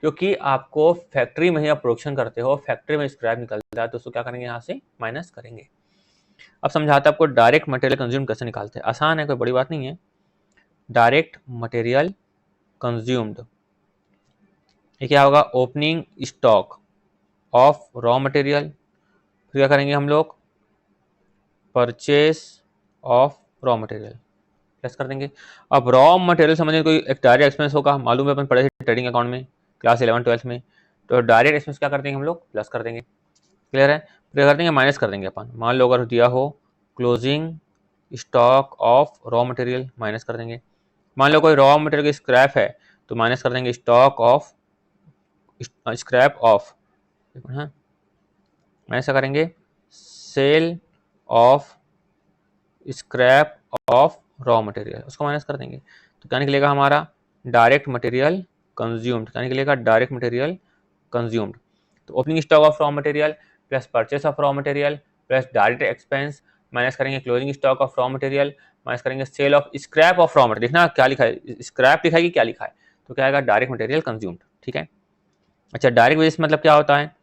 क्योंकि आपको फैक्ट्री में ही आप प्रोडक्शन करते हो, फैक्ट्री में स्क्रैप निकलता है तो उसको क्या करेंगे यहाँ से माइनस करेंगे। अब समझाते हैं आपको डायरेक्ट मटेरियल कंज्यूम कैसे निकालते हैं, आसान है, कोई बड़ी बात नहीं है। डायरेक्ट मटेरियल कंज्यूम्ड ये क्या होगा opening stock of raw material. फिर क्या करेंगे हम लोग purchase of raw material plus कर देंगे। अब रॉ मटेरियल समझने कोई एक डायरेक्ट एक्सपेंस होगा, मालूम है अपन पढ़े थे ट्रेडिंग अकाउंट में क्लास 11-12 में। तो डायरेक्ट एक्सपेंस क्या कर देंगे हम लोग प्लस कर देंगे, क्लियर है। फिर कर देंगे माइनस कर देंगे अपन, मान लो अगर दिया हो closing stock of raw material minus कर देंगे। मान लो कोई रॉ मटेरियल की स्क्रैप है तो माइनस कर देंगे स्टॉक ऑफ स्क्रैप ऑफ, हाँ ऐसा करेंगे sale of scrap of raw material, उसको माइनस कर देंगे। तो क्या निकलेगा हमारा डायरेक्ट मटेरियल कंज्यूम्ड, क्या निकलेगा डायरेक्ट मटेरियल कंज्यूम्ड। तो opening stock of raw material plus purchase of raw material plus direct expense minus करेंगे closing stock of raw material minus करेंगे sale of scrap of raw material. देखना क्या लिखा है, scrap लिखा है कि क्या लिखा है, तो क्या आएगा डायरेक्ट मटेरियल कंज्यूम्ड, ठीक है। अच्छा डायरेक्ट वेजेस मतलब क्या होता है,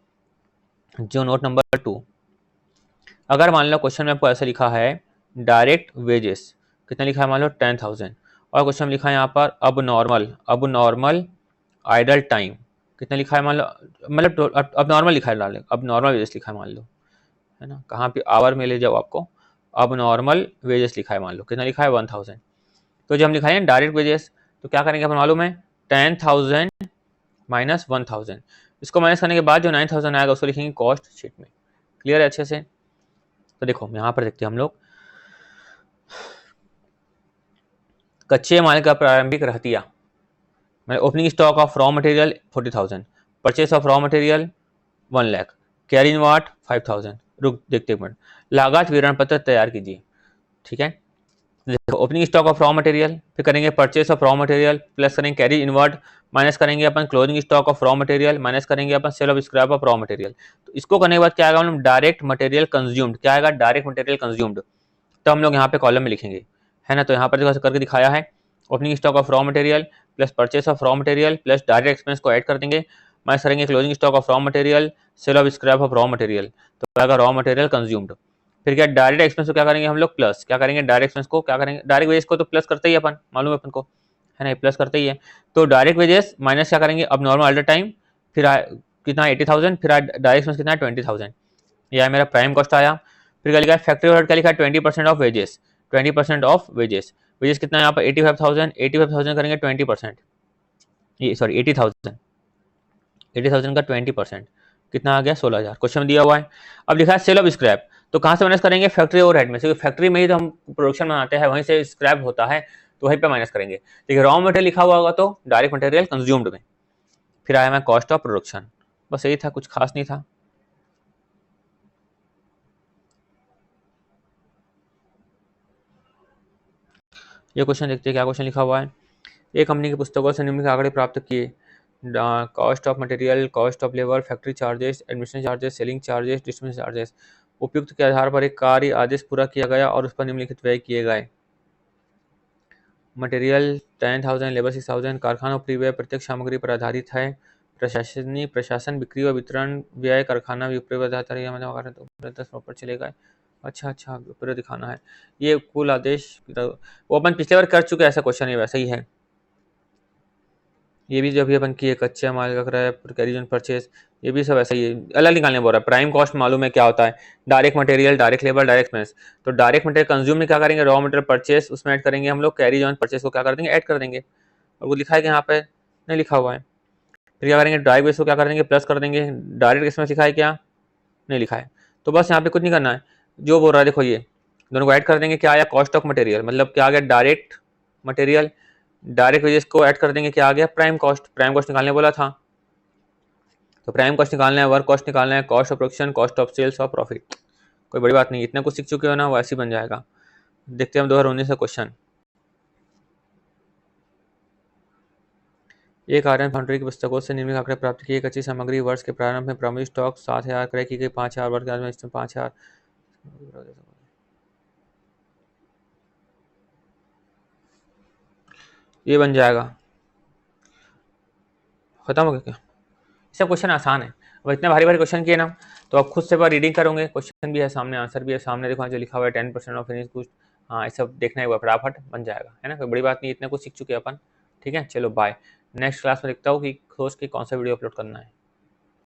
जो नोट नंबर 2, अगर मान लो क्वेश्चन में आपको ऐसा लिखा है डायरेक्ट वेजेस कितना लिखा है मान लो 10,000 और क्वेश्चन में लिखा है यहाँ पर अब नॉर्मल आइडल टाइम कितना लिखा है मान लो, मतलब अब नॉर्मल लिखा है, अब नॉर्मल वेजेस लिखा है मान लो, है ना, कहाँ पे आवर में ले जाओ आपको, अब नॉर्मल वेजेस लिखा है मान लो कितना लिखा है 1,000। तो जब हम लिखाएंगे डायरेक्ट वेजेस तो क्या करेंगे अपन मालूम है 10,000 माइनस 1,000, इसको माइनस करने के बाद जो 9,000 आएगा उसको लिखेंगे कॉस्ट शीट में, क्लियर है अच्छे से। तो देखो यहाँ पर देखते हैं हम लोग कच्चे माल का प्रारंभिक रहतिया, मतलब opening stock of raw material 40,000, purchase of raw material 1 lakh, carry inward 5,000। रुक देखते एक मिनट, लागत विवरण पत्र तैयार कीजिए, ठीक है। देखो opening stock of raw material, फिर करेंगे purchase of raw material plus करेंगे कैरी इनवर्ड माइनस करेंगे अपन closing stock of raw material minus करेंगे अपन sale of scrap of raw material. तो इसको करने के बाद क्या आएगा मतलब डायरेक्ट मटेरियल कंज्यूम्ड, क्या आएगा डायरेक्ट मटेरियल कंज्यूम्ड। तो हम लोग यहाँ पे कॉलम में लिखेंगे, है ना। तो यहाँ पर जो करके दिखाया है opening stock of raw material plus purchase of raw material plus direct expense को ऐड कर देंगे, माइनस करेंगे closing stock of raw material, sale of scrap of raw material, तो आएगा रॉ मटेरियल कंज्यूम्ड। फिर क्या डायरेक्ट एक्सपेंस को क्या करेंगे हम लोग प्लस, क्या करेंगे डायरेक्ट एक्सपेंस को क्या करेंगे, डायरेक्ट वेजेस को तो प्लस करते ही अपन, मालूम है अपन को, है ना, प्लस करते ही है। तो डायरेक्ट वेजेस माइनस क्या करेंगे अब नॉर्मल एट द टाइम, फिर कितना 80,000, फिर डायरेक्ट एक्सपेंस कितना 20,000, यह मेरा प्राइम कॉस्ट आया। फिर क्या लिखा है फैक्ट्री ओवरहेड, क्या लिखा है 20% of wages, 20% of wages, wages कितना है यहाँ पर 85,000, 85,000 करेंगे 20%, ये सॉरी 80,000, 80,000 का 20% कितना आ गया 16,000, क्वेश्चन में दिया हुआ है। अब लिखा है सेल ऑफ स्क्रैप, तो कहाँ से माइनस करेंगे फैक्ट्री ओवरहेड में से, फैक्ट्री में ही तो हम प्रोडक्शन बनाते हैं, वहीं से स्क्रैप होता है तो वहीं पे माइनस करेंगे। देखिए रॉ मटेरियल लिखा हुआ होगा तो डायरेक्ट मटेरियल कंज्यूम्ड में, फिर आया मैं कॉस्ट ऑफ प्रोडक्शन, बस यही था, कुछ खास नहीं था। ये क्वेश्चन देखते हैं क्या क्वेश्चन लिखा हुआ है। एक कंपनी की पुस्तकों से निम्न आंकड़े प्राप्त किए, cost of material, cost of labour, factory charges, admission charges, selling charges, distribution charges, उपयुक्त के आधार पर एक कार्य आदेश पूरा किया गया और उस पर निम्नलिखित व्यय किए गए। मटेरियल 10,000, लेबर 6,000, कारखाना उपरी व्यय प्रत्येक सामग्री पर आधारित है, प्रशासन बिक्री व वितरण व्यय कारखाना भी ऊपरी आधारित है, मतलब 10 प्रॉपर चलेगा। अच्छा ऊपर दिखाना है, ये कुल आदेश वो अपन पिछले बार कर चुके हैं, ऐसा क्वेश्चन है वैसा ही है। ये भी जो अभी अपन किए कच्चे माल का किराया, कैरी ऑन परचेज, ये भी सब ऐसा ही है, अलग निकालने बोल रहा है। प्राइम कॉस्ट मालूम है क्या होता है, direct material, direct labour, direct expense. तो डायरेक्ट मटेरियल कंज्यूम में क्या करेंगे रॉ मटेरियल परचेस, उसमें ऐड करेंगे हम लोग, कैरी ऑन परचेस को क्या कर देंगे ऐड कर देंगे, और वो लिखा है कि यहाँ पे नहीं लिखा हुआ है। फिर क्या करेंगे डायरेक्ट बेस को क्या कर देंगे प्लस कर देंगे, डायरेक्ट एक्सपेंस लिखा है क्या नहीं लिखा है, तो बस यहाँ पे कुछ नहीं करना है, जो बोल रहा है देखो ये दोनों को ऐड कर देंगे, क्या आया कॉस्ट ऑफ मटेरियल, मतलब क्या आ गया डायरेक्ट मटेरियल, डायरेक्ट वेजेस को ऐड कर देंगे, क्या आ गया प्राइम कॉस्ट, प्राइम कॉस्ट निकालने बोला था, तो प्राइम कॉस्ट निकालना है, वर्क कॉस्ट निकालना है, cost of production, cost of sales और प्रॉफिट। कोई बड़ी बात नहीं, इतना कुछ सीख चुके हो ना, वो ऐसे ही बन जाएगा। देखते हैं हम 2019 का क्वेश्चन। एक आर्यन फाउंड्री की पुस्तकों से निम्न आंकड़े प्राप्त किए, कच्ची सामग्री वर्ष के प्रारंभ में प्रारंभिक स्टॉक 7,000 क्रय की गई, 5,000 वर्ष के बाद में 5,000, ये बन जाएगा, खत्म हो गया क्या। सब क्वेश्चन आसान है, अब इतने भारी भारी क्वेश्चन किए ना, तो आप खुद से बार रीडिंग करोगे, क्वेश्चन भी है सामने, आंसर भी है सामने, देखो जो लिखा हुआ है 10% ऑफ फिनिश गुड्स, हाँ ये सब देखना है, फटाफट बन जाएगा, है ना, कोई बड़ी बात नहीं, इतना कुछ सीख चुके हैं अपन। ठीक है चलो बाय, नेक्स्ट क्लास में देखता हूँ कि खोज के कौन सा वीडियो अपलोड करना है।